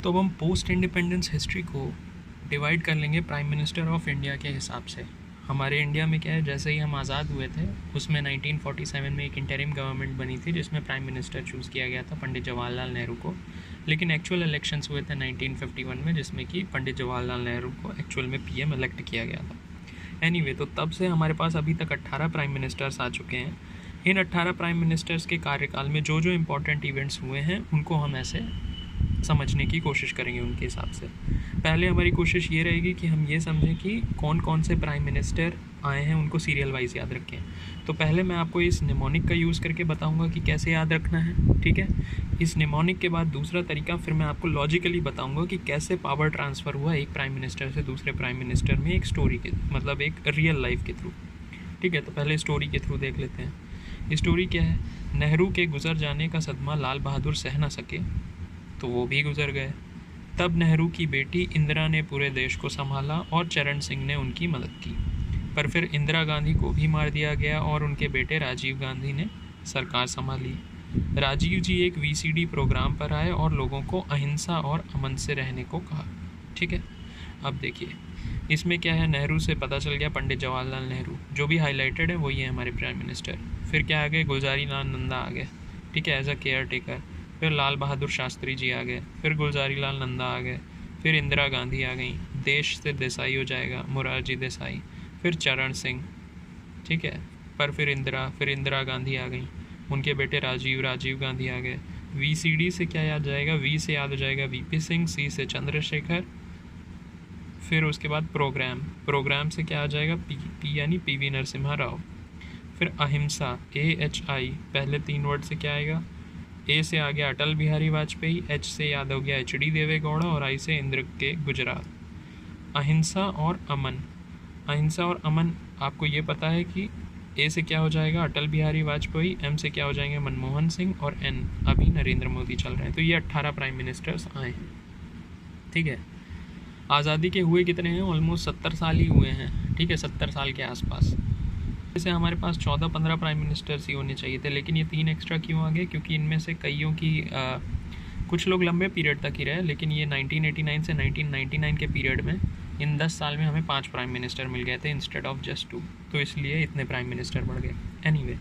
तो अब हम पोस्ट इंडिपेंडेंस हिस्ट्री को डिवाइड कर लेंगे प्राइम मिनिस्टर ऑफ इंडिया के हिसाब से। हमारे इंडिया में क्या है, जैसे ही हम आज़ाद हुए थे उसमें 1947 में एक इंटरिम गवर्नमेंट बनी थी जिसमें प्राइम मिनिस्टर चूज़ किया गया था पंडित जवाहरलाल नेहरू को। लेकिन एक्चुअल इलेक्शंस हुए थे 1951 में, जिसमें कि पंडित जवाहरलाल नेहरू को एक्चुअल में पीएम इलेक्ट किया गया था। एनीवे, तो तब से हमारे पास अभी तक 18 प्राइम मिनिस्टर्स आ चुके हैं। इन 18 प्राइम मिनिस्टर्स के कार्यकाल में जो जो इम्पोर्टेंट इवेंट्स हुए हैं उनको हम ऐसे समझने की कोशिश करेंगे उनके हिसाब से। पहले हमारी कोशिश ये रहेगी कि हम ये समझें कि कौन कौन से प्राइम मिनिस्टर आए हैं, उनको सीरियल वाइज याद रखें। तो पहले मैं आपको इस निमोनिक का यूज़ करके बताऊंगा कि कैसे याद रखना है, ठीक है। इस निमोनिक के बाद दूसरा तरीका फिर मैं आपको लॉजिकली बताऊंगा कि कैसे पावर ट्रांसफ़र हुआ एक प्राइम मिनिस्टर से दूसरे प्राइम मिनिस्टर में, एक स्टोरी के मतलब एक रियल लाइफ के थ्रू, ठीक है। तो पहले स्टोरी के थ्रू देख लेते हैं। स्टोरी क्या है, नेहरू के गुजर जाने का सदमा लाल बहादुर सह ना सके तो वो भी गुजर गए। तब नेहरू की बेटी इंदिरा ने पूरे देश को संभाला और चरण सिंह ने उनकी मदद की, पर फिर इंदिरा गांधी को भी मार दिया गया और उनके बेटे राजीव गांधी ने सरकार संभाली। राजीव जी एक वीसीडी प्रोग्राम पर आए और लोगों को अहिंसा और अमन से रहने को कहा, ठीक है। अब देखिए इसमें क्या है, नेहरू से पता चल गया पंडित जवाहरलाल नेहरू, जो भी हाईलाइटेड है वही है हमारे प्राइम मिनिस्टर। फिर क्या आ गए, गुलजारी लाल नंदा आ गए, ठीक है, एज अ केयर टेकर। फिर लाल बहादुर शास्त्री जी आ गए, फिर गुलजारी लाल नंदा आ गए, फिर इंदिरा गांधी आ गई, देश से देसाई हो जाएगा मोरारजी देसाई, फिर चरण सिंह, ठीक है, पर फिर इंदिरा गांधी आ गई, उनके बेटे राजीव गांधी आ गए। वीसीडी से क्या याद जाएगा, वी से याद हो जाएगा वीपी सिंह, सी से चंद्रशेखर, फिर उसके बाद प्रोग्राम से क्या आ जाएगा, पी यानी पीवी नरसिम्हा राव। फिर अहिंसा, AHI, पहले 3 वर्ड से क्या आएगा, ए से आ गया अटल बिहारी वाजपेयी, एच से याद हो गया HD देवेगौड़ा और आई से इंदिरा के गुजराल। अहिंसा और अमन आपको ये पता है कि ए से क्या हो जाएगा अटल बिहारी वाजपेयी, M से क्या हो जाएंगे मनमोहन सिंह और N अभी नरेंद्र मोदी चल रहे हैं। तो ये 18 प्राइम मिनिस्टर्स आए हैं, ठीक है। आज़ादी के हुए कितने हैं, ऑलमोस्ट 70 साल ही हुए हैं, ठीक है, 70 साल के आसपास। जैसे हमारे पास 14-15 प्राइम मिनिस्टर्स ही होने चाहिए थे, लेकिन ये 3 एक्स्ट्रा क्यों आ गए, क्योंकि इनमें से कईयों की कुछ लोग लंबे पीरियड तक ही रहे, लेकिन ये 1989 से 1999 के पीरियड में इन 10 साल में हमें 5 प्राइम मिनिस्टर मिल गए थे इंस्टेड ऑफ जस्ट 2, तो इसलिए इतने प्राइम मिनिस्टर बढ़ गए। एनीवे,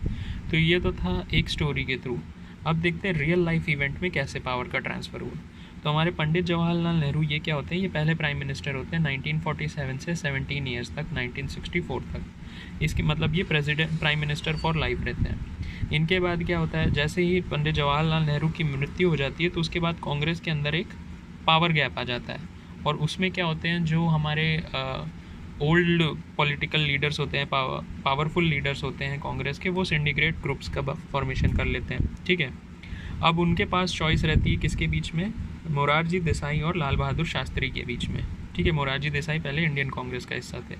तो ये तो था एक स्टोरी के थ्रू। अब देखते हैं रियल लाइफ इवेंट में कैसे पावर का ट्रांसफ़र हुआ। तो हमारे पंडित जवाहरलाल नेहरू ये क्या होते हैं, ये पहले प्राइम मिनिस्टर होते हैं 1947 से 17 ईयर्स तक, 1964 तक। इसकी मतलब ये प्राइम मिनिस्टर फॉर लाइफ रहते हैं। इनके बाद क्या होता है, जैसे ही पंडित जवाहरलाल नेहरू की मृत्यु हो जाती है तो उसके बाद कांग्रेस के अंदर एक पावर गैप आ जाता है, और उसमें क्या होते हैं, जो हमारे ओल्ड पॉलिटिकल लीडर्स होते हैं, पावरफुल लीडर्स होते हैं कांग्रेस के, वो सिंडिकेट ग्रुप्स का फॉर्मेशन कर लेते हैं, ठीक है। अब उनके पास चॉइस रहती है किसके बीच में, मोरारजी देसाई और लाल बहादुर शास्त्री के बीच में, ठीक है। मोरारजी देसाई पहले इंडियन कांग्रेस का हिस्सा थे,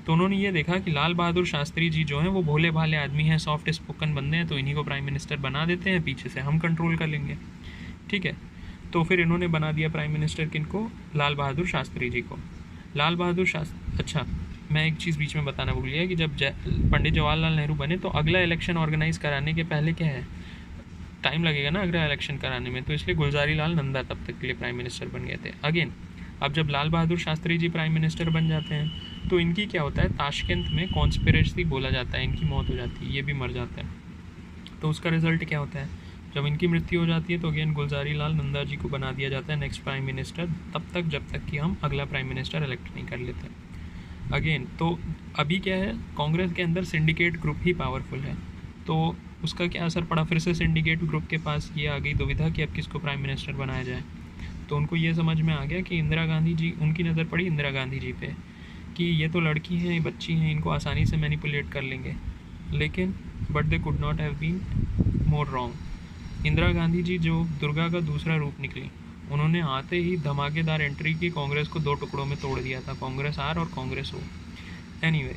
तो उन्होंने ये देखा कि लाल बहादुर शास्त्री जी जो हैं वो भोले भाले आदमी हैं, सॉफ्ट स्पोकन बंदे हैं, तो इन्हीं को प्राइम मिनिस्टर बना देते हैं, पीछे से हम कंट्रोल कर लेंगे, ठीक है। तो फिर इन्होंने बना दिया प्राइम मिनिस्टर किनको, लाल बहादुर शास्त्री जी को। लाल बहादुर शास्त्री, अच्छा मैं एक चीज़ बीच में बताना भूल गया कि जब पंडित जवाहरलाल नेहरू बने तो अगला इलेक्शन ऑर्गेनाइज कराने के पहले क्या है, टाइम लगेगा ना अगला इलेक्शन कराने में, तो इसलिए गुलजारी लाल नंदा तब तक के लिए प्राइम मिनिस्टर बन गए थे। अगेन अब जब लाल बहादुर शास्त्री जी प्राइम मिनिस्टर बन जाते हैं तो इनकी क्या होता है, ताशकंद में कॉन्स्पिरेसी बोला जाता है, इनकी मौत हो जाती है, ये भी मर जाते हैं। तो उसका रिजल्ट क्या होता है, जब इनकी मृत्यु हो जाती है तो अगेन गुलजारी लाल नंदा जी को बना दिया जाता है नेक्स्ट प्राइम मिनिस्टर, तब तक जब तक कि हम अगला प्राइम मिनिस्टर इलेक्ट नहीं कर लेते। अगेन तो अभी क्या है, कांग्रेस के अंदर सिंडिकेट ग्रुप ही पावरफुल है, तो उसका क्या असर पड़ा, फिर से सिंडिकेट ग्रुप के पास ये आ गई दुविधा कि अब किसको प्राइम मिनिस्टर बनाया जाए। तो उनको ये समझ में आ गया कि इंदिरा गांधी जी, उनकी नज़र पड़ी इंदिरा गांधी जी पे कि ये तो लड़की हैं, ये बच्ची हैं, इनको आसानी से मैनिपुलेट कर लेंगे, लेकिन but they could not have been more wrong. Indira Gandhi ji जो दुर्गा का दूसरा रूप निकली, उन्होंने आते ही धमाकेदार एंट्री की, कांग्रेस को 2 टुकड़ों में तोड़ दिया था, कांग्रेस आर और कांग्रेस ओ। एनीवे,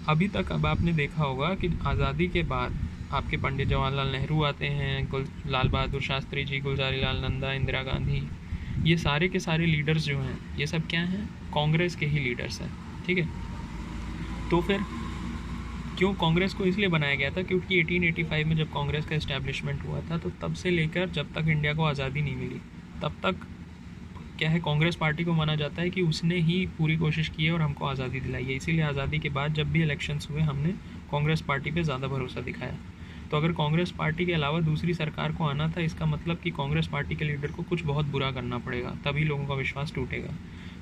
अभी तक अब आपने देखा होगा कि आज़ादी के बाद आपके पंडित जवाहरलाल नेहरू आते हैं, लाल बहादुर शास्त्री जी, गुलजारी लाल नंदा, इंदिरा गांधी, ये सारे के सारे लीडर्स जो हैं ये सब क्या हैं, कांग्रेस के ही लीडर्स हैं, ठीक है। तो फिर क्यों कांग्रेस को इसलिए बनाया गया था, क्योंकि 1885 में जब कांग्रेस का इस्टेब्लिशमेंट हुआ था तो तब से लेकर जब तक इंडिया को आज़ादी नहीं मिली तब तक क्या है, कांग्रेस पार्टी को माना जाता है कि उसने ही पूरी कोशिश की है और हमको आज़ादी दिलाई है, इसीलिए आज़ादी के बाद जब भी इलेक्शंस हुए हमने कांग्रेस पार्टी पे ज़्यादा भरोसा दिखाया। तो अगर कांग्रेस पार्टी के अलावा दूसरी सरकार को आना था, इसका मतलब कि कांग्रेस पार्टी के लीडर को कुछ बहुत बुरा करना पड़ेगा, तभी लोगों का विश्वास टूटेगा।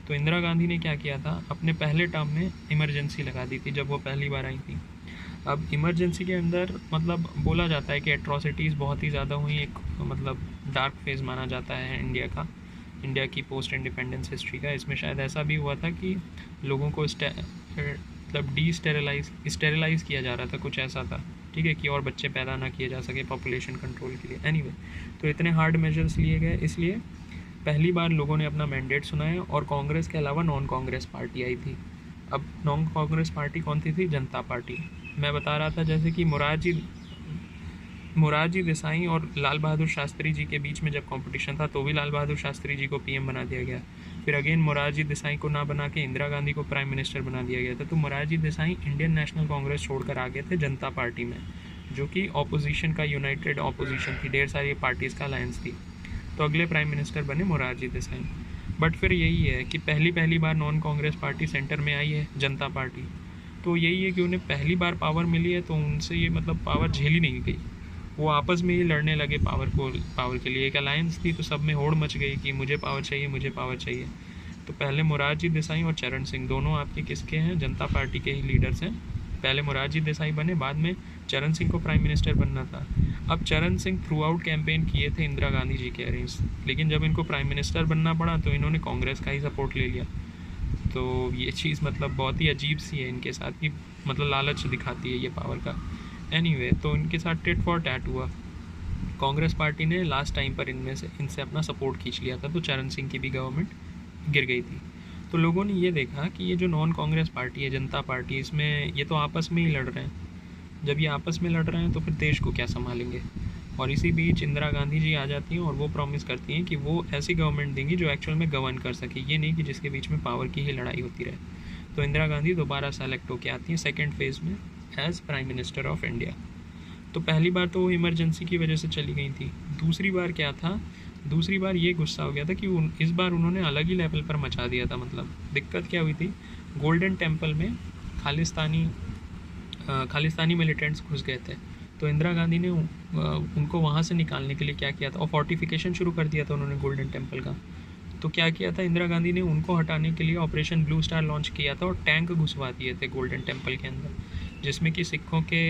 तो इंदिरा गांधी ने क्या किया था, अपने पहले टर्म में इमरजेंसी लगा दी थी जब वो पहली बार आई थी। अब इमरजेंसी के अंदर मतलब बोला जाता है कि एट्रॉसिटीज़ बहुत ही ज़्यादा हुई, एक मतलब डार्क फेज़ माना जाता है इंडिया की पोस्ट इंडिपेंडेंस हिस्ट्री का। इसमें शायद ऐसा भी हुआ था कि लोगों को मतलब स्टेरिलाइज किया जा रहा था, कुछ ऐसा था, ठीक है, कि और बच्चे पैदा ना किए जा सके पॉपुलेशन कंट्रोल के लिए। एनीवे, तो इतने हार्ड मेजर्स लिए गए, इसलिए पहली बार लोगों ने अपना मैंडेट सुनाया और कांग्रेस के अलावा नॉन कांग्रेस पार्टी आई थी। अब नॉन कांग्रेस पार्टी कौन सी थी? जनता पार्टी। मैं बता रहा था जैसे कि मोरारजी देसाई और लाल बहादुर शास्त्री जी के बीच में जब कंपटीशन था तो भी लाल बहादुर शास्त्री जी को पीएम बना दिया गया। फिर अगेन मोरारजी देसाई को ना बना के इंदिरा गांधी को प्राइम मिनिस्टर बना दिया गया था। तो मोरारजी देसाई इंडियन नेशनल कांग्रेस छोड़कर आ गए थे जनता पार्टी में, जो कि ऑपोजिशन का यूनाइटेड ऑपोजिशन थी, ढेर सारी पार्टीज़ का अलायंस थी। तो अगले प्राइम मिनिस्टर बने मोरारजी देसाई। बट फिर यही है कि पहली बार नॉन कांग्रेस पार्टी सेंटर में आई है, जनता पार्टी। तो यही है कि उन्हें पहली बार पावर मिली है, तो उनसे ये मतलब पावर झेली नहीं गई, वो आपस में ही लड़ने लगे पावर के लिए। एक अलायंस थी तो सब में होड़ मच गई कि मुझे पावर चाहिए, मुझे पावर चाहिए। तो पहले मोरारजी देसाई और चरण सिंह दोनों आपके किसके हैं? जनता पार्टी के ही लीडर्स हैं। पहले मोरारजी देसाई बने, बाद में चरण सिंह को प्राइम मिनिस्टर बनना था। अब चरण सिंह थ्रू आउट कैंपेन किए थे इंदिरा गांधी जी के अगेंस्ट, लेकिन जब इनको प्राइम मिनिस्टर बनना पड़ा तो इन्होंने कांग्रेस का ही सपोर्ट ले लिया। तो ये चीज़ मतलब बहुत ही अजीब सी है इनके साथ, कि मतलब लालच दिखाती है ये पावर का। एनीवे, तो इनके साथ टिट फॉर टैट हुआ। कांग्रेस पार्टी ने लास्ट टाइम पर इनसे अपना सपोर्ट खींच लिया था, तो चरण सिंह की भी गवर्नमेंट गिर गई थी। तो लोगों ने ये देखा कि ये जो नॉन कांग्रेस पार्टी है, जनता पार्टी, इसमें ये तो आपस में ही लड़ रहे हैं। जब ये आपस में लड़ रहे हैं तो फिर देश को क्या संभालेंगे? और इसी बीच इंदिरा गांधी जी आ जाती हैं और वो प्रॉमिस करती हैं कि वो ऐसी गवर्नमेंट देंगी जो एक्चुअल में गवर्न कर सके, ये नहीं कि जिसके बीच में पावर की ही लड़ाई होती रहे। तो इंदिरा गांधी दोबारा सेलेक्ट होकर आती हैं सेकेंड फेज़ में as prime minister of India. तो पहली बार तो वो इमरजेंसी की वजह से चली गई थी। दूसरी बार क्या था? दूसरी बार ये गुस्सा हो गया था कि इस बार उन्होंने अलग ही लेवल पर मचा दिया था। मतलब दिक्कत क्या हुई थी, गोल्डन टेम्पल में खालिस्तानी मिलिटेंट्स घुस गए थे। तो इंदिरा गांधी ने उनको वहाँ से निकालने के लिए क्या किया था, और फोर्टिफिकेशन शुरू कर दिया था उन्होंने गोल्डन टेम्पल का। तो क्या किया था, इंदिरा गांधी ने उनको हटाने के लिए ऑपरेशन ब्लू स्टार लॉन्च किया था और टैंक घुसवा दिए थे गोल्डन टेम्पल के अंदर, जिसमें कि सिखों के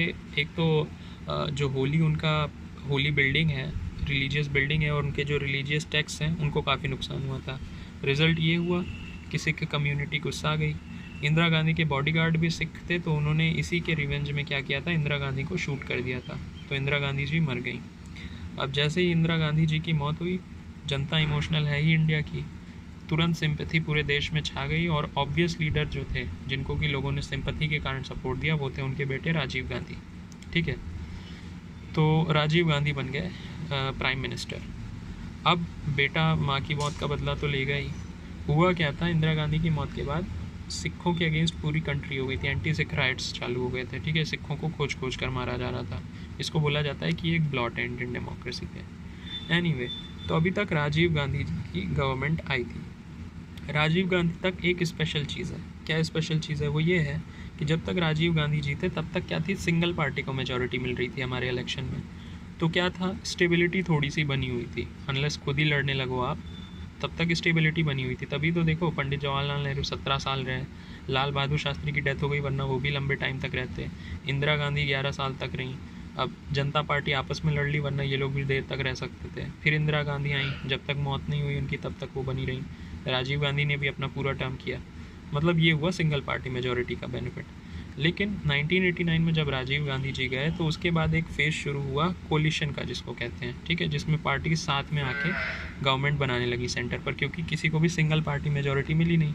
एक तो जो होली बिल्डिंग है, रिलीजियस बिल्डिंग है, और उनके जो रिलीजियस टेक्स्ट हैं उनको काफ़ी नुकसान हुआ था। रिज़ल्ट ये हुआ कि सिख कम्युनिटी गुस्सा आ गई। इंदिरा गांधी के बॉडीगार्ड भी सिख थे, तो उन्होंने इसी के रिवेंज में क्या किया था, इंदिरा गांधी को शूट कर दिया था। तो इंदिरा गांधी जी मर गई। अब जैसे ही इंदिरा गांधी जी की मौत हुई, जनता इमोशनल है ही इंडिया की, तुरंत सिंपैथी पूरे देश में छा गई। और ऑब्वियस लीडर जो थे जिनको कि लोगों ने सिंपैथी के कारण सपोर्ट दिया, वो थे उनके बेटे राजीव गांधी। ठीक है, तो राजीव गांधी बन गए प्राइम मिनिस्टर। अब बेटा माँ की मौत का बदला तो लेगा ही। हुआ क्या था, इंदिरा गांधी की मौत के बाद सिखों के अगेंस्ट पूरी कंट्री हो गई थी, एंटी सिख राइट्स चालू हो गए थे। ठीक है, सिखों को खोज कर मारा जा रहा था। इसको बोला जाता है कि एक ब्लॉट है इंडियन डेमोक्रेसी पे। एनीवे, तो अभी तक राजीव गांधी जी की गवर्नमेंट आई थी। राजीव गांधी तक एक स्पेशल चीज़ है। क्या स्पेशल चीज़ है? वो ये है कि जब तक राजीव गांधी जी थे तब तक क्या थी, सिंगल पार्टी को मेजॉरिटी मिल रही थी हमारे इलेक्शन में। तो क्या था, स्टेबिलिटी थोड़ी सी बनी हुई थी। अनलेस खुद ही लड़ने लगो आप, तब तक स्टेबिलिटी बनी हुई थी। तभी तो देखो पंडित जवाहरलाल नेहरू 17 साल रहे, लाल बहादुर शास्त्री की डेथ हो गई, वरना वो भी लंबे टाइम तक रहते। इंदिरा गांधी 11 साल तक रहीं। अब जनता पार्टी आपस में लड़ ली, वरना ये लोग भी देर तक रह सकते थे। फिर इंदिरा गांधी आई, जब तक मौत नहीं हुई उनकी तब तक वो बनी रहीं। राजीव गांधी ने भी अपना पूरा टर्म किया। मतलब ये हुआ सिंगल पार्टी मेजॉरिटी का बेनिफिट। लेकिन 1989 में जब राजीव गांधी जी गए तो उसके बाद एक फेज़ शुरू हुआ कोलिशन का, जिसको कहते हैं। ठीक है, जिसमें पार्टी साथ में आके गवर्नमेंट बनाने लगी सेंटर पर, क्योंकि किसी को भी सिंगल पार्टी मेजॉरिटी मिली नहीं।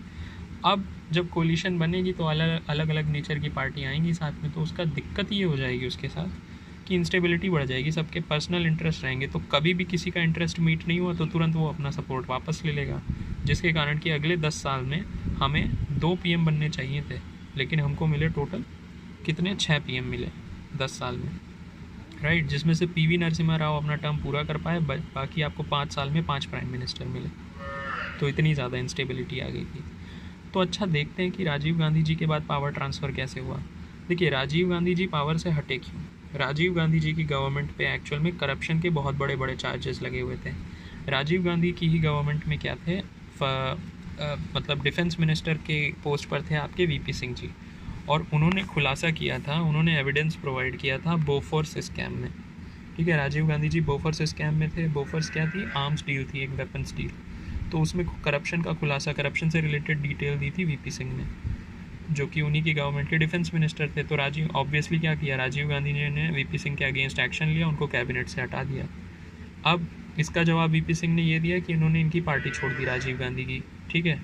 अब जब कोलिशन बनेगी तो अलग अलग नेचर की पार्टी आएंगी साथ में, तो उसका दिक्कत ये हो जाएगी उसके साथ कि इंस्टेबिलिटी बढ़ जाएगी, सबके पर्सनल इंटरेस्ट रहेंगे। तो कभी भी किसी का इंटरेस्ट मीट नहीं हुआ तो तुरंत वो अपना सपोर्ट वापस ले लेगा, जिसके कारण कि अगले 10 साल में हमें 2 PM बनने चाहिए थे, लेकिन हमको मिले टोटल कितने, 6 PM मिले 10 साल में, राइट। जिसमें से PV नरसिम्हा राव अपना टर्म पूरा कर पाए, बाकी आपको 5 साल में 5 प्राइम मिनिस्टर मिले। तो इतनी ज़्यादा इंस्टेबिलिटी आ गई थी। तो अच्छा, देखते हैं कि राजीव गांधी जी के बाद पावर ट्रांसफ़र कैसे हुआ। देखिए, राजीव गांधी जी पावर से हटे क्यों? राजीव गांधी जी की गवर्नमेंट पे एक्चुअल में करप्शन के बहुत बड़े बड़े चार्जेस लगे हुए थे। राजीव गांधी की ही गवर्नमेंट में क्या थे, मतलब डिफेंस मिनिस्टर के पोस्ट पर थे आपके वीपी सिंह जी, और उन्होंने खुलासा किया था, उन्होंने एविडेंस प्रोवाइड किया था बोफोर्स स्कैम में। ठीक है, राजीव गांधी जी बोफोर्स स्कैम में थे। बोफोर्स क्या थी? आर्म्स डील थी, एक वेपन्स डील। तो उसमें करप्शन का खुलासा, करप्शन से रिलेटेड डिटेल दी थी वीपी सिंह ने, जो कि उन्हीं की गवर्नमेंट के डिफेंस मिनिस्टर थे। तो राजीव ऑब्वियसली क्या किया, राजीव गांधी जी ने वीपी सिंह के अगेंस्ट एक्शन लिया, उनको कैबिनेट से हटा दिया। अब इसका जवाब वीपी सिंह ने ये दिया कि इन्होंने इनकी पार्टी छोड़ दी, राजीव गांधी की। ठीक है,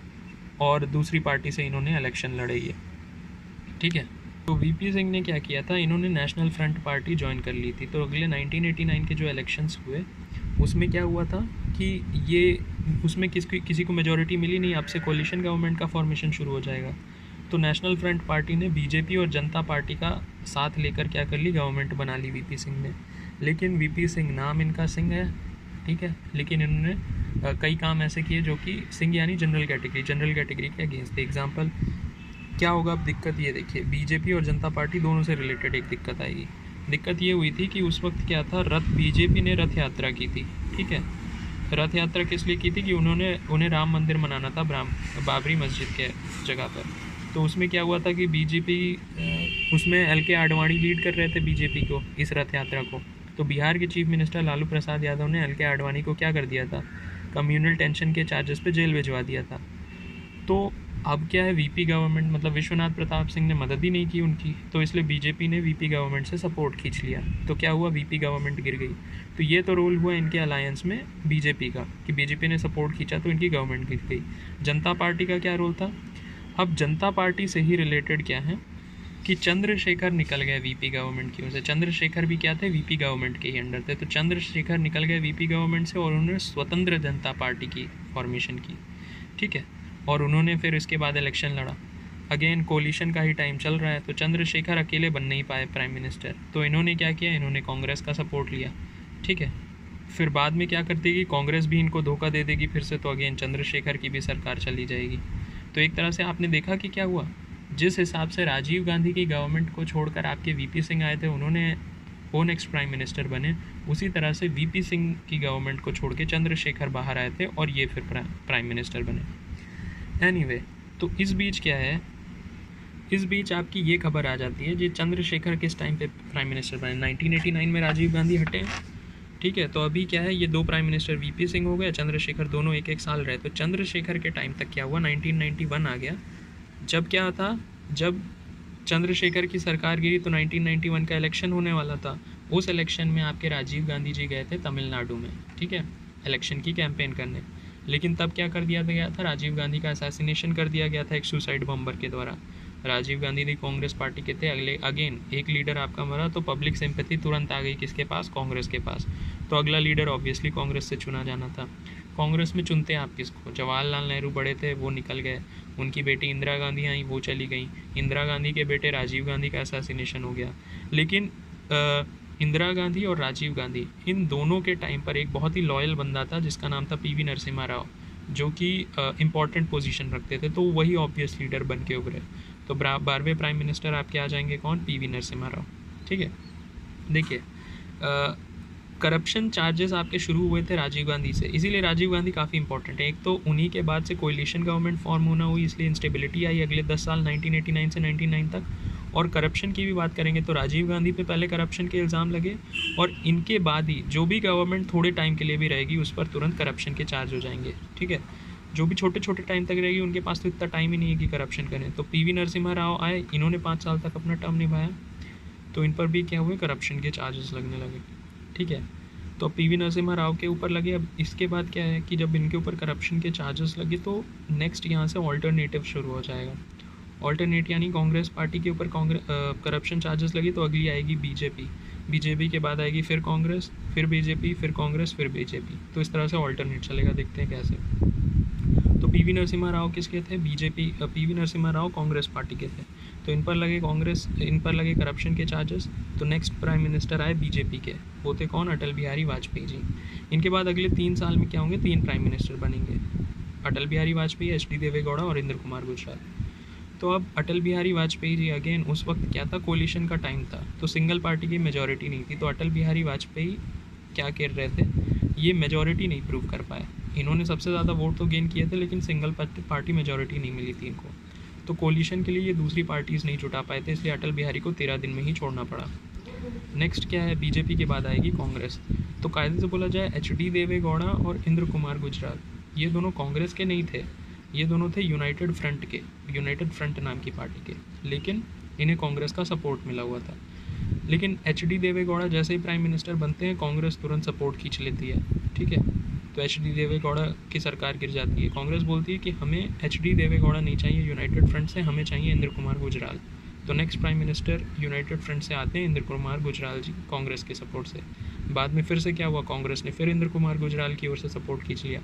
और दूसरी पार्टी से इन्होंने इलेक्शन लड़े है। ठीक है, तो वीपी सिंह ने क्या किया था, इन्होंने नेशनल फ्रंट पार्टी ज्वाइन कर ली थी। तो अगले 1989 के जो इलेक्शंस हुए उसमें क्या हुआ था कि ये उसमें किसी को मेजॉरिटी मिली नहीं, आपसे कोलिशन गवर्नमेंट का फॉर्मेशन शुरू हो जाएगा। तो नेशनल फ्रंट पार्टी ने बीजेपी और जनता पार्टी का साथ लेकर क्या कर ली, गवर्नमेंट बना ली वीपी सिंह ने। लेकिन वीपी सिंह, नाम इनका सिंह है, ठीक है, लेकिन इन्होंने कई काम ऐसे किए जो कि सिंह यानी जनरल कैटेगरी के अगेंस्ट थे। एग्जाम्पल क्या होगा अब दिक्कत, ये देखिए, बीजेपी और जनता पार्टी दोनों से रिलेटेड एक दिक्कत आएगी। दिक्कत ये हुई थी कि उस वक्त क्या था, बीजेपी ने रथ यात्रा की थी। ठीक है, रथ यात्रा किस लिए की थी कि उन्हें राम मंदिर बनाना था बाबरी मस्जिद के जगह पर। तो उसमें क्या हुआ था कि बीजेपी, उसमें LK आडवाणी लीड कर रहे थे बीजेपी को, इस रथ यात्रा को। तो बिहार के चीफ मिनिस्टर लालू प्रसाद यादव ने LK आडवाणी को क्या कर दिया था, कम्युनल टेंशन के चार्जेस पे जेल भिजवा दिया था। तो अब क्या है, वीपी गवर्नमेंट, मतलब विश्वनाथ प्रताप सिंह ने मदद ही नहीं की उनकी, तो इसलिए बीजेपी ने वीपी गवर्नमेंट से सपोर्ट खींच लिया। तो क्या हुआ, वीपी गवर्नमेंट गिर गई। तो ये तो रोल हुआ इनके अलायंस में बीजेपी का, कि बीजेपी ने सपोर्ट खींचा तो इनकी गवर्नमेंट गिर गई। जनता पार्टी का क्या रोल था? अब जनता पार्टी से ही रिलेटेड क्या है कि चंद्रशेखर निकल गए वीपी गवर्नमेंट की ओर से। चंद्रशेखर भी क्या थे, वीपी गवर्नमेंट के ही अंडर थे। तो चंद्रशेखर निकल गए वीपी गवर्नमेंट से और उन्होंने स्वतंत्र जनता पार्टी की फॉर्मेशन की। ठीक है, और उन्होंने फिर इसके बाद इलेक्शन लड़ा। अगेन कोलिशन का ही टाइम चल रहा है, तो चंद्रशेखर अकेले बन नहीं पाए प्राइम मिनिस्टर, तो इन्होंने क्या किया, इन्होंने कांग्रेस का सपोर्ट लिया। ठीक है, फिर बाद में क्या करती है कि कांग्रेस भी इनको धोखा दे देगी फिर से, तो अगेन चंद्रशेखर की भी सरकार चली जाएगी। तो एक तरह से आपने देखा कि क्या हुआ, जिस हिसाब से राजीव गांधी की गवर्नमेंट को छोड़कर आपके वीपी सिंह आए थे, उन्होंने वो नेक्स्ट प्राइम मिनिस्टर बने, उसी तरह से वीपी सिंह की गवर्नमेंट को छोड़ के चंद्रशेखर बाहर आए थे और ये फिर प्राइम मिनिस्टर बने। एनीवे, तो इस बीच क्या है, इस बीच आपकी ये खबर आ जाती है जी, चंद्रशेखर किस टाइम पे प्राइम मिनिस्टर बने, 1989 में राजीव गांधी हटे। ठीक है, तो अभी क्या है, ये दो प्राइम मिनिस्टर वीपी सिंह हो गए, चंद्रशेखर, दोनों एक एक साल रहे। तो चंद्रशेखर के टाइम तक क्या हुआ, 1991 आ गया, जब क्या था, जब चंद्रशेखर की सरकार गिरी तो 1991 का इलेक्शन होने वाला था। उस इलेक्शन में आपके राजीव गांधी जी गए थे तमिलनाडु में, ठीक है, इलेक्शन की कैंपेन करने। लेकिन तब क्या कर दिया गया था, राजीव गांधी का असैसिनेशन कर दिया गया था एक सुसाइड बॉम्बर के द्वारा। राजीव गांधी भी कांग्रेस पार्टी के थे। अगेन एक लीडर आपका मरा तो पब्लिक सिंपैथी तुरंत आ गई किसके पास, कांग्रेस के पास। तो अगला लीडर ऑब्वियसली कांग्रेस से चुना जाना था। कांग्रेस में चुनते आप किसको, जवाहरलाल नेहरू बड़े थे, वो निकल गए, उनकी बेटी इंदिरा गांधी आई, वो चली गई। इंदिरा गांधी के बेटे राजीव गांधी का असैसिनेशन हो गया। लेकिन इंदिरा गांधी और राजीव गांधी, इन दोनों के टाइम पर एक बहुत ही लॉयल बंदा था जिसका नाम था PV नरसिम्हा राव, जो कि इम्पॉर्टेंट पोजीशन रखते थे, तो वही ऑब्वियस लीडर बन के उभरे। तो 12वें प्राइम मिनिस्टर आपके आ जाएंगे कौन, PV नरसिम्हा राव। ठीक है, देखिए, करप्शन चार्जेस आपके शुरू हुए थे राजीव गांधी से, इसीलिए राजीव गांधी काफ़ी इंपॉर्टेंट है। एक तो उन्हीं के बाद से कोलिशन गवर्नमेंट फॉर्म होना हुई, इसलिए इंस्टेबिलिटी आई अगले 10 साल 1989 से 99 तक। और करप्शन की भी बात करेंगे तो राजीव गांधी पे पहले करप्शन के इल्ज़ाम लगे, और इनके बाद ही जो भी गवर्नमेंट थोड़े टाइम के लिए भी रहेगी उस पर तुरंत करप्शन के चार्ज हो जाएंगे। ठीक है, जो भी छोटे छोटे टाइम तक रहेगी उनके पास तो इतना टाइम ही नहीं है कि करप्शन करें। तो PV नरसिम्हा राव आए, इन्होंने 5 साल तक अपना टर्म निभाया, तो इन पर भी क्या हुए, करप्शन के चार्जेस लगने लगे। ठीक है, तो PV नरसिम्हा राव के ऊपर लगे। अब इसके बाद क्या है कि जब इनके ऊपर करप्शन के चार्जेस लगे तो नेक्स्ट यहाँ से ऑल्टरनेटिव शुरू हो जाएगा। ऑल्टरनेट यानी कांग्रेस पार्टी के ऊपर करप्शन चार्जेस लगे तो अगली आएगी बीजेपी के बाद आएगी फिर कांग्रेस, फिर बीजेपी, फिर कांग्रेस, फिर बीजेपी। तो इस तरह से ऑल्टरनेट चलेगा, देखते हैं कैसे। तो PV नरसिम्हा राव किसके थे, PV नरसिम्हा राव कांग्रेस पार्टी के थे, तो इन पर लगे करप्शन के चार्जेस। तो नेक्स्ट प्राइम मिनिस्टर आए बीजेपी के, वो थे कौन, अटल बिहारी वाजपेयी जी। इनके बाद अगले 3 साल में क्या होंगे, 3 प्राइम मिनिस्टर बनेंगे, अटल बिहारी वाजपेयी, एच.डी. देवेगौड़ा और इंद्र कुमार गुजराल। तो अब अटल बिहारी वाजपेयी जी, अगेन उस वक्त क्या था, कोलिशन का टाइम था, तो सिंगल पार्टी की मेजॉरिटी नहीं थी, तो अटल बिहारी वाजपेयी क्या कर रहे थे, ये मेजॉरिटी नहीं प्रूव कर पाए। इन्होंने सबसे ज़्यादा वोट तो गेन किए थे, लेकिन सिंगल पार्टी मेजॉरिटी नहीं मिली थी इनको, तो कोलिशन के लिए ये दूसरी पार्टीज़ नहीं जुटा पाए थे, इसलिए अटल बिहारी को 13 दिन में ही छोड़ना पड़ा। नेक्स्ट क्या है, बीजेपी के बाद आएगी कांग्रेस। तो कायदे से बोला जाए एच.डी. देवेगौड़ा और इंद्र कुमार गुजराल, ये दोनों कांग्रेस के नहीं थे, ये दोनों थे यूनाइटेड फ्रंट के, यूनाइटेड फ्रंट नाम की पार्टी के, लेकिन इन्हें कांग्रेस का सपोर्ट मिला हुआ था। लेकिन एच.डी. देवेगौड़ा जैसे ही प्राइम मिनिस्टर बनते हैं, कांग्रेस तुरंत सपोर्ट खींच लेती है, ठीक है। तो एच.डी. देवेगौड़ा की सरकार गिर जाती है, कांग्रेस बोलती है कि हमें एच.डी. देवेगौड़ा नहीं चाहिए यूनाइटेड फ्रंट से, हमें चाहिए इंद्र कुमार गुजराल। तो next prime minister United front से आते हैं इंद्र कुमार गुजराल जी, कांग्रेस के सपोर्ट से। बाद में फिर से क्या हुआ, कांग्रेस ने फिर इंद्र कुमार गुजराल की ओर से सपोर्ट खींच लिया।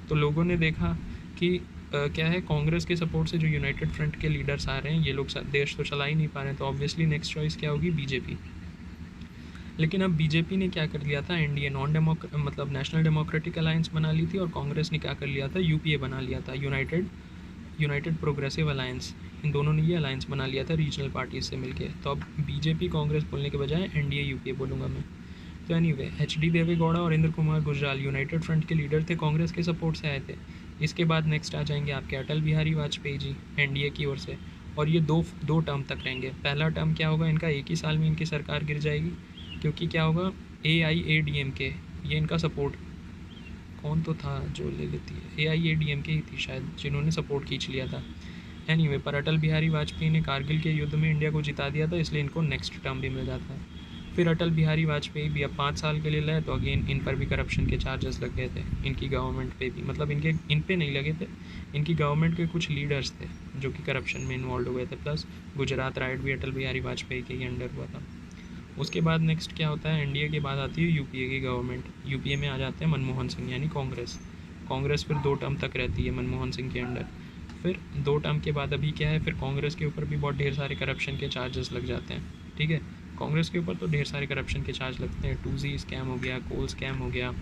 तो लोगों ने देखा कि क्या है, कांग्रेस के सपोर्ट से जो यूनाइटेड फ्रंट के लीडर्स आ रहे हैं, ये लोग देश तो चला ही नहीं पा रहे हैं, तो ऑब्वियसली नेक्स्ट चॉइस क्या होगी, बीजेपी। लेकिन अब बीजेपी ने क्या कर लिया था, एनडीए मतलब नेशनल डेमोक्रेटिक अलायंस बना ली थी, और कांग्रेस ने क्या कर लिया था, यूपीए बना लिया था, यूनाइटेड प्रोग्रेसिव अलायंस। इन दोनों ने ये अलायंस बना लिया था रीजनल पार्टीज से मिलके। तो अब बीजेपी कांग्रेस बोलने के बजाय एनडीए यूपीए बोलूँगा मैं। तो एनीवे, एच.डी. देवेगौड़ा और इंद्र कुमार गुजराल यूनाइटेड फ्रंट के लीडर थे, कांग्रेस के सपोर्ट से आए थे। इसके बाद नेक्स्ट आ जाएंगे आपके अटल बिहारी वाजपेयी जी, एनडीए की ओर से, और ये दो टर्म तक रहेंगे। पहला टर्म क्या होगा इनका, एक ही साल में इनकी सरकार गिर जाएगी, क्योंकि क्या होगा, AIADMK, ये इनका सपोर्ट, कौन तो था जो ले लेती है, AIADMK ही थी शायद, जिन्होंने सपोर्ट खींच लिया था। एनीवे, पर अटल बिहारी वाजपेयी ने कारगिल के युद्ध में इंडिया को जिता दिया था, इसलिए इनको नेक्स्ट टर्म भी मिल जाता है। फिर अटल बिहारी वाजपेयी भी अब 5 साल के लिए लगे, तो अगेन इन पर भी करप्शन के चार्जेस लग गए थे, इनकी गवर्नमेंट पे भी, मतलब इन पे नहीं लगे थे, इनकी गवर्नमेंट के कुछ लीडर्स थे जो कि करप्शन में इन्वॉल्व हुए थे। प्लस गुजरात राइट भी अटल बिहारी वाजपेयी के ही अंडर हुआ था। उसके बाद नेक्स्ट क्या होता है, एनडीए के बाद आती है यूपीए की गवर्नमेंट। यूपीए में आ जाते हैं मनमोहन सिंह, यानी कांग्रेस फिर 2 टर्म तक रहती है मनमोहन सिंह के अंडर। फिर 2 टर्म के बाद अभी क्या है, फिर कांग्रेस के ऊपर भी बहुत ढेर सारे करप्शन के चार्जेस लग जाते हैं, ठीक है। कांग्रेस के ऊपर तो ढेर सारे करप्शन के चार्ज लगते हैं, 2G स्कैम हो गया, कोल स्कैम हो गया,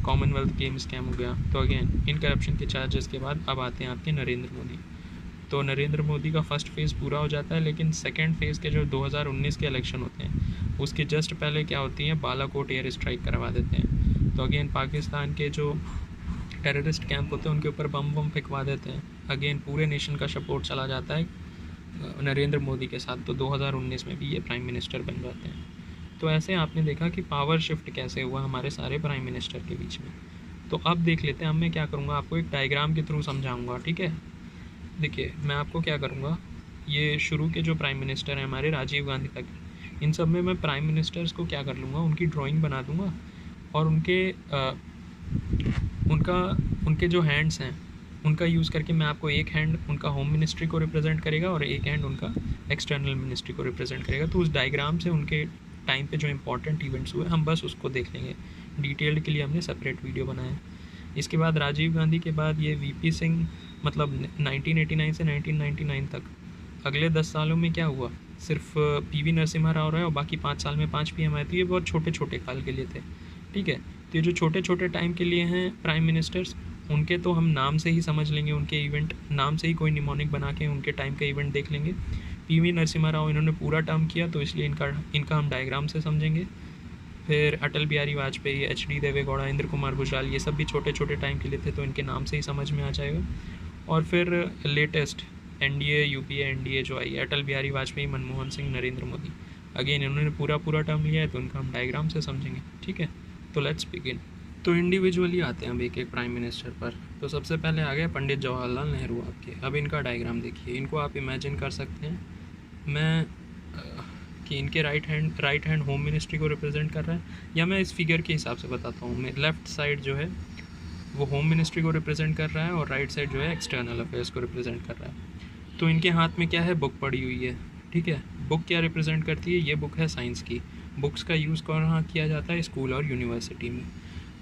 कॉमनवेल्थ गेम स्कैम हो गया। तो अगेन इन करप्शन के चार्जेस के बाद अब आते हैं आपके नरेंद्र मोदी। तो नरेंद्र मोदी का फर्स्ट फेज़ पूरा हो जाता है, लेकिन सेकेंड फेज़ के जो 2019 के इलेक्शन होते हैं, उसके जस्ट पहले क्या होती है, बालाकोट एयर स्ट्राइक करवा देते हैं। तो अगेन पाकिस्तान के जो टेररिस्ट कैंप होते हैं उनके ऊपर बम फेंकवा देते हैं। अगेन पूरे नेशन का सपोर्ट चला जाता है नरेंद्र मोदी के साथ, तो 2019 में भी ये प्राइम मिनिस्टर बन जाते हैं। तो ऐसे आपने देखा कि पावर शिफ्ट कैसे हुआ हमारे सारे प्राइम मिनिस्टर के बीच में। तो अब देख लेते हैं, अब मैं क्या करूँगा, आपको एक डायग्राम के थ्रू समझाऊँगा, ठीक है। देखिए, मैं आपको क्या करूँगा, ये शुरू के जो प्राइम मिनिस्टर हैं हमारे, राजीव गांधी तक, इन सब में मैं प्राइम मिनिस्टर्स को क्या कर लूँगा, उनकी ड्राइंग बना दूँगा, और उनके जो हैंड्स हैं उनका यूज़ करके मैं आपको एक हैंड उनका होम मिनिस्ट्री को रिप्रेजेंट करेगा और एक हैंड उनका एक्सटर्नल मिनिस्ट्री को रिप्रेजेंट करेगा। तो उस डायग्राम से उनके टाइम पे जो इंपॉर्टेंट इवेंट्स हुए हम बस उसको देख लेंगे। डिटेल्ड के लिए हमने सेपरेट वीडियो बनाया है। इसके बाद राजीव गांधी के बाद ये वीपी सिंह, मतलब 1989 से 1999 तक, अगले 10 सालों में क्या हुआ, सिर्फ पीवी नरसिम्हा राव रहे और बाकी 5 साल में 5 PM आए। तो ये बहुत छोटे छोटे काल के लिए थे, ठीक है। तो ये जो छोटे छोटे टाइम के लिए हैं प्राइम मिनिस्टर्स, उनके तो हम नाम से ही समझ लेंगे, उनके इवेंट नाम से ही कोई निमोनिक बना के उनके टाइम का इवेंट देख लेंगे। पीवी नरसिम्हा राव इन्होंने पूरा टर्म किया, तो इसलिए इनका हम डायग्राम से समझेंगे। फिर अटल बिहारी वाजपेयी, एच.डी. देवेगौड़ा, इंद्र कुमार गुजराल, ये सब भी छोटे छोटे टाइम के लिए थे, तो इनके नाम से ही समझ में आ जाएगा। और फिर लेटेस्ट एनडीए यूपीए एनडीए जो आई, अटल बिहारी वाजपेयी, मनमोहन सिंह, नरेंद्र मोदी, अगेन इन्होंने पूरा टर्म लिया है, तो इनका हम डायग्राम से समझेंगे, ठीक है। तो लेट्स बिगिन। तो इंडिविजुअली आते हैं अब एक एक प्राइम मिनिस्टर पर। तो सबसे पहले आ गए पंडित जवाहरलाल नेहरू आपके। अब इनका डायग्राम देखिए, इनको आप इमेजिन कर सकते हैं मैं कि इनके राइट हैंड होम मिनिस्ट्री को रिप्रेजेंट कर रहा है, या मैं इस फिगर के हिसाब से बताता हूँ। मैं लेफ़्ट साइड जो है वो होम मिनिस्ट्री को रिप्रेजेंट कर रहा है और राइट साइड जो है एक्सटर्नल अफेयर्स को रिप्रेजेंट कर रहा है। तो इनके हाथ में क्या है, बुक पड़ी हुई है, ठीक है। बुक क्या रिप्रेजेंट करती है, ये बुक है साइंस की। बुक्स का यूज़ कहाँ किया जाता है, स्कूल और यूनिवर्सिटी में।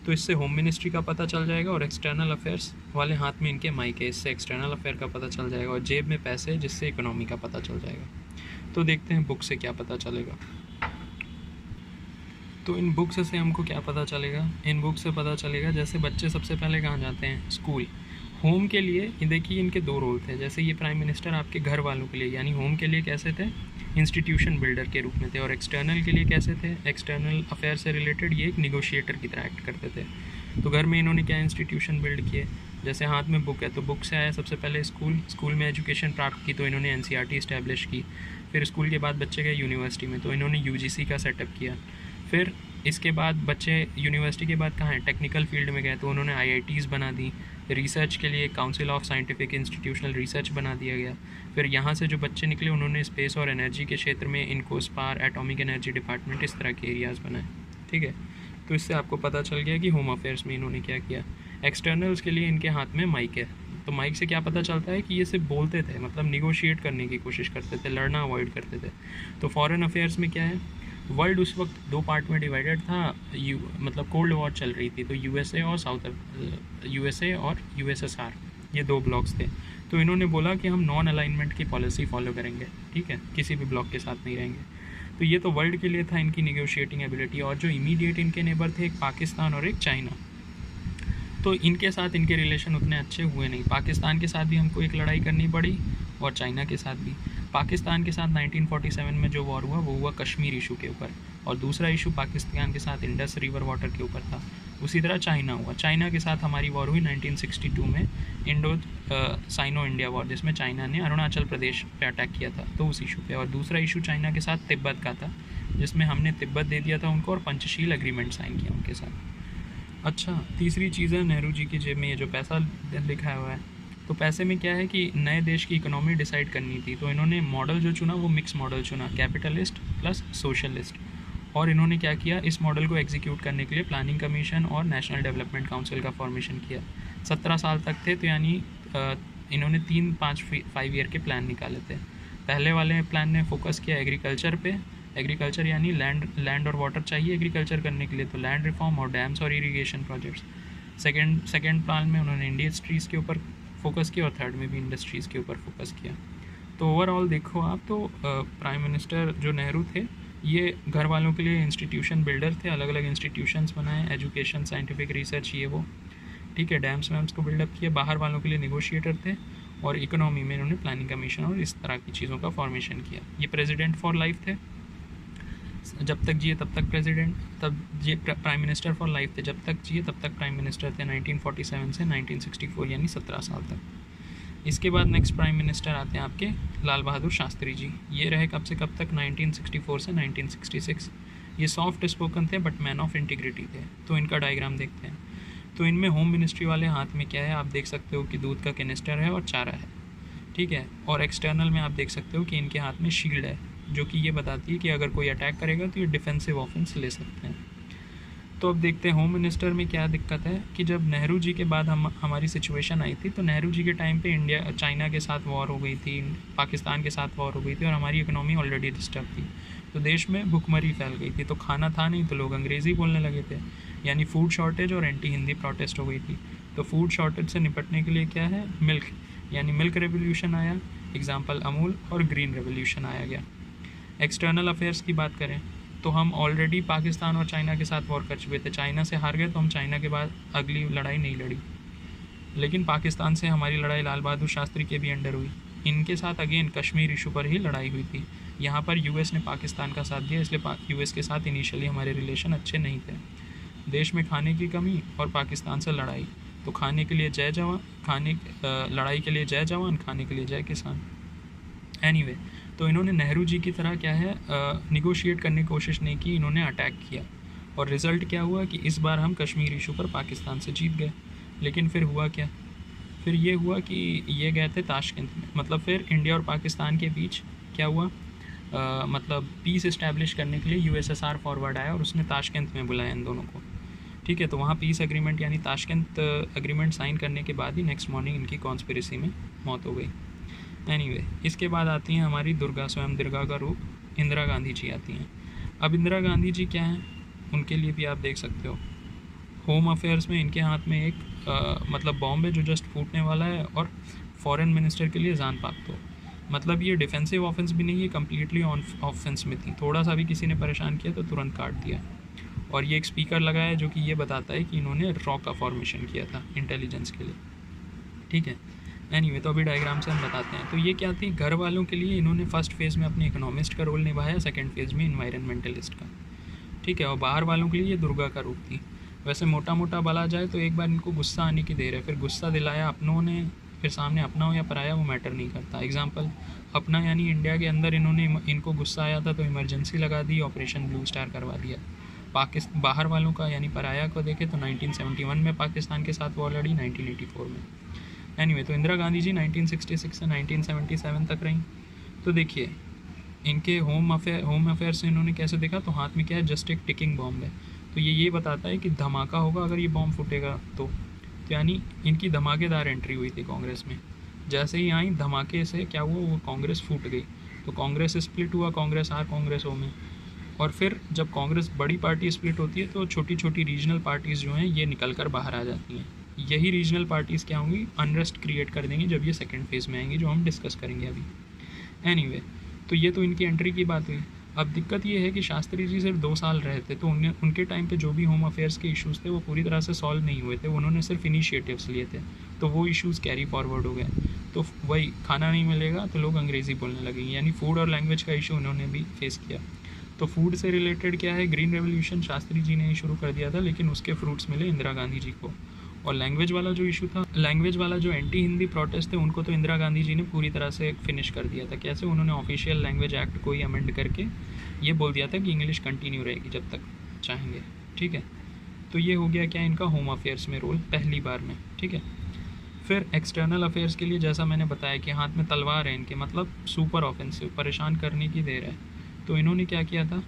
तो इससे होम मिनिस्ट्री का पता चल जाएगा, और एक्सटर्नल अफेयर्स वाले हाथ में इनके माइक है, इससे एक्सटर्नल अफेयर का पता चल जाएगा, और जेब में पैसे, जिससे इकोनॉमी का पता चल जाएगा। तो देखते हैं बुक से क्या पता चलेगा। तो इन बुक्स से हमको क्या पता चलेगा, इन बुक से पता चलेगा जैसे बच्चे सबसे पहले कहाँ जाते हैं, स्कूल, होम के लिए ये देखिए इनके दो रोल थे। जैसे ये प्राइम मिनिस्टर आपके घर वालों के लिए यानी होम के लिए कैसे थे, इंस्टीट्यूशन बिल्डर के रूप में थे, और एक्सटर्नल के लिए कैसे थे, एक्सटर्नल अफेयर से रिलेटेड ये एक निगोशिएटर की तरह एक्ट करते थे। तो घर में इन्होंने क्या इंस्टीट्यूशन बिल्ड किए, जैसे हाथ में बुक है तो बुक से आया सबसे पहले स्कूल में एजुकेशन प्राप्त की तो इन्होंने एनसीईआरटी इस्टेब्लिश की। फिर स्कूल के बाद बच्चे गए यूनिवर्सिटी में तो इन्होंने यूजीसी का सेटअप किया। फिर इसके बाद बच्चे यूनिवर्सिटी के बाद कहाँ हैं, टेक्निकल फील्ड में गए तो उन्होंने आईआईटीज़ बना दी। रिसर्च के लिए council of scientific institutional research बना दिया गया। फिर यहाँ से जो बच्चे निकले उन्होंने स्पेस और एनर्जी के क्षेत्र में इनकोस्पार, एटॉमिक एनर्जी डिपार्टमेंट, इस तरह के एरियाज़ बनाए। ठीक है, तो इससे आपको पता चल गया कि होम अफेयर्स में इन्होंने क्या किया। एक्सटर्नल्स के लिए इनके हाथ में माइक है, तो माइक से क्या पता चलता है कि ये सिर्फ बोलते थे, मतलब निगोशिएट करने की कोशिश करते थे, लड़ना अवॉइड करते थे। तो फॉरेन अफेयर्स में क्या है, वर्ल्ड उस वक्त दो पार्ट में डिवाइडेड था, मतलब कोल्ड वॉर चल रही थी, तो यूएसए और यूएसएसआर, ये दो ब्लॉक्स थे। तो इन्होंने बोला कि हम नॉन अलाइनमेंट की पॉलिसी फॉलो करेंगे, ठीक है, किसी भी ब्लॉक के साथ नहीं रहेंगे। तो ये तो वर्ल्ड के लिए था इनकी निगोशिएटिंग एबिलिटी। और जो इमीडिएट इनके नेबर थे, एक पाकिस्तान और एक चाइना, तो इनके साथ इनके रिलेशन उतने अच्छे हुए नहीं। पाकिस्तान के साथ भी हमको एक लड़ाई करनी पड़ी और चाइना के साथ भी। पाकिस्तान के साथ 1947 में जो वॉर हुआ वो हुआ कश्मीर इशू के ऊपर, और दूसरा इशू पाकिस्तान के साथ इंडस रिवर वाटर के ऊपर था। उसी तरह चाइना हुआ, चाइना के साथ हमारी वॉर हुई 1962 में, इंडो साइनो इंडिया वॉर, जिसमें चाइना ने अरुणाचल प्रदेश पे अटैक किया था, तो उस इशू पे। और दूसरा इशू चाइना के साथ तिब्बत का था, जिसमें हमने तिब्बत दे दिया था उनको और पंचशील एग्रीमेंट साइन किया उनके साथ। अच्छा, तीसरी चीज़ है नेहरू जी की जेब में ये जो पैसा लिखा हुआ है। तो पैसे में क्या है कि नए देश की इकोनॉमी डिसाइड करनी थी, तो इन्होंने मॉडल जो चुना वो मिक्स मॉडल चुना, कैपिटलिस्ट प्लस सोशलिस्ट। और इन्होंने क्या किया, इस मॉडल को एग्जीक्यूट करने के लिए प्लानिंग कमीशन और नेशनल डेवलपमेंट काउंसिल का फॉर्मेशन किया। 17 साल तक थे, तो यानी इन्होंने 5 ईयर के प्लान निकाले थे। पहले वाले प्लान ने फोकस किया एग्रीकल्चर पे, एग्रीकल्चर यानी लैंड और वाटर चाहिए एग्रीकल्चर करने के लिए, तो लैंड रिफॉर्म और डैम्स और इरीगेशन प्रोजेक्ट्स। सेकेंड प्लान में उन्होंने इंडस्ट्रीज़ के ऊपर फोकस किया, और थर्ड में भी इंडस्ट्रीज़ के ऊपर फोकस किया। तो ओवरऑल देखो आप, तो प्राइम मिनिस्टर जो नेहरू थे ये घर वालों के लिए इंस्टीट्यूशन बिल्डर थे, अलग अलग इंस्टीट्यूशंस बनाए, एजुकेशन, साइंटिफिक रिसर्च, ये वो, ठीक है, डैम्स वैम्स को बिल्डअप किया। बाहर वालों के लिए निगोशिएटर थे, और इकोनॉमी में इन्होंने प्लानिंग कमीशन और इस तरह की चीज़ों का फॉर्मेशन किया। ये प्रेसिडेंट फॉर लाइफ थे, जब तक जिए तब तक प्रेसिडेंट, तब ये प्राइम मिनिस्टर फॉर लाइफ थे, जब तक जिए तब तक प्राइम मिनिस्टर थे, 1947 से 1964 यानी 17 साल तक। इसके बाद नेक्स्ट प्राइम मिनिस्टर आते हैं आपके लाल बहादुर शास्त्री जी। ये रहे कब से कब तक, 1964 से 1966। ये सॉफ्ट स्पोकन थे बट मैन ऑफ इंटीग्रिटी थे। तो इनका डायग्राम देखते हैं। तो इनमें होम मिनिस्ट्री वाले हाथ में क्या है, आप देख सकते हो कि दूध का कैनिस्टर है और चारा है, ठीक है। और एक्सटर्नल में आप देख सकते हो कि इनके हाथ में शील्ड है, जो कि ये बताती है कि अगर कोई अटैक करेगा तो ये डिफेंसिव ऑफेंस ले सकते हैं। तो अब देखते हैं होम मिनिस्टर में क्या दिक्कत है कि जब नेहरू जी के बाद हमारी सिचुएशन आई थी, तो नेहरू जी के टाइम पे चाइना के साथ वॉर हो गई थी, पाकिस्तान के साथ वॉर हो गई थी, और हमारी इकोनॉमी ऑलरेडी डिस्टर्ब थी। तो देश में भुखमरी फैल गई थी, तो खाना था नहीं, तो लोग अंग्रेज़ी बोलने लगे थे, यानी फूड शॉर्टेज और एंटी हिंदी प्रोटेस्ट हो गई थी। तो फूड शॉर्टेज से निपटने के लिए क्या है, मिल्क, यानी मिल्क रेवोल्यूशन आया, एग्जाम्पल अमूल, और ग्रीन रेवोल्यूशन आया गया। एक्सटर्नल अफेयर्स की बात करें तो हम ऑलरेडी पाकिस्तान और चाइना के साथ वॉर कर चुके थे, चाइना से हार गए, तो हम चाइना के बाद अगली लड़ाई नहीं लड़ी। लेकिन पाकिस्तान से हमारी लड़ाई लाल बहादुर शास्त्री के भी अंडर हुई। इनके साथ अगेन कश्मीर इशू पर ही लड़ाई हुई थी। यहाँ पर यूएस ने पाकिस्तान का साथ दिया, इसलिए यूएस के साथ इनिशियली हमारे रिलेशन अच्छे नहीं थे। देश में खाने की कमी और पाकिस्तान से लड़ाई, तो खाने के लिए जय जवान, लड़ाई के लिए जय जवान, खाने के लिए जय किसान। एनीवे, तो इन्होंने नेहरू जी की तरह क्या है, निगोशिएट करने की कोशिश नहीं की, इन्होंने अटैक किया। और रिज़ल्ट क्या हुआ कि इस बार हम कश्मीर इशू पर पाकिस्तान से जीत गए। लेकिन फिर हुआ क्या, फिर ये हुआ कि ये गए थे ताशकंद में, मतलब फिर इंडिया और पाकिस्तान के बीच क्या हुआ, मतलब पीस इस्टेब्लिश करने के लिए यूएसएसआर फॉरवर्ड आया और उसने ताशकंद में बुलाया इन दोनों को, ठीक है। तो वहाँ पीस एग्रीमेंट यानी ताशकंद एग्रीमेंट साइन करने के बाद ही नेक्स्ट मॉर्निंग इनकी कॉन्स्पिरेसी में मौत हो गई। एनीवे, इसके बाद आती हैं हमारी दुर्गा, स्वयं दुर्गा का रूप इंदिरा गांधी जी आती हैं। अब इंदिरा गांधी जी क्या हैं, उनके लिए भी आप देख सकते हो होम अफेयर्स में इनके हाथ में एक मतलब बॉम्ब है जो जस्ट फूटने वाला है, और फॉरेन मिनिस्टर के लिए जान पाक तो मतलब ये डिफेंसिव ऑफेंस भी नहीं है, कम्प्लीटली ऑफेंस में थी। थोड़ा सा भी किसी ने परेशान किया तो तुरंत काट दिया। और ये एक स्पीकर लगा है जो कि ये बताता है कि इन्होंने रॉ का फॉर्मेशन किया था इंटेलिजेंस के लिए, ठीक है। एनीवे तो अभी डायग्राम से हम बताते हैं। तो ये क्या थी, घर वालों के लिए इन्होंने फर्स्ट फेज़ में अपने इकोनॉमिस्ट का रोल निभाया, सेकंड फेज़ में इन्वायरमेंटलिस्ट का, ठीक है। और बाहर वालों के लिए ये दुर्गा का रूप थी। वैसे मोटा मोटा बोला जाए तो एक बार इनको गुस्सा आने की देर है, फिर गुस्सा दिलाया अपनों ने, फिर सामने अपना हो या पराया वो मैटर नहीं करता। एग्जाम्पल अपना यानी इंडिया के अंदर इनको गुस्सा आया था तो इमरजेंसी लगा दी, ऑपरेशन ब्लू स्टार करवा दिया। बाहर वालों का यानी पराया को देखे तो 1971 में पाकिस्तान के साथ वॉर लड़ी, 1984 में। एनीवे तो इंदिरा गांधी जी 1966 से 1977 तक रहीं। तो देखिए इनके होम अफेयर से इन्होंने कैसे देखा, तो हाथ में क्या है, जस्ट एक टिकिंग बॉम्ब है। तो ये बताता है कि धमाका होगा अगर ये बॉम्ब फूटेगा तो यानी इनकी धमाकेदार एंट्री हुई थी कांग्रेस में। जैसे ही आई धमाके से क्या हुआ, वो कांग्रेस फूट गई। तो कांग्रेस स्प्लिट हुआ, कांग्रेस आर, कांग्रेस ओ में। और फिर जब कांग्रेस बड़ी पार्टी स्प्लिट होती है तो छोटी छोटी रीजनल पार्टीज़ जो हैं ये निकल कर बाहर आ जाती हैं। यही रीजनल पार्टीज़ क्या होंगी, अनरेस्ट क्रिएट कर देंगी जब ये सेकेंड फेज़ में आएंगी, जो हम डिस्कस करेंगे अभी। एनीवे तो ये तो इनकी एंट्री की बात हुई। अब दिक्कत ये है कि शास्त्री जी सिर्फ 2 साल रहे थे, तो उनके टाइम पे जो भी होम अफेयर्स के इश्यूज़ थे वो पूरी तरह से सॉल्व नहीं हुए थे, उन्होंने सिर्फ इनिशिएटिव्स लिए थे, तो वो इश्यूज़ कैरी फॉरवर्ड हो गए। तो वही खाना नहीं मिलेगा तो लोग अंग्रेज़ी बोलने लगेंगे, यानी फूड और लैंग्वेज का इशू उन्होंने भी फेस किया। तो फूड से रिलेटेड क्या है, ग्रीन रेवोल्यूशन शास्त्री जी ने ही शुरू कर दिया था, लेकिन उसके फ्रूट्स मिले इंदिरा गांधी जी को। और लैंग्वेज वाला जो इशू था, लैंग्वेज वाला जो एंटी हिंदी प्रोटेस्ट थे, उनको तो इंदिरा गांधी जी ने पूरी तरह से फिनिश कर दिया था। कैसे, उन्होंने ऑफिशियल लैंग्वेज एक्ट को ही अमेंड करके ये बोल दिया था कि इंग्लिश कंटिन्यू रहेगी जब तक चाहेंगे, ठीक है। तो ये हो गया क्या, इनका होम अफेयर्स में रोल पहली बार में, ठीक है। फिर एक्सटर्नल अफेयर्स के लिए जैसा मैंने बताया कि हाथ में तलवार है इनके, मतलब सुपर ऑफेंसिव, परेशान करने की देर है। तो इन्होंने क्या किया था,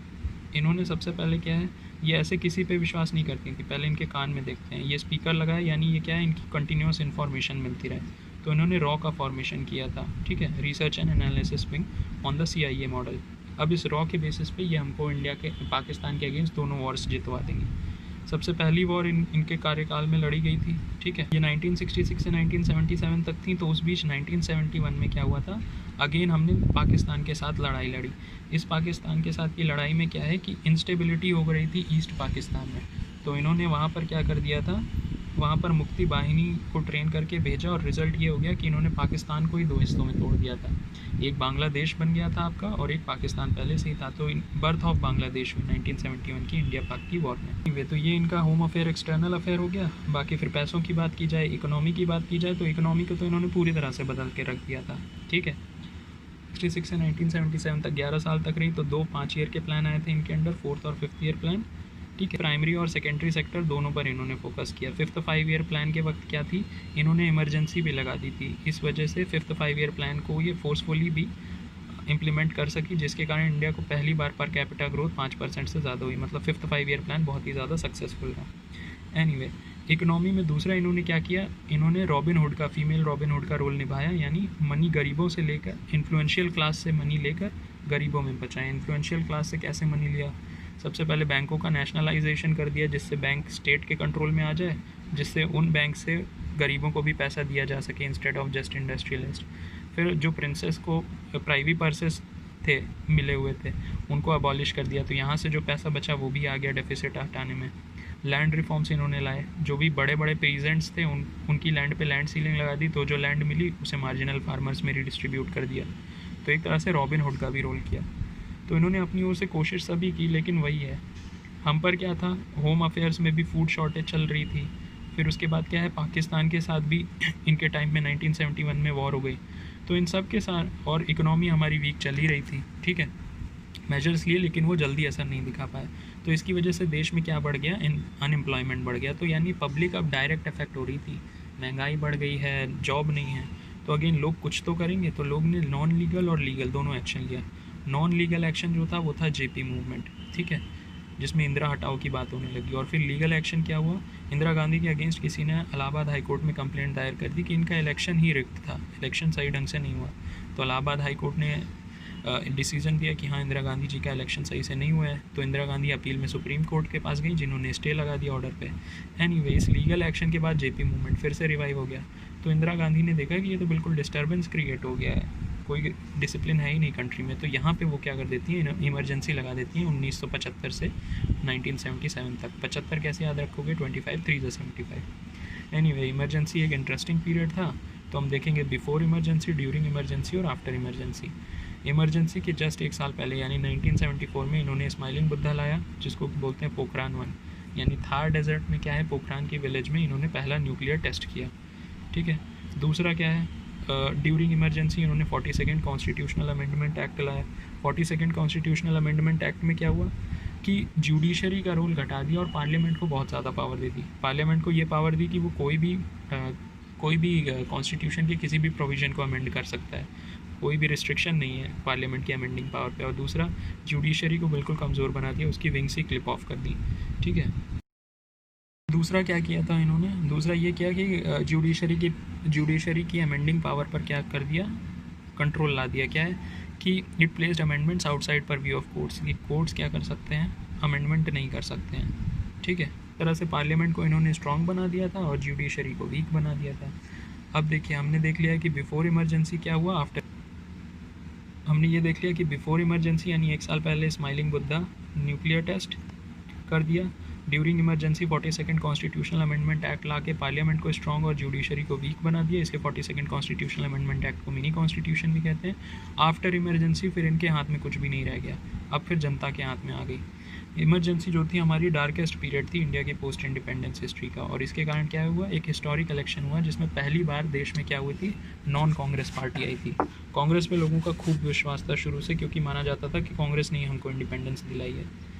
इन्होंने सबसे पहले क्या है, ये ऐसे किसी पे विश्वास नहीं करती थी। पहले इनके कान में देखते हैं, ये स्पीकर लगाया, यानी ये क्या है, इनकी कंटिन्यूस इन्फॉर्मेशन मिलती रहे। तो इन्होंने रॉ का फॉर्मेशन किया था, ठीक है, research and analysis wing on the CIA model. अब इस रॉ के बेसिस पे ये हमको इंडिया के पाकिस्तान के अगेंस्ट दोनों वॉर्स जितवा देंगी। सबसे पहली वॉर इनके कार्यकाल में लड़ी गई थी, ठीक है। ये 1966 से 1977 तक थी। तो उस बीच 1971 में क्या हुआ था, अगेन हमने पाकिस्तान के साथ लड़ाई लड़ी। इस पाकिस्तान के साथ की लड़ाई में क्या है कि इंस्टेबिलिटी हो रही थी ईस्ट पाकिस्तान में। तो इन्होंने वहाँ पर क्या कर दिया था, वहाँ पर मुक्ति वाहिनी को ट्रेन करके भेजा, और रिज़ल्ट ये हो गया कि इन्होंने पाकिस्तान को ही 2 हिस्सों में तोड़ दिया था। एक बांग्लादेश बन गया था आपका, और एक पाकिस्तान पहले से ही था। तो बर्थ ऑफ बांग्लादेश हुई 1971 की इंडिया पाक की वॉर में। तो ये इनका होम अफेयर एक्सटर्नल अफेयर हो गया। बाकी फिर पैसों की बात की जाए, इकोनॉमी की बात की जाए, तो इकोनॉमी को तो इन्होंने पूरी तरह से बदल के रख दिया था, ठीक है। 66 से 1977 तक 11 साल तक रही। तो 2 5 ईयर के प्लान आए थे इनके अंडर, 4th और 5th ईयर प्लान, ठीक है। प्राइमरी और सेकेंडरी सेक्टर दोनों पर इन्होंने फोकस किया। 5th 5 ईयर प्लान के वक्त क्या थी, इन्होंने इमरजेंसी भी लगा दी थी। इस वजह से 5th 5 ईयर प्लान को ये फोर्सफुली भी इम्प्लीमेंट कर सकी, जिसके कारण इंडिया को पहली बार पर कैपिटा ग्रोथ 5% से ज़्यादा हुई। मतलब 5th 5 ईयर प्लान बहुत ही ज़्यादा सक्सेसफुल रहा। एनीवे इकोनॉमी में दूसरा इन्होंने क्या किया, इन्होंने रॉबिन हुड का, फीमेल रॉबिन हुड का रोल निभाया, यानी मनी गरीबों से लेकर, इन्फ्लुएंशियल क्लास से मनी लेकर गरीबों में बचाएं। इन्फ्लुएंशियल क्लास से कैसे मनी लिया, सबसे पहले बैंकों का नेशनलाइजेशन कर दिया, जिससे बैंक स्टेट के कंट्रोल में आ जाए, जिससे उन बैंक से गरीबों को भी पैसा दिया जा सके इंस्टेड ऑफ जस्ट इंडस्ट्रियलिस्ट। फिर जो प्रिंसेस को प्राइवेट पर्सेस थे मिले हुए थे, उनको अबॉलिश कर दिया। तो यहाँ से जो पैसा बचा वो भी आ गया डेफिसिट हटाने में। लैंड रिफॉर्म्स इन्होंने लाए, जो भी बड़े बड़े पेजेंट्स थे उनकी लैंड पे लैंड सीलिंग लगा दी, तो जो लैंड मिली उसे मार्जिनल फार्मर्स में रिडिस्ट्रीब्यूट कर दिया। तो एक तरह से रॉबिन हुड का भी रोल किया। तो इन्होंने अपनी ओर से कोशिश सभी की, लेकिन वही है, हम पर क्या था, होम अफेयर्स में भी फूड शॉर्टेज चल रही थी। फिर उसके बाद क्या है, पाकिस्तान के साथ भी इनके टाइम में 1971 में वॉर हो गई। तो इन सब के साथ, और इकोनॉमी हमारी वीक चल ही रही थी, ठीक है। मेजर्स लिए, लेकिन वो जल्दी असर नहीं दिखा पाए। तो इसकी वजह से देश में क्या बढ़ गया, अनएम्प्लॉयमेंट बढ़ गया। तो यानी पब्लिक अब डायरेक्ट इफेक्ट हो रही थी, महंगाई बढ़ गई है, जॉब नहीं है। तो अगेन लोग कुछ तो करेंगे, तो लोग ने नॉन लीगल और लीगल दोनों एक्शन लिया। नॉन लीगल एक्शन जो था वो था JP मूवमेंट, ठीक है, जिसमें इंदिरा हटाओ की बात होने लगी। और फिर लीगल एक्शन क्या हुआ, इंदिरा गांधी के अगेंस्ट किसी ने इलाहाबाद हाई कोर्ट में कंप्लेंट दायर कर दी कि इनका इलेक्शन ही रिग्ड था, इलेक्शन सही ढंग से नहीं हुआ। तो इलाहाबाद हाई कोर्ट ने डिसीजन दिया कि हाँ, इंदिरा गांधी जी का इलेक्शन सही से नहीं हुआ है। तो इंदिरा गांधी अपील में सुप्रीम कोर्ट के पास गई, जिन्होंने स्टे लगा दिया ऑर्डर पे। एनीवे इस लीगल एक्शन के बाद JP मूवमेंट फिर से रिवाइव हो गया। तो इंदिरा गांधी ने देखा कि ये तो बिल्कुल डिस्टर्बेंस क्रिएट हो गया है, कोई डिसिप्लिन है ही नहीं कंट्री में। तो यहाँ पे वो क्या कर देती हैं, इमरजेंसी लगा देती हैं 1975 से 1977 तक। 75 कैसे याद रखोगे, 25 3 75। एनीवे इमरजेंसी एक इंटरेस्टिंग पीरियड था। तो हम देखेंगे बिफोर इमरजेंसी, ड्यूरिंग इमरजेंसी और आफ्टर इमरजेंसी। इमरजेंसी के जस्ट 1 साल पहले यानी 1974 में इन्होंने स्माइलिंग बुद्धा लाया, जिसको बोलते हैं पोखरान 1, यानी थार डेजर्ट में क्या है, पोखरान की विलेज में इन्होंने पहला न्यूक्लियर टेस्ट किया। ठीक है। दूसरा क्या है, ड्यूरिंग इमरजेंसी इन्होंने 42nd कॉन्स्टिट्यूशनल अमेंडमेंट एक्ट लाया। 42nd कॉन्स्टिट्यूशनल अमेंडमेंट एक्ट में क्या हुआ कि जुडिशरी का रोल घटा दिया और पार्लियामेंट को बहुत ज़्यादा पावर दे दी। पार्लियामेंट को ये पावर दी कि वो कोई भी कॉन्स्टिट्यूशन के किसी भी प्रोविज़न को अमेंड कर सकता है, कोई भी रिस्ट्रिक्शन नहीं है पार्लियामेंट की अमेंडिंग पावर पे। और दूसरा, जुडिशरी को बिल्कुल कमज़ोर बना दिया, उसकी विंग्स ही क्लिप ऑफ कर दी। ठीक है। दूसरा क्या किया था इन्होंने, दूसरा ये किया कि जुडिशरी की अमेंडिंग पावर पर क्या कर दिया, कंट्रोल ला दिया। क्या है कि इट प्लेस्ड अमेंडमेंट्स आउटसाइड पर व्यू ऑफ कोर्ट्स, कि कोर्ट्स क्या कर सकते हैं, अमेंडमेंट नहीं कर सकते हैं। ठीक है। इस तरह से पार्लियामेंट को इन्होंने स्ट्रॉन्ग बना दिया था और जुडिशरी को वीक बना दिया था। अब देखिए, हमने देख लिया कि बिफोर इमरजेंसी क्या हुआ, आफ्टर हमने ये देख लिया कि बिफोर इमरजेंसी यानी 1 साल पहले स्माइलिंग बुद्धा न्यूक्लियर टेस्ट कर दिया। During emergency 42nd constitutional amendment act ला के पार्लियामेंट को स्ट्रॉन्ग और जुडिशरी को वीक बना दिया। इसके 42nd कॉन्स्टिट्यूशनल अमेंडमेंट एक्ट को मिनी कॉन्स्टिट्यूशन भी कहते हैं। आफ्टर इमरजेंसी फिर इनके हाथ में कुछ भी नहीं रह गया, अब फिर जनता के हाथ में आ गई। इमरजेंसी जो थी हमारी डार्केस्ट पीरियड थी इंडिया के पोस्ट इंडिपेंडेंस हिस्ट्री का, और इसके कारण क्या हुआ, एक हिस्टोरिक इलेक्शन हुआ जिसमें पहली बार देश में क्या हुई थी, नॉन कांग्रेस पार्टी आई थी। कांग्रेस पे लोगों का खूब विश्वास था शुरू से, क्योंकि माना जाता था कि कांग्रेस ने ही हमको इंडिपेंडेंस दिलाई है।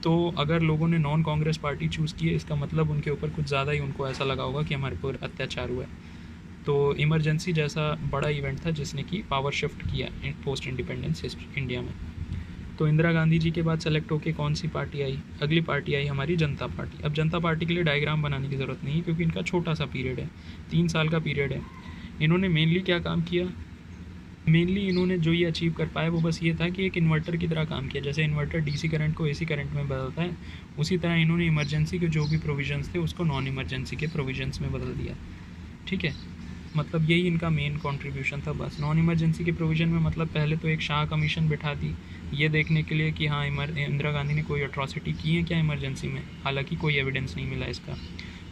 तो अगर लोगों ने नॉन कांग्रेस पार्टी चूज़ की है, इसका मतलब उनके ऊपर कुछ ज़्यादा ही उनको ऐसा लगा होगा कि हमारे ऊपर अत्याचार हुआ है। तो इमरजेंसी जैसा बड़ा इवेंट था जिसने कि पावर शिफ्ट किया पोस्ट इंडिपेंडेंस हिस्ट्री इंडिया में। तो इंदिरा गांधी जी के बाद सेलेक्ट होकर कौन सी पार्टी आई, अगली पार्टी आई हमारी जनता पार्टी। अब जनता पार्टी के लिए डायग्राम बनाने की ज़रूरत नहीं है, क्योंकि इनका छोटा सा पीरियड है, 3 साल का पीरियड है। इन्होंने मेनली क्या काम किया, मेनली इन्होंने जो ये अचीव कर पाए वो बस ये था कि एक इन्वर्टर की तरह काम किया। जैसे इन्वर्टर डीसी करंट को एसी करंट में बदलता है, उसी तरह इन्होंने इमरजेंसी के जो भी प्रोविजंस थे उसको नॉन इमरजेंसी के प्रोविजंस में बदल दिया। ठीक है। मतलब यही इनका मेन कंट्रीब्यूशन था बस। नॉन इमरजेंसी के प्रोविज़न में मतलब पहले तो एक शाह कमीशन बिठा दी, ये देखने के लिए कि हाँ इंदिरा गांधी ने कोई अट्रॉसिटी की है क्या इमरजेंसी में, हालांकि कोई एविडेंस नहीं मिला इसका।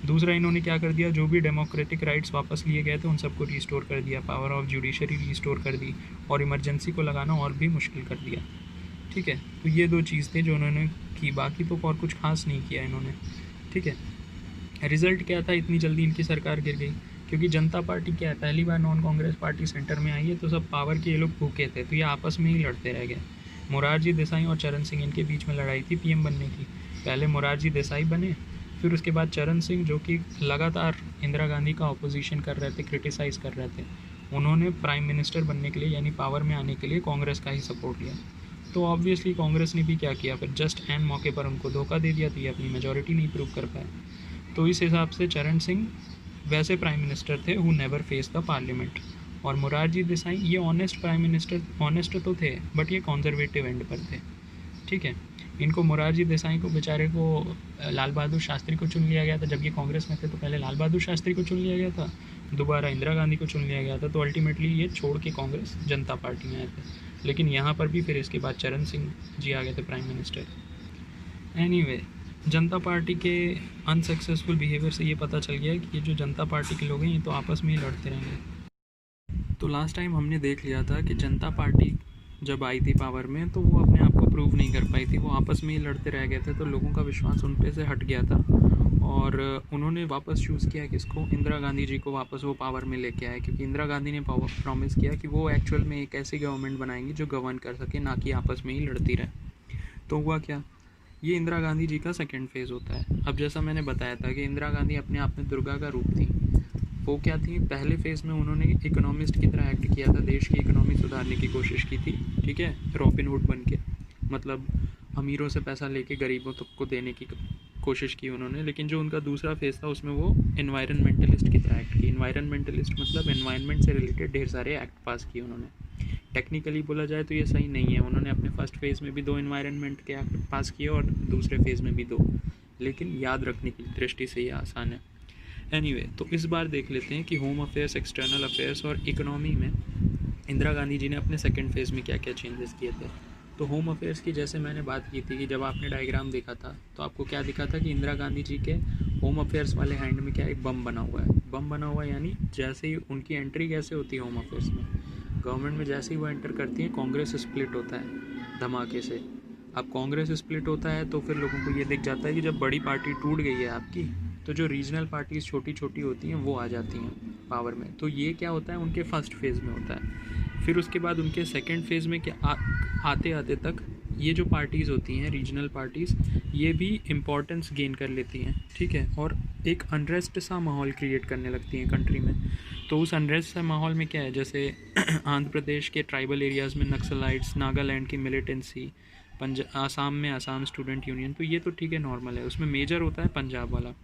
दूसरा, इन्होंने क्या कर दिया, जो भी डेमोक्रेटिक राइट्स वापस लिए गए थे उन सबको रिस्टोर कर दिया, पावर ऑफ जुडिशरी रिस्टोर कर दी, और इमरजेंसी को लगाना और भी मुश्किल कर दिया। ठीक है। तो ये 2 चीज़ थे जो उन्होंने की, बाकी तो और कुछ खास नहीं किया इन्होंने। ठीक है। रिज़ल्ट क्या था, इतनी जल्दी इनकी सरकार गिर गई, क्योंकि जनता पार्टी क्या है, पहली बार नॉन कांग्रेस पार्टी सेंटर में आई है, तो सब पावर के ये लोग भूखे थे, तो ये आपस में ही लड़ते रह गए। मोरारजी देसाई और चरण सिंह, इनके बीच में लड़ाई थी पीएम बनने की। पहले मोरारजी देसाई बने, फिर उसके बाद चरण सिंह, जो कि लगातार इंदिरा गांधी का अपोजिशन कर रहे थे, क्रिटिसाइज़ कर रहे थे, उन्होंने प्राइम मिनिस्टर बनने के लिए यानी पावर में आने के लिए कांग्रेस का ही सपोर्ट लिया। तो ऑब्वियसली कांग्रेस ने भी क्या किया, फिर जस्ट एन मौके पर उनको धोखा दे दिया, तो ये अपनी मेजॉरिटी नहीं प्रूव कर पाए। तो इस हिसाब से चरण सिंह वैसे प्राइम मिनिस्टर थे who never face the parliament, और मोरारजी देसाई ये ऑनेस्ट प्राइम मिनिस्टर, ऑनेस्ट तो थे बट ये कंजर्वेटिव एंड पर थे। ठीक है। इनको मोरारजी देसाई को बेचारे को लाल बहादुर शास्त्री को चुन लिया गया था, जब ये कांग्रेस में थे तो पहले लाल बहादुर शास्त्री को चुन लिया गया था, दोबारा इंदिरा गांधी को चुन लिया गया था, तो अल्टीमेटली ये छोड़ के कांग्रेस जनता पार्टी में आए थे। लेकिन यहाँ पर भी फिर इसके बाद चरण सिंह जी आ गए थे प्राइम मिनिस्टर। एनीवे, जनता पार्टी के अनसक्सेसफुल बिहेवियर से ये पता चल गया कि ये जो जनता पार्टी के लोग हैं ये तो आपस में ही लड़ते रहेंगे। तो लास्ट टाइम हमने देख लिया था कि जनता पार्टी जब आई थी पावर में तो वो अपने आप को प्रूव नहीं कर पाई थी, वो आपस में ही लड़ते रह गए थे, तो लोगों का विश्वास उन पे से हट गया था, और उन्होंने वापस चूज़ किया किसको, इंदिरा गांधी जी को वापस वो पावर में लेके आए, क्योंकि इंदिरा गांधी ने प्रॉमिस किया कि वो एक्चुअल में एक ऐसी गवर्नमेंट बनाएंगी जो गवर्न कर सके, ना कि आपस में ही लड़ती रहे। तो हुआ क्या, ये इंदिरा गांधी जी का सेकेंड फेज़ होता है। अब जैसा मैंने बताया था कि इंदिरा गांधी अपने आप में दुर्गा का रूप थी, वो क्या थी, पहले फेज़ में उन्होंने इकोनॉमिस्ट की तरह एक्ट किया था, देश की इकोनॉमी सुधारने की कोशिश की थी। ठीक है। रॉबिन हुड बन के, मतलब अमीरों से पैसा लेके गरीबों तक को देने की कोशिश की उन्होंने। लेकिन जो उनका दूसरा फेज़ था उसमें वो एनवायरनमेंटलिस्ट की तरह एक्ट की। एनवायरनमेंटलिस्ट मतलब एनवायरनमेंट से रिलेटेड ढेर सारे एक्ट पास किए उन्होंने। टेक्निकली बोला जाए तो ये सही नहीं है, उन्होंने अपने फर्स्ट फेज़ में भी 2 एनवायरनमेंट के एक्ट पास किए और दूसरे फेज़ में भी 2, लेकिन याद रखने की दृष्टि से ये आसान है। एनीवे, तो इस बार देख लेते हैं कि होम अफेयर्स, एक्सटर्नल अफेयर्स और इकोनॉमी में इंदिरा गांधी जी ने अपने सेकेंड फेज़ में क्या क्या चेंजेस किए थे। तो होम अफेयर्स की जैसे मैंने बात की थी कि जब आपने डायग्राम देखा था तो आपको क्या दिखा था कि इंदिरा गांधी जी के होम अफेयर्स वाले हैंड में क्या है, एक बम बना हुआ है। बम बना हुआ है यानी जैसे ही उनकी एंट्री कैसे होती है होम अफेयर्स में, गवर्नमेंट में जैसे ही वो एंटर करती है कांग्रेस स्प्लिट होता है धमाके से। अब कांग्रेस स्प्लिट होता है तो फिर लोगों को ये दिख जाता है कि जब बड़ी पार्टी टूट गई है आपकी, तो जो रीजनल पार्टीज़ छोटी छोटी होती हैं वो आ जाती हैं पावर में। तो ये क्या होता है, उनके फर्स्ट फेज़ में होता है। फिर उसके बाद उनके सेकेंड फेज़ में क्या आते आते तक ये जो पार्टीज़ होती हैं रीजनल पार्टीज़, ये भी इम्पोर्टेंस गेन कर लेती हैं, ठीक है, और एक अनरेस्ट सा माहौल क्रिएट करने लगती हैं कंट्री में। तो उस अनरेस्ट सा माहौल में क्या है, जैसे आंध्र प्रदेश के ट्राइबल एरियाज़ में नक्सलाइट्स, नागालैंड की मिलिटेंसी, आसाम में आसाम स्टूडेंट यूनियन, तो ये तो ठीक है नॉर्मल है। उसमें मेजर होता है पंजाब वाला।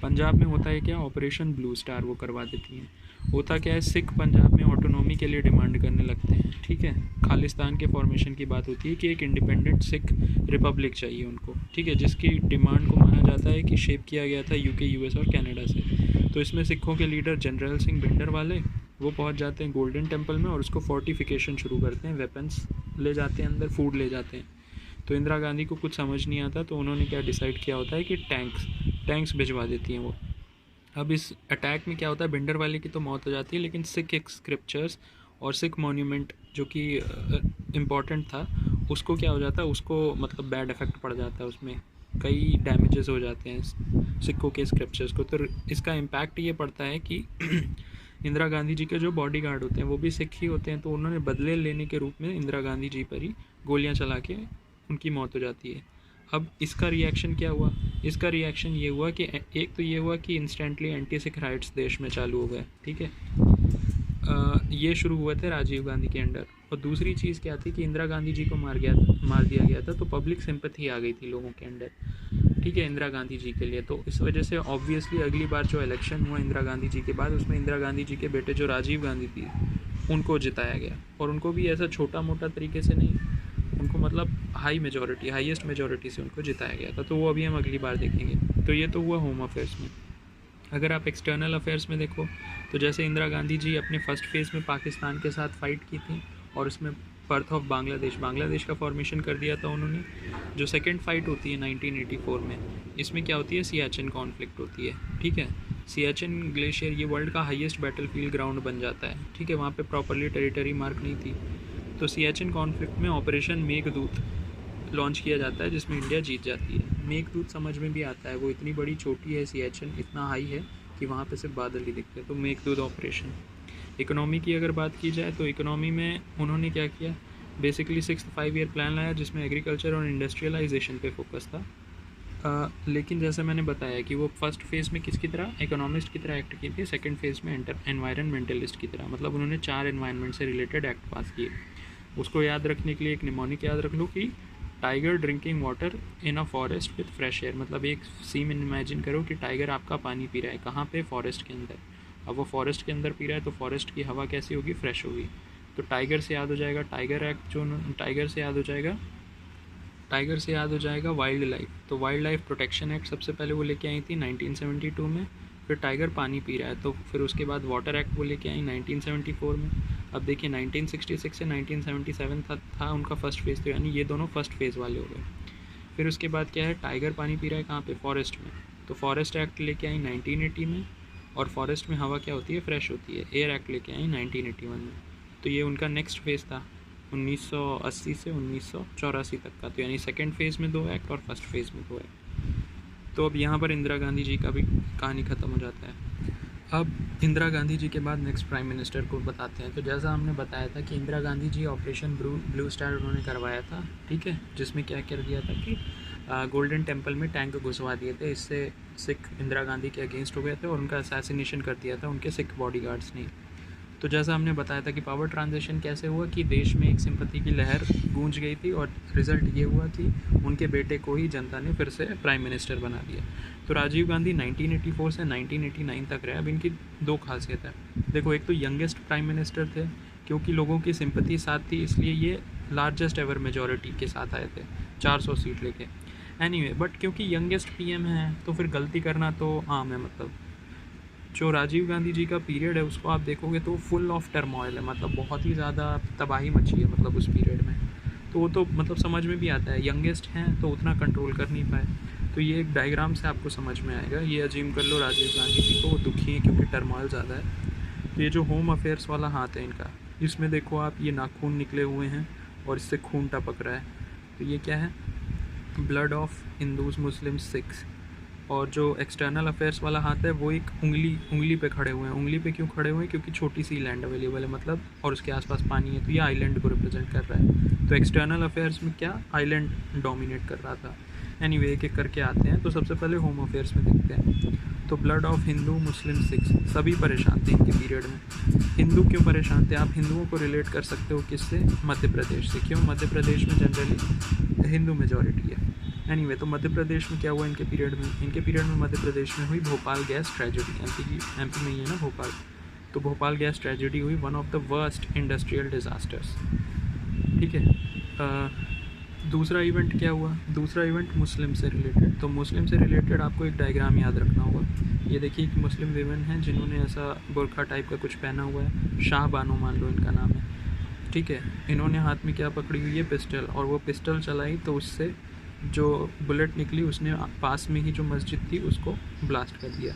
पंजाब में होता है क्या, ऑपरेशन ब्लू स्टार वो करवा देती हैं। होता क्या है, सिख पंजाब में ऑटोनॉमी के लिए डिमांड करने लगते हैं, ठीक है। खालिस्तान के फॉर्मेशन की बात होती है कि एक इंडिपेंडेंट सिख रिपब्लिक चाहिए उनको, ठीक है, जिसकी डिमांड को माना जाता है कि शेप किया गया था यूके, यूएस और कनाडा से। तो इसमें सिखों के लीडर जनरल सिंह भिंडर वाले वो पहुंच जाते हैं गोल्डन टेम्पल में और उसको फोर्टिफिकेशन शुरू करते हैं, वेपन्स ले जाते हैं अंदर, फूड ले जाते हैं। तो इंदिरा गांधी को कुछ समझ नहीं आता, तो उन्होंने क्या डिसाइड किया होता है कि टैंक्स भिजवा देती हैं वो। अब इस अटैक में क्या होता है, भिंडर वाले की तो मौत हो जाती है, लेकिन सिख स्क्रिप्चर्स और सिख मॉन्यूमेंट जो कि इम्पॉर्टेंट था उसको क्या हो जाता है, उसको मतलब बैड इफेक्ट पड़ जाता है, उसमें कई डैमेजेस हो जाते हैं सिखों के स्क्रिप्चर्स को। तो इसका इम्पैक्ट ये पड़ता है कि इंदिरा गांधी जी के जो बॉडी गार्ड होते हैं वो भी सिख ही होते हैं, तो उन्होंने बदले लेने के रूप में इंदिरा गांधी जी पर ही गोलियाँ चला के उनकी मौत हो जाती है। अब इसका रिएक्शन क्या हुआ, इसका रिएक्शन ये हुआ कि एक तो ये हुआ कि इंस्टेंटली एंटी सिख राइट्स देश में चालू हो गए, ठीक है। ये शुरू हुए थे राजीव गांधी के अंडर। और दूसरी चीज़ क्या थी कि इंदिरा गांधी जी को मार दिया गया था, तो पब्लिक सिंपैथी आ गई थी लोगों के अंडर, ठीक है, इंदिरा गांधी जी के लिए। तो इस वजह से ऑब्वियसली अगली बार जो इलेक्शन हुआ इंदिरा गांधी जी के बाद, उसमें इंदिरा गांधी जी के बेटे जो राजीव गांधी थी उनको जिताया गया। और उनको भी ऐसा छोटा मोटा तरीके से नहीं, उनको मतलब हाईएस्ट मेजॉरिटी से उनको जिताया गया था। तो वो अभी हम अगली बार देखेंगे। तो ये तो हुआ होम अफेयर्स में। अगर आप एक्सटर्नल अफेयर्स में देखो तो जैसे इंदिरा गांधी जी अपने फर्स्ट फेज़ में पाकिस्तान के साथ फ़ाइट की थी और उसमें बर्थ ऑफ बांग्लादेश का फॉर्मेशन कर दिया था उन्होंने। जो सेकंड फाइट होती है 1984 में, इसमें क्या होती है, सियाचिन कॉन्फ्लिक्ट होती है, ठीक है। सियाचिन ग्लेशियर ये वर्ल्ड का हाईएस्ट बैटलफील्ड ग्राउंड बन जाता है, ठीक है। वहाँ पे प्रॉपरली टेरिटरी मार्क नहीं थी, तो सियाचिन कॉन्फ्लिक्ट में ऑपरेशन मेघदूत लॉन्च किया जाता है जिसमें इंडिया जीत जाती है। मेघदूत समझ में भी आता है, वो इतनी बड़ी चोटी है सियाचिन, इतना हाई है कि वहाँ पे सिर्फ बादल ही दिखते हैं। तो मेघदूत ऑपरेशन। इकोनॉमी की अगर बात की जाए तो इकोनॉमी में उन्होंने क्या किया, बेसिकली 6th 5 ईयर प्लान लाया जिसमें एग्रीकल्चर और इंडस्ट्रियलाइजेशन पे फोकस था। लेकिन जैसे मैंने बताया कि वो फर्स्ट फेज़ में किसकी तरह, इकोनॉमिस्ट की तरह एक्ट की थी, सेकंड फेज़ में एनवायरनमेंटलिस्ट की तरह, मतलब उन्होंने 4 एनवायरनमेंट से रिलेटेड एक्ट पास किए। उसको याद रखने के लिए एक निमोनिक याद रख लो कि tiger drinking water in a forest with fresh air, मतलब एक सीन इमेजिन करो कि टाइगर आपका पानी पी रहा है, कहाँ पे, फॉरेस्ट के अंदर। अब वो फॉरेस्ट के अंदर पी रहा है तो फॉरेस्ट की हवा कैसी होगी, फ्रेश होगी। तो टाइगर से याद हो जाएगा टाइगर एक्ट, जो टाइगर से याद हो जाएगा वाइल्ड लाइफ। तो वाइल्ड लाइफ प्रोटेक्शन एक्ट सबसे पहले वो लेके आई थी 1972 में। फिर टाइगर पानी पी रहा है तो फिर उसके बाद वाटर एक्ट वो लेके आई 1974 में। अब देखिए 1966 से 1977 था उनका फर्स्ट फेज़, तो यानी ये दोनों फर्स्ट फेज़ वाले हो गए। फिर उसके बाद क्या है, टाइगर पानी पी रहा है कहाँ पे, फॉरेस्ट में, तो फॉरेस्ट एक्ट लेके आई 1980 में। और फॉरेस्ट में हवा क्या होती है, फ्रेश होती है, एयर एक्ट लेके आई 1981 में। तो ये उनका नेक्स्ट फेज़ था 1980 से 1984 तक का। तो यानी सेकेंड फेज़ में 2 एक्ट और फर्स्ट फेज़ में 2 एक्ट। तो अब यहाँ पर इंदिरा गांधी जी का भी कहानी ख़त्म हो जाता है। अब इंदिरा गांधी जी के बाद नेक्स्ट प्राइम मिनिस्टर को बताते हैं। तो जैसा हमने बताया था कि इंदिरा गांधी जी ऑपरेशन ब्लू स्टार उन्होंने करवाया था, ठीक है, जिसमें क्या कर दिया था कि गोल्डन टेम्पल में टैंक घुसवा दिए थे। इससे सिख इंदिरा गांधी के अगेंस्ट हो गए थे और उनका असैसिनेशन कर दिया था उनके सिख बॉडीगार्ड्स ने। तो जैसा हमने बताया था कि पावर ट्रांजिशन कैसे हुआ कि देश में एक सिंपैथी की लहर गूंज गई थी और रिज़ल्ट ये हुआ कि उनके बेटे को ही जनता ने फिर से प्राइम मिनिस्टर बना दिया। तो राजीव गांधी 1984 से 1989 तक रहे। अब इनकी 2 खासियत है। देखो, एक तो यंगेस्ट प्राइम मिनिस्टर थे, क्योंकि लोगों की सिंपैथी साथ थी इसलिए ये लार्जेस्ट एवर मेजॉरिटी के साथ आए थे 400 सीट लेके। एनीवे, बट क्योंकि यंगेस्ट पीएम है तो फिर गलती करना तो आम है। मतलब जो राजीव गांधी जी का पीरियड है उसको आप देखोगे तो फुल ऑफ टर्मोइल है, मतलब बहुत ही ज़्यादा तबाही मची है मतलब उस पीरियड में। तो वो तो मतलब समझ में भी आता है, यंगेस्ट हैं तो उतना कंट्रोल कर नहीं पाए। तो ये एक डायग्राम से आपको समझ में आएगा। ये अजीम कर लो राजीव गांधी जी को, वो दुखी हैं क्योंकि टर्मोइल ज़्यादा है। तो ये जो होम अफेयर्स वाला हाथ है इनका, इसमें देखो आप, ये नाखून निकले हुए हैं और इससे खून टपक रहा है। तो ये क्या है? Blood of Hindus, Muslim, Sikhs. और जो एक्सटर्नल अफेयर्स वाला हाथ है वो एक उंगली पे खड़े हुए हैं। उंगली पे क्यों खड़े हुए हैं? क्योंकि छोटी सी लैंड अवेलेबल है मतलब, और उसके आसपास पानी है, तो ये आइलैंड को रिप्रेजेंट कर रहा है। तो एक्सटर्नल अफेयर्स में क्या आइलैंड डोमिनेट कर रहा था। एनीवे एक एक करके आते हैं। तो सबसे पहले होम अफेयर्स में देखते हैं। तो blood of Hindu, Muslim, Sikhs, सभी परेशान थे इनके पीरियड में। हिंदू क्यों परेशान थे? आप हिंदुओं को रिलेट कर सकते हो किससे? मध्य प्रदेश से। क्यों? मध्य प्रदेश में जनरली हिंदू मेजॉरिटी है। एनीवे तो मध्य प्रदेश में क्या हुआ इनके पीरियड में? इनके पीरियड में मध्य प्रदेश में हुई भोपाल गैस ट्रेजेडी। एमपी में ही है ना भोपाल, तो भोपाल गैस ट्रेजेडी हुई, one of the worst industrial disasters. ठीक है। दूसरा इवेंट क्या हुआ? दूसरा इवेंट मुस्लिम से रिलेटेड। तो मुस्लिम से रिलेटेड आपको एक डायग्राम याद रखना होगा। ये देखिए कि मुस्लिम वीमेन हैं जिन्होंने ऐसा बुरखा टाइप का कुछ पहना हुआ है। शाह बानो मान लो इनका नाम है। ठीक है। इन्होंने हाथ में क्या पकड़ी हुई है? पिस्टल। और वो पिस्टल चलाई तो उससे जो बुलेट निकली उसने पास में ही जो मस्जिद थी उसको ब्लास्ट कर दिया।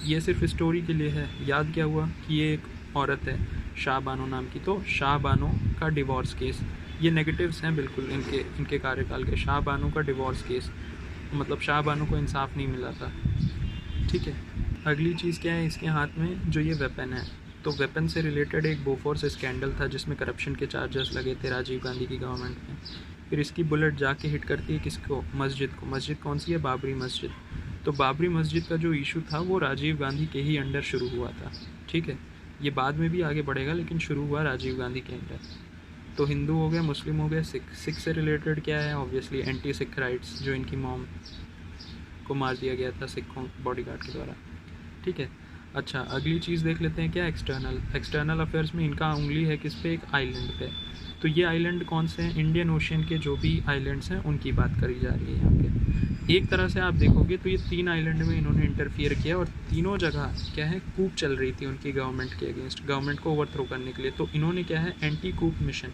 ये सिर्फ स्टोरी के लिए है। याद क्या हुआ कि ये एक औरत है शाह बानो नाम की। तो शाह बानो का डिवोर्स केस, ये नेगेटिव्स हैं बिल्कुल इनके कार्यकाल के। शाह बानो का डिवोर्स केस मतलब शाह बानो को इंसाफ नहीं मिला था। ठीक है। अगली चीज़ क्या है इसके हाथ में? जो ये वेपन है। तो वेपन से रिलेटेड एक बोफोर्स स्कैंडल था जिसमें करप्शन के चार्जेस लगे थे राजीव गांधी की गवर्नमेंट में। फिर इसकी बुलेट जाके हिट करती है किसको? मस्जिद को। मस्जिद कौन सी है? बाबरी मस्जिद। तो बाबरी मस्जिद का जो इशू था वो राजीव गांधी के ही अंडर शुरू हुआ था। ठीक है। ये बाद में भी आगे बढ़ेगा लेकिन शुरू हुआ राजीव गांधी के अंडर। तो हिंदू हो गया, मुस्लिम हो गया, सिख से रिलेटेड क्या है? ऑब्वियसली एंटी सिख राइट्स, जो इनकी मॉम को मार दिया गया था सिखों बॉडीगार्ड के द्वारा। ठीक है। अच्छा, अगली चीज़ देख लेते हैं क्या? एक्सटर्नल अफेयर्स में इनका उंगली है किस पे? एक आइलैंड पे। तो ये आइलैंड कौन से हैं? इंडियन ओशियन के जो भी आइलैंड्स हैं उनकी बात करी जा रही है यहाँ पे। एक तरह से आप देखोगे तो ये 3 आइलैंड में इन्होंने इंटरफियर किया और तीनों जगह क्या है? कूप चल रही थी उनकी गवर्नमेंट के अगेंस्ट, गवर्नमेंट को ओवरथ्रो करने के लिए। तो इन्होंने क्या है? एंटी कूप मिशन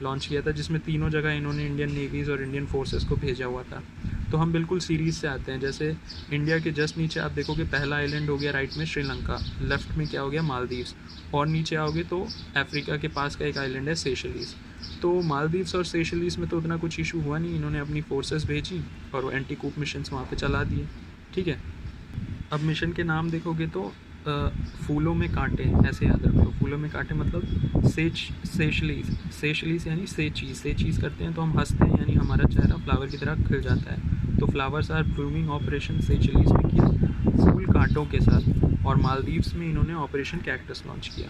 लॉन्च किया था जिसमें तीनों जगह इन्होंने इंडियन नेवीज़ और इंडियन फोर्सेस को भेजा हुआ था। तो हम बिल्कुल सीरीज़ से आते हैं। जैसे इंडिया के जस्ट नीचे आप देखोगे पहला आइलैंड हो गया राइट में श्रीलंका, लेफ्ट में क्या हो गया? मालदीव्स, और नीचे आओगे तो अफ्रीका के पास का एक आइलैंड है सेशलीज़। तो मालदीव्स और सेशलीज़ में तो उतना कुछ इशू हुआ नहीं, इन्होंने अपनी फोर्सेस भेजी और वो एंटी कूप मिशंस वहाँ पे चला दिए। ठीक है। अब मिशन के नाम देखोगे तो फूलों में कांटे, ऐसे याद रखो। फूलों में कांटे मतलब सेशलीज़ यानी से चीज़ करते हैं तो हम हंसते हैं, यानी हमारा चेहरा फ्लावर की तरह खिल जाता है। तो फ्लावर्स आर ब्लूमिंग ऑपरेशन सेशलीज़ में किया फूल कांटों के साथ। और मालदीव्स में इन्होंने ऑपरेशन कैक्टस लॉन्च किया।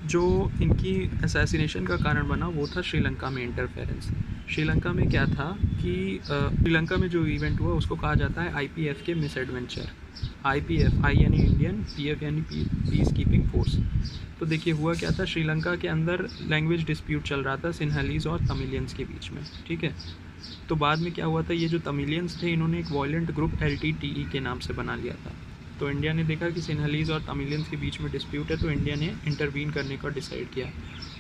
जो इनकी असैसिनेशन का कारण बना वो था श्रीलंका में इंटरफेरेंस। श्रीलंका में क्या था कि श्रीलंका में जो इवेंट हुआ उसको कहा जाता है आईपीएफ के मिस एडवेंचर। आईपीएफ, आई यानी इंडियन, पीएफ यानी पीस कीपिंग फोर्स। तो देखिए हुआ क्या था, श्रीलंका के अंदर लैंग्वेज डिस्प्यूट चल रहा था सिन्हालीज और तमिलियंस के बीच में। ठीक है। तो बाद में क्या हुआ था, ये जो तमिलियंस थे इन्होंने एक वॉयलेंट ग्रुप एलटीटीई के नाम से बना लिया था। तो इंडिया ने देखा कि सिन्हालीज और तमिलियंस के बीच में डिस्प्यूट है, तो इंडिया ने इंटरवीन करने का डिसाइड किया।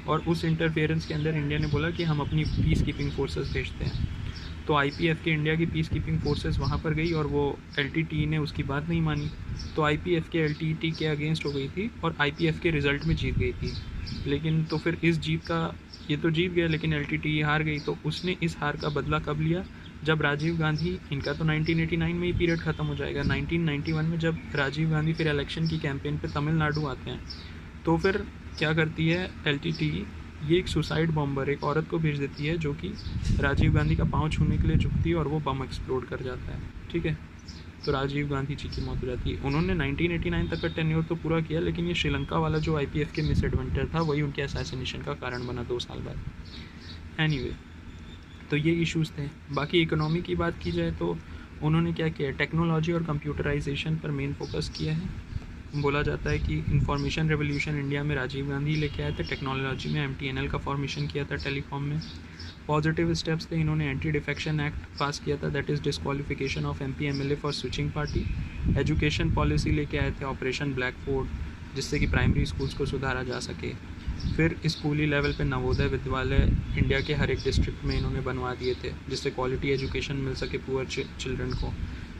और उस इंटरफेरेंस के अंदर इंडिया ने बोला कि हम अपनी पीस कीपिंग फोर्सेस भेजते हैं। तो आईपीएफ के इंडिया की पीस कीपिंग फोर्सेस वहाँ पर गई और वो एलटीटीई ने उसकी बात नहीं मानी। तो आईपीएफ के एलटीटीई के अगेंस्ट हो गई थी और आईपीएफ के रिज़ल्ट में जीत गई थी। लेकिन तो फिर इस जीत का, ये तो जीत गया लेकिन एलटीटीई हार गई। तो उसने इस हार का बदला कब लिया? जब राजीव गांधी, इनका तो 1989 में ही पीरियड ख़त्म हो जाएगा, 1991 में जब राजीव गांधी फिर इलेक्शन की कैंपेन पे तमिलनाडु आते हैं, तो फिर क्या करती है एलटीटीई? ये एक सुसाइड बॉम्बर, एक औरत को भेज देती है जो कि राजीव गांधी का पाँव छूने के लिए झुकती है और वो बम एक्सप्लोड कर जाता है। ठीक है। तो राजीव गांधी जी की मौत हो जाती है। उन्होंने 1989 तक का टेन्योर तो पूरा किया, लेकिन ये श्रीलंका वाला जो आईपीएफ के मिस एडवेंचर था वही उनके असैसिनेशन का कारण बना 2 साल बाद। एनीवे, तो ये इश्यूज़ थे। बाकी इकोनॉमी की बात की जाए तो उन्होंने क्या किया, टेक्नोलॉजी और कंप्यूटराइजेशन पर मेन फोकस किया है। बोला जाता है कि इंफॉर्मेशन रेवोल्यूशन इंडिया में राजीव गांधी लेके आए थे। टेक्नोलॉजी में एमटीएनएल का फॉर्मेशन किया था टेलीकॉम में। पॉजिटिव स्टेप्स थे, इन्होंने एंटी डिफेक्शन एक्ट पास किया था, that is disqualification of MP MLA for switching party. Education policy लेके आए थे, ऑपरेशन ब्लैकबोर्ड, जिससे कि प्राइमरी स्कूल्स को सुधारा जा सके। फिर स्कूली लेवल पे नवोदय विद्यालय इंडिया के हर एक डिस्ट्रिक्ट में इन्होंने बनवा दिए थे, जिससे क्वालिटी एजुकेशन मिल सके पुअर चिल्ड्रन को।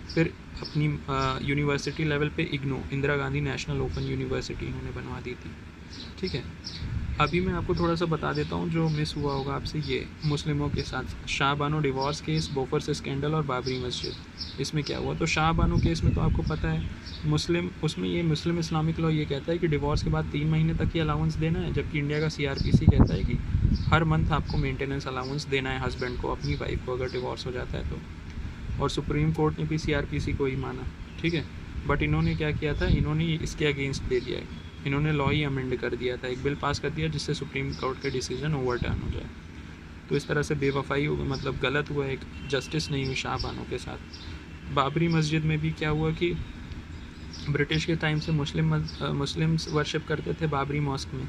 फिर अपनी यूनिवर्सिटी लेवल पे IGNOU, Indira Gandhi national open university इन्होंने बनवा दी थी। ठीक है, अभी मैं आपको थोड़ा सा बता देता हूँ जो मिस हुआ होगा आपसे। ये मुस्लिमों के साथ Shah Bano divorce case, Bofors scandal और बाबरी मस्जिद, इसमें क्या हुआ। तो शाह बानो केस में तो आपको पता है मुस्लिम, उसमें ये मुस्लिम इस्लामिक लॉ ये कहता है कि डिवोर्स के बाद 3 महीने तक ही अलाउंस देना है, जबकि इंडिया का CRPC कहता है कि हर मंथ आपको मेंटेनेंस अलाउंस देना है हस्बैंड को, अपनी वाइफ को, अगर डिवोर्स हो जाता है तो। और सुप्रीम कोर्ट ने भी CRPC को ही माना। ठीक है, बट इन्होंने क्या किया था, इन्होंने इसके अगेंस्ट दे दिया है, इन्होंने लॉ ही अमेंड कर दिया था, एक बिल पास कर दिया जिससे सुप्रीम कोर्ट के डिसीजन ओवरटर्न हो जाए। तो इस तरह से बेवफाई हो, मतलब गलत हुआ, एक जस्टिस नहीं हुई शाह बानो के साथ। बाबरी मस्जिद में भी क्या हुआ कि ब्रिटिश के टाइम से मुस्लिम्स वर्शिप करते थे बाबरी मॉस्क में।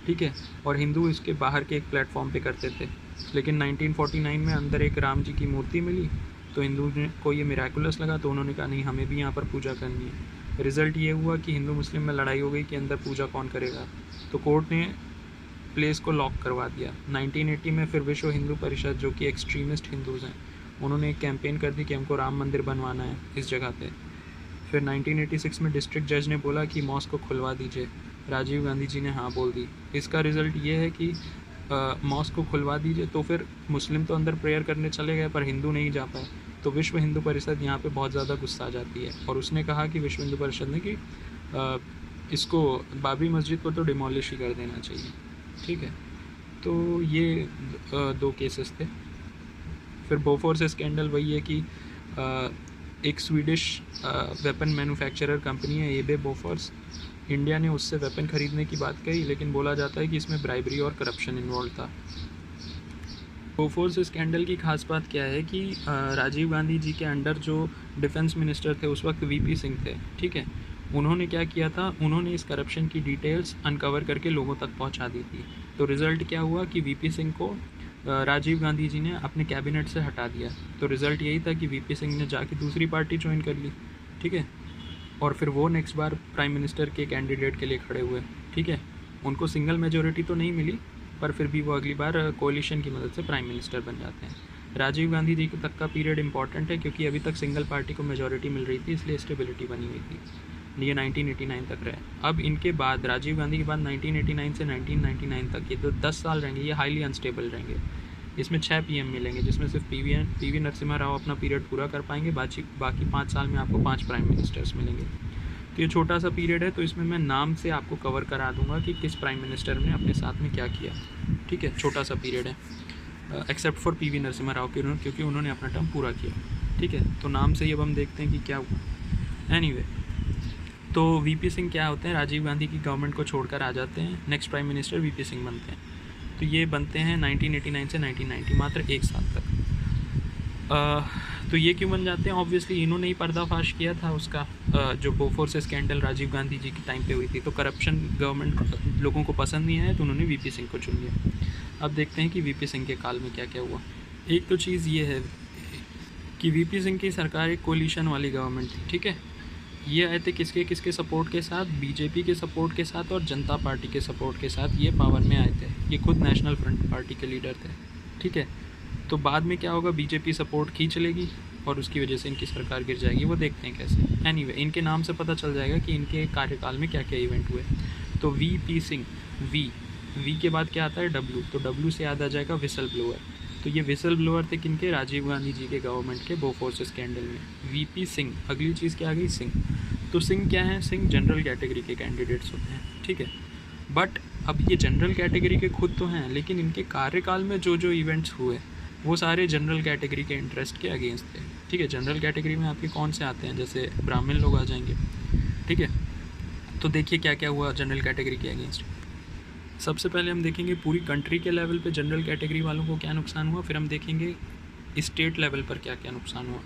ठीक है, और हिंदू इसके बाहर के एक प्लेटफॉर्म पे करते थे। लेकिन 1949 में अंदर एक राम जी की मूर्ति मिली, तो हिंदू को ये मिराकुलस लगा, तो उन्होंने कहा नहीं, हमें भी यहाँ पर पूजा करनी है। रिज़ल्ट ये हुआ कि हिंदू मुस्लिम में लड़ाई हो गई कि अंदर पूजा कौन करेगा, तो कोर्ट ने प्लेस को लॉक करवा दिया। 1980 में फिर विश्व हिंदू परिषद, जो कि एक्सट्रीमिस्ट हिंदूज़ हैं, उन्होंने एक कैंपेन कर दी कि हमको राम मंदिर बनवाना है इस जगह पे। फिर 1986 में डिस्ट्रिक्ट जज ने बोला कि मॉस्क को खुलवा दीजिए, राजीव गांधी जी ने हाँ बोल दी। इसका रिज़ल्ट ये है कि मॉस्क को खुलवा दीजिए, तो फिर मुस्लिम तो अंदर प्रेयर करने चले गए पर हिंदू नहीं जा पाए। तो विश्व हिंदू परिषद यहाँ पे बहुत ज़्यादा गुस्सा आ जाती है, और उसने कहा कि विश्व हिंदू परिषद ने कि इसको बाबरी मस्जिद को तो डिमोलिश ही कर देना चाहिए। ठीक है, तो ये 2 केसेस थे। फिर बोफोर्स स्कैंडल वही है कि एक स्वीडिश वेपन मैन्युफैक्चरर कंपनी है एबे बोफोर्स, इंडिया ने उससे वेपन ख़रीदने की बात कही, लेकिन बोला जाता है कि इसमें ब्राइबरी और करप्शन इन्वॉल्व था। बोफोर्स स्कैंडल की खास बात क्या है कि राजीव गांधी जी के अंडर जो डिफेंस मिनिस्टर थे उस वक्त VP सिंह थे। ठीक है, उन्होंने क्या किया था, उन्होंने इस करप्शन की डिटेल्स अनकवर करके लोगों तक पहुंचा दी थी। तो रिज़ल्ट क्या हुआ कि VP सिंह को राजीव गांधी जी ने अपने कैबिनेट से हटा दिया। तो रिज़ल्ट यही था कि VP सिंह ने जाके दूसरी पार्टी ज्वाइन कर ली। ठीक है, और फिर वो नेक्स्ट बार प्राइम मिनिस्टर के कैंडिडेट के लिए खड़े हुए। ठीक है, उनको सिंगल मेजोरिटी तो नहीं मिली, पर फिर भी वो अगली बार कोalition की मदद से प्राइम मिनिस्टर बन जाते हैं। राजीव गांधी जी तक का पीरियड इंपॉर्टेंट है क्योंकि अभी तक सिंगल पार्टी को मेजोरिटी मिल रही थी, इसलिए स्टेबिलिटी बनी हुई थी। ये 1989 तक रहे। अब इनके बाद राजीव गांधी के बाद 1989 से 1999 तक, ये तो 10 साल रहेंगे, ये हाईली अनस्टेबल रहेंगे। इसमें 6 PM मिलेंगे, जिसमें सिर्फ PV नरसिम्हा राव अपना पीरियड पूरा कर पाएंगे, बाकी 5 साल में आपको 5 प्राइम मिनिस्टर्स मिलेंगे। तो ये छोटा सा पीरियड है, तो इसमें मैं नाम से आपको कवर करा दूंगा कि किस प्राइम मिनिस्टर ने अपने साथ में क्या किया। ठीक है, छोटा सा पीरियड है, except for PV Narasimha Rao क्योंकि उन्होंने अपना टर्म पूरा किया। ठीक है, तो नाम से ही अब हम देखते हैं कि क्या हुआ। एनीवे, तो VP सिंह क्या होते हैं, राजीव गांधी की गवर्नमेंट को छोड़कर आ जाते हैं, next prime minister VP Singh बनते हैं। तो ये बनते हैं 1989 से 1990, मात्र 1 साल तक। तो ये क्यों बन जाते हैं, ऑब्वियसली इन्होंने ही पर्दाफाश किया था उसका, जो बोफोर्स स्कैंडल राजीव गांधी जी के टाइम पे हुई थी। तो करप्शन गवर्नमेंट लोगों को पसंद नहीं आया, तो उन्होंने VP सिंह को चुन लिया। अब देखते हैं कि VP सिंह के काल में क्या क्या हुआ। एक तो चीज़ ये है कि VP सिंह की सरकार एक कोलिशन वाली गवर्नमेंट थी। ठीक है, ये आए थे किसके सपोर्ट के साथ, BJP के सपोर्ट के साथ और जनता पार्टी के सपोर्ट के साथ ये पावर में आए थे। ये खुद नेशनल फ्रंट पार्टी के लीडर थे। ठीक है, तो बाद में क्या होगा, BJP सपोर्ट खींच लेगी और उसकी वजह से इनकी सरकार गिर जाएगी। वो देखते हैं कैसे। एनीवे, इनके नाम से पता चल जाएगा कि इनके कार्यकाल में क्या क्या इवेंट हुए। तो VP सिंह, वी के बाद क्या आता है W, तो W से याद आ जाएगा विसल ब्लोअर। तो ये विसल ब्लोअर थे किनके, राजीव गांधी जी के गवर्नमेंट के बोफोर्स स्कैंडल में। VP सिंह, अगली चीज़ क्या आ गई, सिंह। तो सिंह क्या है, सिंह जनरल कैटेगरी के कैंडिडेट्स होते हैं। ठीक है, बट अब ये जनरल कैटेगरी के खुद तो हैं, लेकिन इनके कार्यकाल में जो जो इवेंट्स हुए वो सारे जनरल कैटेगरी के इंटरेस्ट के अगेंस्ट थे। ठीक है, जनरल कैटेगरी में आपके कौन से आते हैं, जैसे ब्राह्मण लोग आ जाएंगे। ठीक है, तो देखिए क्या क्या हुआ जनरल कैटेगरी के अगेंस्ट। सबसे पहले हम देखेंगे पूरी कंट्री के लेवल पे जनरल कैटेगरी वालों को क्या नुकसान हुआ, फिर हम देखेंगे स्टेट लेवल पर क्या क्या नुकसान हुआ।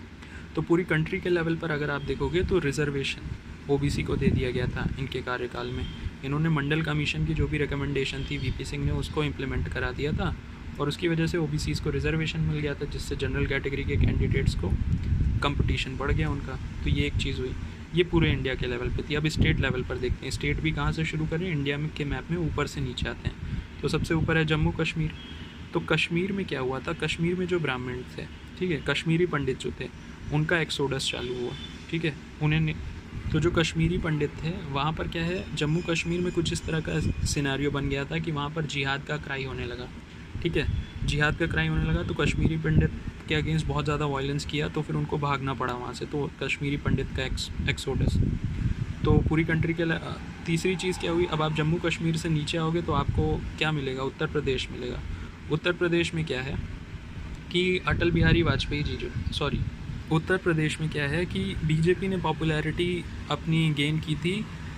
तो पूरी कंट्री के लेवल पर अगर आप देखोगे तो रिजर्वेशन OBC को दे दिया गया था इनके कार्यकाल में। इन्होंने मंडल कमीशन की जो भी रिकमेंडेशन थी VP सिंह ने उसको इम्प्लीमेंट करा दिया था, और उसकी वजह से OBCs को रिजर्वेशन मिल गया था, जिससे जनरल कैटेगरी के कैंडिडेट्स को कंपटीशन बढ़ गया उनका। तो ये एक चीज़ हुई, ये पूरे इंडिया के लेवल पे थी। अब स्टेट लेवल पर देखते हैं, स्टेट भी कहाँ से शुरू करें, इंडिया में के मैप में ऊपर से नीचे आते हैं। तो सबसे ऊपर है जम्मू कश्मीर। तो कश्मीर में क्या हुआ था, कश्मीर में जो ब्राह्मण थे, ठीक है, कश्मीरी पंडित जो थे, उनका एक्सोडस चालू हुआ, ठीक है। उन्हें तो जो कश्मीरी पंडित थे वहाँ पर क्या है, जम्मू कश्मीर में कुछ इस तरह का सिनेरियो बन गया था कि वहाँ पर जिहाद का क्राई होने लगा, ठीक है। जिहाद का क्राई होने लगा तो कश्मीरी पंडित के अगेंस्ट बहुत ज़्यादा वायलेंस किया, तो फिर उनको भागना पड़ा वहाँ से, तो कश्मीरी पंडित का एक्सोडस। तो पूरी कंट्री के तीसरी चीज़ क्या हुई, अब आप जम्मू कश्मीर से नीचे आओगे तो आपको क्या मिलेगा, उत्तर प्रदेश मिलेगा। उत्तर प्रदेश में क्या है कि अटल बिहारी वाजपेयी जी उत्तर प्रदेश में क्या है कि बीजेपी ने पॉपुलैरिटी अपनी गेन की थी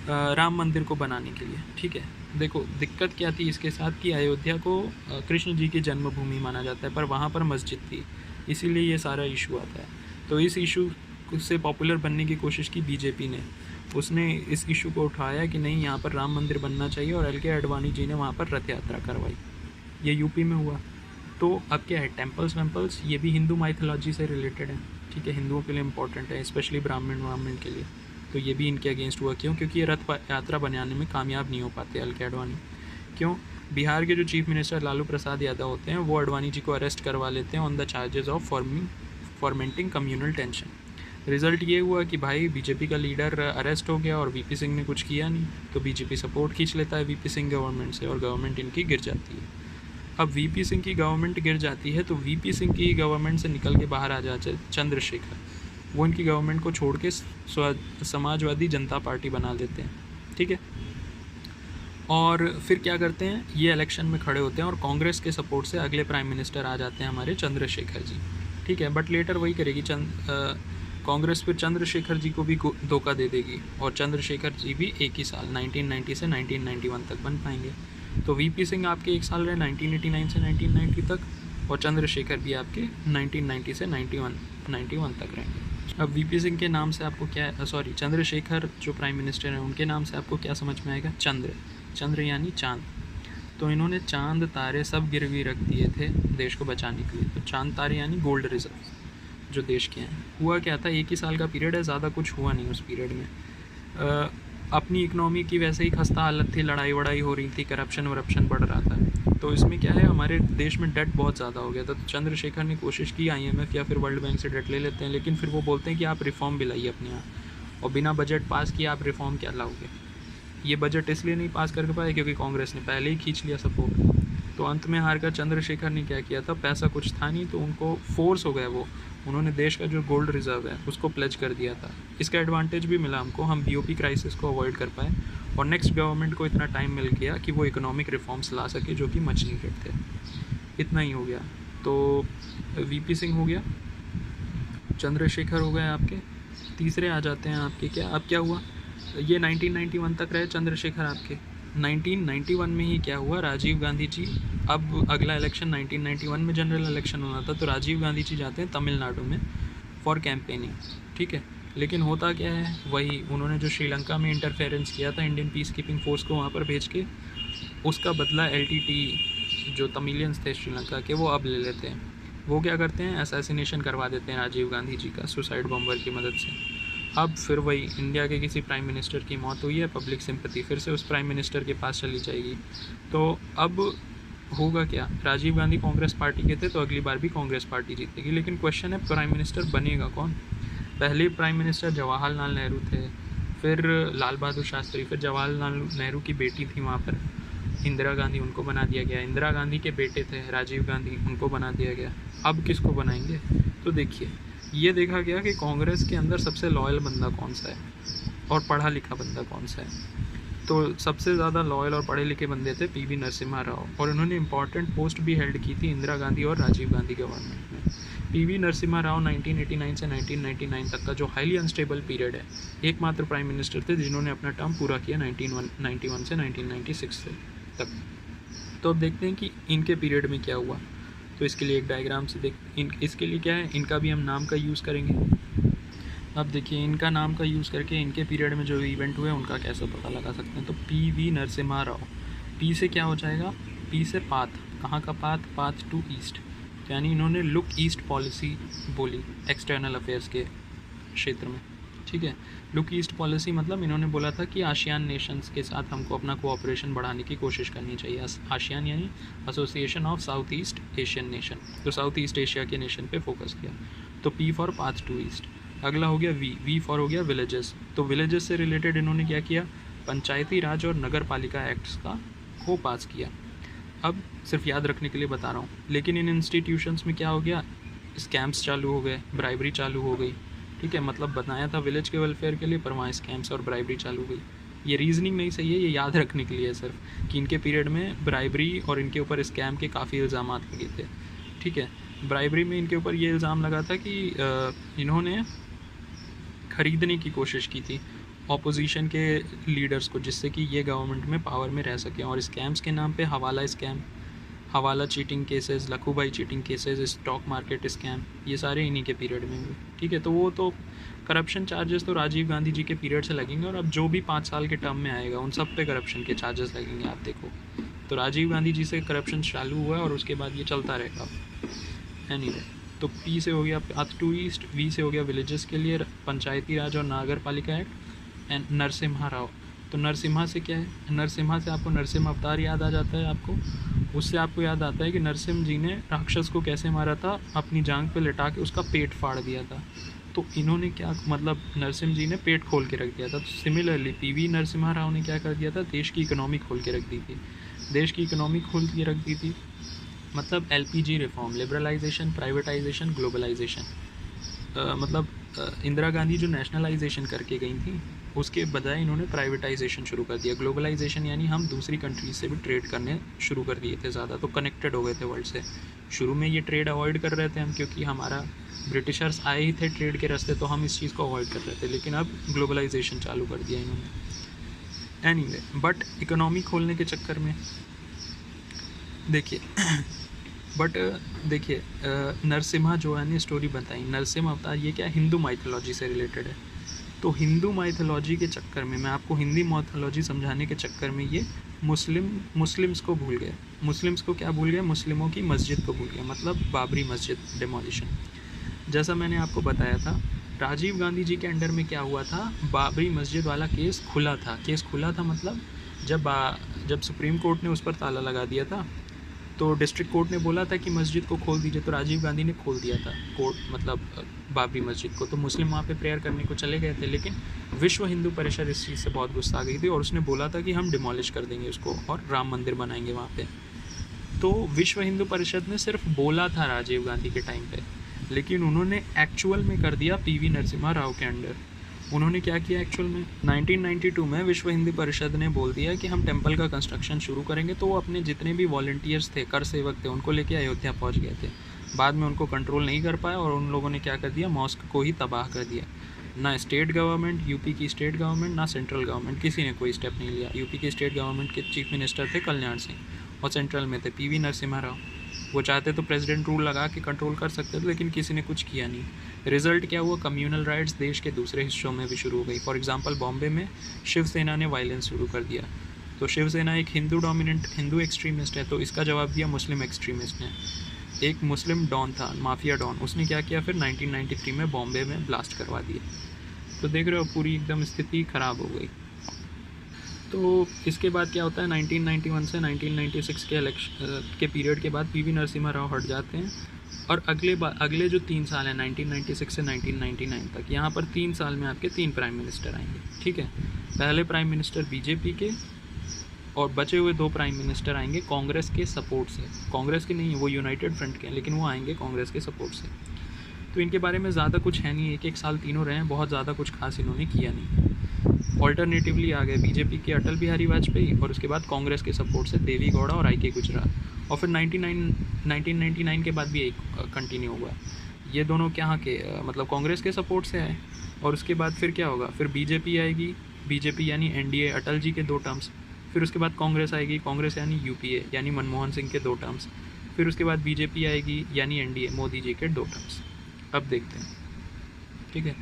राम मंदिर को बनाने के लिए, ठीक है। देखो दिक्कत क्या थी इसके साथ कि अयोध्या को कृष्ण जी की जन्मभूमि माना जाता है, पर वहाँ पर मस्जिद थी, इसीलिए ये सारा इशू आता है। तो इस इशू से पॉपुलर बनने की कोशिश की बीजेपी ने, उसने इस इशू को उठाया कि नहीं यहाँ पर राम मंदिर बनना चाहिए, और एल के आडवाणी जी ने वहाँ पर रथ यात्रा करवाई। ये यूपी में हुआ। तो अब क्या है, टेम्पल्स वेम्पल्स ये भी हिंदू माइथोलॉजी से रिलेटेड है, ठीक है, हिंदुओं के लिए इंपॉर्टेंट है, स्पेशली ब्राह्मण के लिए। तो ये भी इनके अगेंस्ट हुआ। क्यों? क्योंकि ये रथ यात्रा बनाने में कामयाब नहीं हो पाते एल के आडवाणी। क्यों? बिहार के जो चीफ मिनिस्टर लालू प्रसाद यादव होते हैं वो आडवाणी जी को अरेस्ट करवा लेते हैं on the charges of fomenting communal tension. Result ये हुआ कि भाई बीजेपी का लीडर अरेस्ट हो गया और वीपी सिंह ने कुछ किया नहीं, तो बीजेपी सपोर्ट खींच लेता है वीपी सिंह गवर्नमेंट से, और गवर्नमेंट इनकी गिर जाती है। अब वीपी सिंह की गवर्नमेंट गिर जाती है तो वीपी सिंह की गवर्नमेंट से निकल के बाहर आ जाते चंद्रशेखर, वो इनकी गवर्नमेंट को छोड़ के समाजवादी जनता पार्टी बना देते हैं, ठीक है। और फिर क्या करते हैं, ये इलेक्शन में खड़े होते हैं और कांग्रेस के सपोर्ट से अगले प्राइम मिनिस्टर आ जाते हैं हमारे चंद्रशेखर जी, ठीक है। बट लेटर वही करेगी कांग्रेस फिर चंद्रशेखर जी को भी धोखा दे देगी, और चंद्रशेखर जी भी एक ही साल 1990 से 1991 तक बन पाएंगे। तो वीपी सिंह आपके एक साल रहे 1989 से 1990 तक, और चंद्रशेखर भी आपके 1990 से 91 तक रहेंगे। अब वीपी सिंह के नाम से आपको क्या, चंद्रशेखर जो प्राइम मिनिस्टर हैं उनके नाम से आपको क्या समझ में आएगा, चंद्र यानी चांद। तो इन्होंने चांद तारे सब गिरवी रख दिए थे देश को बचाने के लिए। तो चांद तारे यानी गोल्ड रिजर्व जो देश के हैं। हुआ क्या था, एक ही साल का पीरियड है, ज़्यादा कुछ हुआ नहीं उस पीरियड में। अपनी इकनॉमी की वैसे ही खस्ता हालत थी, लड़ाई वड़ाई हो रही थी, करप्शन वरप्शन बढ़ रहा था। तो इसमें क्या है, हमारे देश में डेट बहुत ज़्यादा हो गया था। तो चंद्रशेखर ने कोशिश की IMF या फिर वर्ल्ड बैंक से डेट ले लेते हैं, लेकिन फिर वो बोलते हैं कि आप रिफॉर्म भी लाइए अपने यहाँ, और बिना बजट पास किए आप रिफॉर्म क्या लाओगे। ये बजट इसलिए नहीं पास कर पाए क्योंकि कांग्रेस ने पहले ही खींच लिया सपोर्ट। तो अंत में हार कर चंद्रशेखर ने क्या किया था, पैसा कुछ था नहीं तो उनको फोर्स हो गया, वो उन्होंने देश का जो गोल्ड रिजर्व है उसको प्लेज कर दिया था। इसका एडवांटेज भी मिला हमको, हम BOP क्राइसिस को अवॉइड कर पाए, और नेक्स्ट गवर्नमेंट को इतना टाइम मिल गया कि वो इकोनॉमिक रिफॉर्म्स ला सके जो कि मच नीडेड थे। इतना ही हो गया। तो वीपी सिंह हो गया, चंद्रशेखर हो गए आपके, तीसरे आ जाते हैं आपके क्या, अब क्या हुआ, ये 1991 तक रहे चंद्रशेखर आपके। 1991 में ही क्या हुआ, राजीव गांधी जी, अब अगला इलेक्शन 1991 में जनरल इलेक्शन होना था, तो राजीव गांधी जी जाते हैं तमिलनाडु में फॉर कैंपेनिंग, ठीक है। लेकिन होता क्या है, वही उन्होंने जो श्रीलंका में इंटरफेरेंस किया था इंडियन पीस कीपिंग फोर्स को वहाँ पर भेज के, उसका बदला LTT जो तमिलियंस थे श्रीलंका के वो अब ले लेते हैं। वो क्या करते हैं, असैसिनेशन करवा देते हैं राजीव गांधी जी का सुसाइड बॉम्बर की मदद से। अब फिर वही इंडिया के किसी प्राइम मिनिस्टर की मौत हुई है, पब्लिक सिंपैथी फिर से उस प्राइम मिनिस्टर के पास चली जाएगी। तो अब होगा क्या, राजीव गांधी कांग्रेस पार्टी के थे तो अगली बार भी कांग्रेस पार्टी जीतेगी, लेकिन क्वेश्चन है प्राइम मिनिस्टर बनेगा कौन। पहले प्राइम मिनिस्टर जवाहरलाल नेहरू थे, फिर लाल बहादुर शास्त्री, फिर जवाहरलाल नेहरू की बेटी थी वहाँ पर इंदिरा गांधी, उनको बना दिया गया। इंदिरा गांधी के बेटे थे राजीव गांधी, उनको बना दिया गया। अब किसको बनाएंगे, तो देखिए ये देखा गया कि कांग्रेस के अंदर सबसे लॉयल बंदा कौन सा है और पढ़ा लिखा बंदा कौन सा है। तो सबसे ज़्यादा लॉयल और पढ़े लिखे बंदे थे PV नरसिम्हा राव, और उन्होंने इंपॉर्टेंट पोस्ट भी हेल्ड की थी इंदिरा गांधी और राजीव गांधी गवर्नमेंट में। PV नरसिम्हा राव 1989 से 1999 तक का जो हाईली अनस्टेबल पीरियड है, एकमात्र प्राइम मिनिस्टर थे जिन्होंने अपना टर्म पूरा किया 1991 से 1996 तक। तो अब देखते हैं कि इनके पीरियड में क्या हुआ। तो इसके लिए एक डायग्राम से इसके लिए क्या है, इनका भी हम नाम का यूज़ करेंगे। अब देखिए इनका नाम का यूज़ करके इनके पीरियड में जो इवेंट हुए उनका कैसे पता लगा सकते हैं। तो PV नरसिम्हा राव, P से क्या हो जाएगा, P से पाथ, कहाँ का पाथ, पाथ टू ईस्ट, यानी इन्होंने लुक ईस्ट पॉलिसी बोली एक्सटर्नल अफेयर्स के क्षेत्र में, ठीक है। लुक ईस्ट पॉलिसी मतलब इन्होंने बोला था कि आशियान नेशंस के साथ हमको अपना कोऑपरेशन बढ़ाने की कोशिश करनी चाहिए। आशियान यानी Association of South East Asian Nation, तो साउथ ईस्ट एशिया के नेशन पे फोकस किया। तो P for path to east. अगला हो गया V फॉर हो गया विलेजेस। तो विलेजेस से रिलेटेड इन्होंने क्या किया, पंचायती राज और नगर पालिका एक्ट्स को पास किया। अब सिर्फ याद रखने के लिए बता रहा हूँ, लेकिन इन इंस्टीट्यूशंस में क्या हो गया, स्कैम्स चालू हो गए, ब्राइबरी चालू हो गई। ठीक है, मतलब बनाया था विलेज के वेलफेयर के लिए, पर वहाँ स्कैम्स और ब्राइबरी चालू हो गई। ये रीजनिंग नहीं सही है, ये याद रखने के लिए है सिर्फ कि इनके पीरियड में ब्राइबरी और इनके ऊपर स्कैम के काफ़ी इल्ज़ाम लगे थे। ठीक है, ब्राइबरी में इनके ऊपर ये इल्ज़ाम लगा था कि इन्होंने ख़रीदने की कोशिश की थी ऑपोजिशन के लीडर्स को, जिससे कि ये गवर्नमेंट में पावर में रह सकें। और स्कैम्स के नाम पे hawala scam, hawala cheating cases, Lakhubhai cheating cases, stock market scam, ये सारे इन्हीं के पीरियड में हुए। ठीक है, तो वो तो करप्शन चार्जेस तो राजीव गांधी जी के पीरियड से लगेंगे, और अब जो भी 5 साल के टर्म में आएगा उन सब पे करप्शन के चार्जेस लगेंगे। आप देखो, तो राजीव गांधी जी से करप्शन चालू हुआ और उसके बाद ये चलता रहेगा। एनीवे, तो P से हो गया पाथ टू ईस्ट, V से हो गया विलेजेस के लिए पंचायती राज और नागर पालिका एक्ट, एंड नरसिम्हा राव। तो नरसिम्हा से क्या है, नरसिम्हा से आपको नरसिम्हा अवतार याद आ जाता है। आपको उससे आपको याद आता है कि नरसिम्हा जी ने राक्षस को कैसे मारा था, अपनी जांग पे लिटा के उसका पेट फाड़ दिया था। तो इन्होंने क्या, मतलब नरसिम्हा जी ने पेट खोल के रख दिया था। तो सिमिलरली PV नरसिम्हा राव ने क्या कर दिया था, देश की इकोनॉमी खोल के रख दी थी। देश की इकोनॉमी खोल के रख दी थी मतलब LPG reform, liberalisation, privatisation, globalisation. मतलब इंदिरा गांधी जो नेशनलाइजेशन करके गई थी, उसके बजाय इन्होंने प्राइवेटाइजेशन शुरू कर दिया। ग्लोबलाइजेशन यानी हम दूसरी कंट्रीज से भी ट्रेड करने शुरू कर दिए थे ज़्यादा, तो कनेक्टेड हो गए थे वर्ल्ड से। शुरू में ये ट्रेड अवॉइड कर रहे थे हम, क्योंकि हमारा ब्रिटिशर्स आए ही थे ट्रेड के रास्ते, तो हम इस चीज़ को अवॉइड कर रहे थे। लेकिन अब ग्लोबलाइजेशन चालू कर दिया इन्होंने। एनीवे, बट इकोनॉमी खोलने के चक्कर में देखिए देखिए नरसिम्हा जो है ने स्टोरी बताई, नरसिम्हा अवतार, ये क्या हिंदू माइथोलॉजी से रिलेटेड है। तो हिंदू माइथोलॉजी के चक्कर में, मैं आपको हिंदी माइथोलॉजी समझाने के चक्कर में ये मुस्लिम्स को भूल गए। मुस्लिम्स को क्या भूल गए, मुस्लिमों की मस्जिद को भूल गए, मतलब बाबरी मस्जिद डिमोलिशन। जैसा मैंने आपको बताया था, राजीव गांधी जी के अंडर में क्या हुआ था, बाबरी मस्जिद वाला केस खुला था। केस खुला था मतलब जब सुप्रीम कोर्ट ने उस पर ताला लगा दिया था, तो डिस्ट्रिक्ट कोर्ट ने बोला था कि मस्जिद को खोल दीजिए, तो राजीव गांधी ने खोल दिया था कोर्ट, मतलब बाबरी मस्जिद को। तो मुस्लिम वहाँ पे प्रेयर करने को चले गए थे, लेकिन विश्व हिंदू परिषद इस चीज़ से बहुत गुस्सा आ गई थी और उसने बोला था कि हम डिमोलिश कर देंगे उसको और राम मंदिर बनाएंगे वहाँ पे। तो विश्व हिंदू परिषद ने सिर्फ बोला था राजीव गांधी के टाइम पे, लेकिन उन्होंने एक्चुअल में कर दिया PV नरसिम्हा राव के अंडर। उन्होंने क्या किया एक्चुअल में, 1992 में विश्व हिंदू परिषद ने बोल दिया कि हम टेम्पल का कंस्ट्रक्शन शुरू करेंगे। तो वो अपने जितने भी वॉलंटियर्स थे, कर सेवक थे, उनको लेके अयोध्या पहुंच गए थे। बाद में उनको कंट्रोल नहीं कर पाया और उन लोगों ने क्या कर दिया, मॉस्क को ही तबाह कर दिया। ना स्टेट गवर्नमेंट, यूपी की स्टेट गवर्नमेंट, ना सेंट्रल गवर्नमेंट, किसी ने कोई स्टेप नहीं लिया। यूपी की स्टेट गवर्नमेंट के चीफ मिनिस्टर थे कल्याण सिंह और सेंट्रल में थे PV नरसिम्हा राव। वो चाहते तो प्रेसिडेंट रूल लगा के कंट्रोल कर सकते थे, लेकिन किसी ने कुछ किया नहीं। रिजल्ट क्या हुआ, कम्युनल राइट्स देश के दूसरे हिस्सों में भी शुरू हो गई। फॉर एग्जांपल बॉम्बे में शिवसेना ने वायलेंस शुरू कर दिया। तो शिवसेना एक हिंदू डोमिनेंट हिंदू एक्सट्रीमिस्ट है, तो इसका जवाब दिया मुस्लिम एक्सट्रीमिस्ट ने। एक मुस्लिम डॉन था, माफिया डॉन, उसने क्या किया, फिर 1993 में बॉम्बे में ब्लास्ट करवा दिया। तो देख रहे हो पूरी एकदम स्थिति ख़राब हो गई। तो इसके बाद क्या होता है, 1991 से 1996 के इलेक्शन के पीरियड के बाद PV नरसिम्हा राव हट जाते हैं और अगले जो 3 साल हैं 1996 से 1999 तक, यहाँ पर 3 साल में आपके 3 प्राइम मिनिस्टर आएंगे। ठीक है, पहले प्राइम मिनिस्टर BJP के और बचे हुए 2 प्राइम मिनिस्टर आएंगे कांग्रेस के सपोर्ट से। कांग्रेस के नहीं है, वो यूनाइटेड फ्रंट के हैं, लेकिन वो आएंगे कांग्रेस के सपोर्ट से। तो इनके बारे में ज़्यादा कुछ है नहीं, एक साल तीनों रहे हैं, बहुत ज़्यादा कुछ खास इन्होंने किया नहीं। ऑल्टरनेटिवली आ गए BJP के अटल बिहारी वाजपेयी और उसके बाद कांग्रेस के सपोर्ट से देवी गौड़ा और IK गुजराल, और फिर 1999 के बाद भी एक कंटिन्यू हुआ। ये दोनों क्या के मतलब कांग्रेस के सपोर्ट से आए। और उसके बाद फिर क्या होगा, फिर BJP आएगी, BJP यानी NDA अटल जी के 2 टर्म्स। फिर उसके बाद कांग्रेस आएगी, कांग्रेस यानी UPA यानी मनमोहन सिंह के 2 टर्म्स। फिर उसके बाद BJP आएगी यानी NDA मोदी जी के 2 टर्म्स। अब देखते हैं। ठीक है,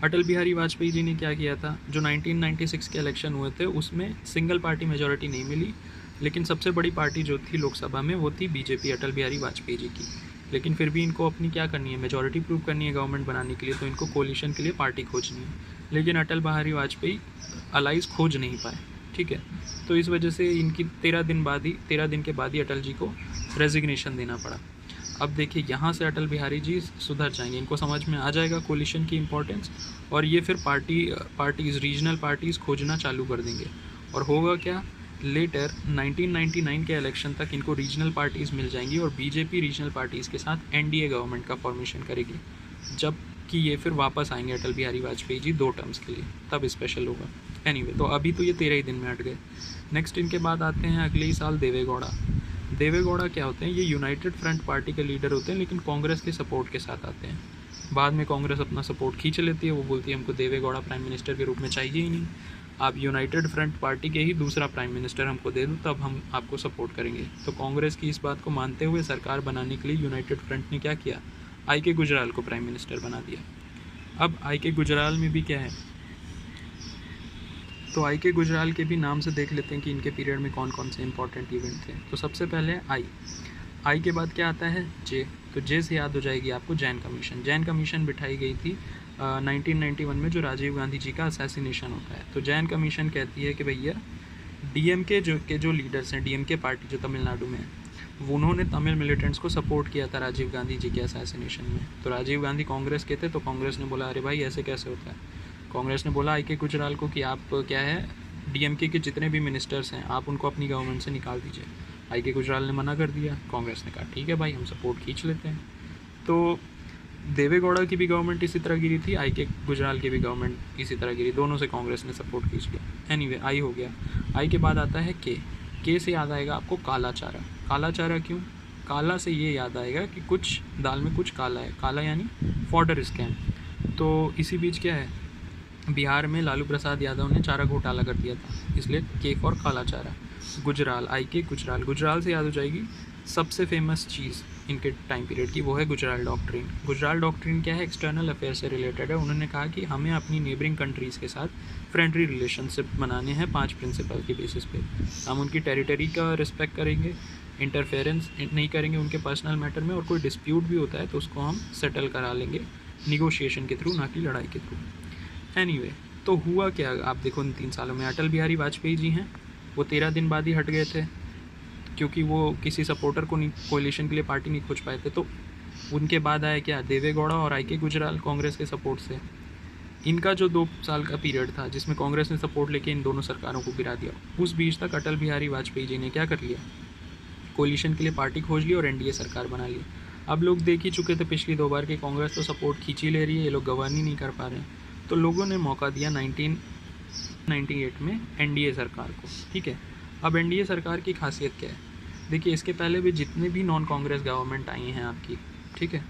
अटल बिहारी वाजपेयी जी ने क्या किया था, जो 1996 के इलेक्शन हुए थे उसमें सिंगल पार्टी मेजॉरिटी नहीं मिली, लेकिन सबसे बड़ी पार्टी जो थी लोकसभा में वो थी BJP अटल बिहारी वाजपेयी जी की। लेकिन फिर भी इनको अपनी क्या करनी है, मेजॉरिटी प्रूव करनी है गवर्नमेंट बनाने के लिए, तो इनको कोलिशन के लिए पार्टी खोजनी है। लेकिन अटल बिहारी वाजपेयी अलाइज खोज नहीं पाए। ठीक है, तो इस वजह से इनकी 13 दिन के बाद ही अटल जी को रेजिग्नेशन देना पड़ा। अब देखिए यहाँ से अटल बिहारी जी सुधर जाएंगे, इनको समझ में आ जाएगा कोलिशन की इम्पोर्टेंस, और ये फिर पार्टीज़ रीजनल पार्टीज़ खोजना चालू कर देंगे। और होगा क्या, लेटर 1999 के इलेक्शन तक इनको रीजनल पार्टीज़ मिल जाएंगी और बीजेपी रीजनल पार्टीज़ के साथ एनडीए गवर्नमेंट का फॉर्मेशन करेगी, जब कि ये फिर वापस आएंगे अटल बिहारी वाजपेयी जी 2 टर्म्स के लिए, तब स्पेशल होगा। एनीवे, तो अभी तो ये 13 ही दिन में हट गए। नेक्स्ट इनके बाद आते हैं अगले ही साल देवेगौड़ा। देवेगौड़ा क्या होते हैं, ये यूनाइटेड फ्रंट पार्टी के लीडर होते हैं, लेकिन कांग्रेस के सपोर्ट के साथ आते हैं। बाद में कांग्रेस अपना सपोर्ट खींच लेती है, वो बोलती है हमको देवेगौड़ा प्राइम मिनिस्टर के रूप में चाहिए ही नहीं, आप यूनाइटेड फ्रंट पार्टी के ही दूसरा प्राइम मिनिस्टर हमको दे दो, तब हम आपको सपोर्ट करेंगे। तो कांग्रेस की इस बात को मानते हुए सरकार बनाने के लिए यूनाइटेड फ्रंट ने क्या किया, आई के गुजराल को प्राइम मिनिस्टर बना दिया। अब आई के गुजराल में भी क्या है, तो आई के गुजराल के भी नाम से देख लेते हैं कि इनके पीरियड में कौन कौन से इंपॉर्टेंट इवेंट थे। तो सबसे पहले आई के बाद क्या आता है, जे। तो जे से याद हो जाएगी आपको जैन कमीशन। जैन कमीशन बिठाई गई थी 1991 में, जो राजीव गांधी जी का असैसिनेशन होता है। तो जैन कमीशन कहती है कि भैया डीएमके जो लीडर्स हैं, डीएमके पार्टी जो तमिलनाडु में है, उन्होंने तमिल मिलिटेंट्स को सपोर्ट किया था राजीव गांधी जी के असैसिनेशन में। तो राजीव गांधी कांग्रेस के थे, तो कांग्रेस ने बोला अरे भाई ऐसे कैसे होता है। कांग्रेस ने बोला आई के गुजराल को कि आप क्या है, डीएमके के जितने भी मिनिस्टर्स हैं आप उनको अपनी गवर्नमेंट से निकाल दीजिए। आई के गुजराल ने मना कर दिया। कांग्रेस ने कहा ठीक है भाई, हम सपोर्ट खींच लेते हैं। तो देवेगौड़ा की भी गवर्नमेंट इसी तरह गिरी थी, आई के गुजराल की भी गवर्नमेंट इसी तरह गिरी, दोनों से कांग्रेस ने सपोर्ट खींच लिया। एनीवे, आई हो गया। आई के बाद आता है के से याद आएगा आपको काला चारा। काला चारा क्यों, काला से ये याद आएगा कि कुछ दाल में कुछ काला है, काला यानी फॉर्डर स्कैम। तो इसी बीच क्या है, बिहार में लालू प्रसाद यादव ने चारा घोटाला कर दिया था, इसलिए के फॉर काला चारा। गुजराल, आई के गुजराल, गुजराल से याद हो जाएगी सबसे फेमस चीज़ इनके टाइम पीरियड की, वो है गुजराल डॉक्ट्रिन। गुजराल डॉक्ट्रिन क्या है, एक्सटर्नल अफेयर से रिलेटेड है। उन्होंने कहा कि हमें अपनी नेबरिंग कंट्रीज़ के साथ फ्रेंडली रिलेशनशिप बनाने हैं 5 प्रिंसिपल के बेसिस पे। हम उनकी टेरिटरी का रिस्पेक्ट करेंगे, इंटरफेरेंस नहीं करेंगे उनके पर्सनल मैटर में, और कोई डिस्प्यूट भी होता है तो उसको हम सेटल करा लेंगे निगोशिएशन के थ्रू, ना कि लड़ाई के थ्रू। एनीवे, तो हुआ क्या, आप देखो इन 3 सालों में अटल बिहारी वाजपेयी जी हैं, वो 13 दिन बाद ही हट गए थे, क्योंकि वो किसी सपोर्टर को नहीं, कोलिशन के लिए पार्टी नहीं खोज पाए थे। तो उनके बाद आया क्या, देवेगौड़ा और आई के गुजराल कांग्रेस के सपोर्ट से। इनका जो 2 साल का पीरियड था जिसमें कांग्रेस ने सपोर्ट लेके इन दोनों सरकारों को गिरा दिया, उस बीच तक अटल बिहारी वाजपेयी जी ने क्या कर लिया, कोलिशन के लिए पार्टी खोज ली और एनडीए सरकार बना ली। अब लोग देख ही चुके थे पिछली 2 बार कि कांग्रेस तो सपोर्ट खींच ही ले रही है, ये लोग गवर्न ही नहीं कर पा रहे हैं। तो लोगों ने मौका दिया 1998 में एनडीए सरकार को। ठीक है, अब एनडीए सरकार की खासियत क्या है, देखिए इसके पहले भी जितने भी नॉन कांग्रेस गवर्नमेंट आई हैं आपकी, ठीक है,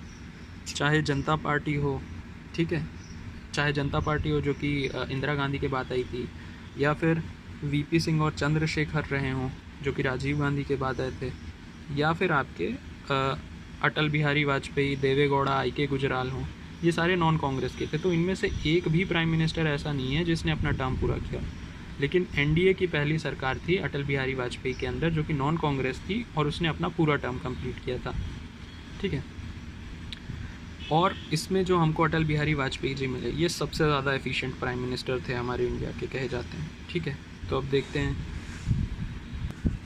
चाहे जनता पार्टी हो, ठीक है, चाहे जनता पार्टी हो जो कि इंदिरा गांधी के बाद आई थी, या फिर वीपी सिंह और चंद्रशेखर रहे हों जो कि राजीव गांधी के बाद आए थे, या फिर आपके अटल बिहारी वाजपेयी, देवेगौड़ा, आई के गुजराल हों, ये सारे नॉन कांग्रेस के थे। तो इनमें से एक भी प्राइम मिनिस्टर ऐसा नहीं है जिसने अपना टर्म पूरा किया। लेकिन एनडीए की पहली सरकार थी अटल बिहारी वाजपेयी के अंदर, जो कि नॉन कांग्रेस थी, और उसने अपना पूरा टर्म कंप्लीट किया था। ठीक है, और इसमें जो हमको अटल बिहारी वाजपेयी जी मिले, ये सबसे ज़्यादा एफिशिएंट प्राइम मिनिस्टर थे हमारे इंडिया के, कहे जाते हैं। ठीक है, तो अब देखते हैं।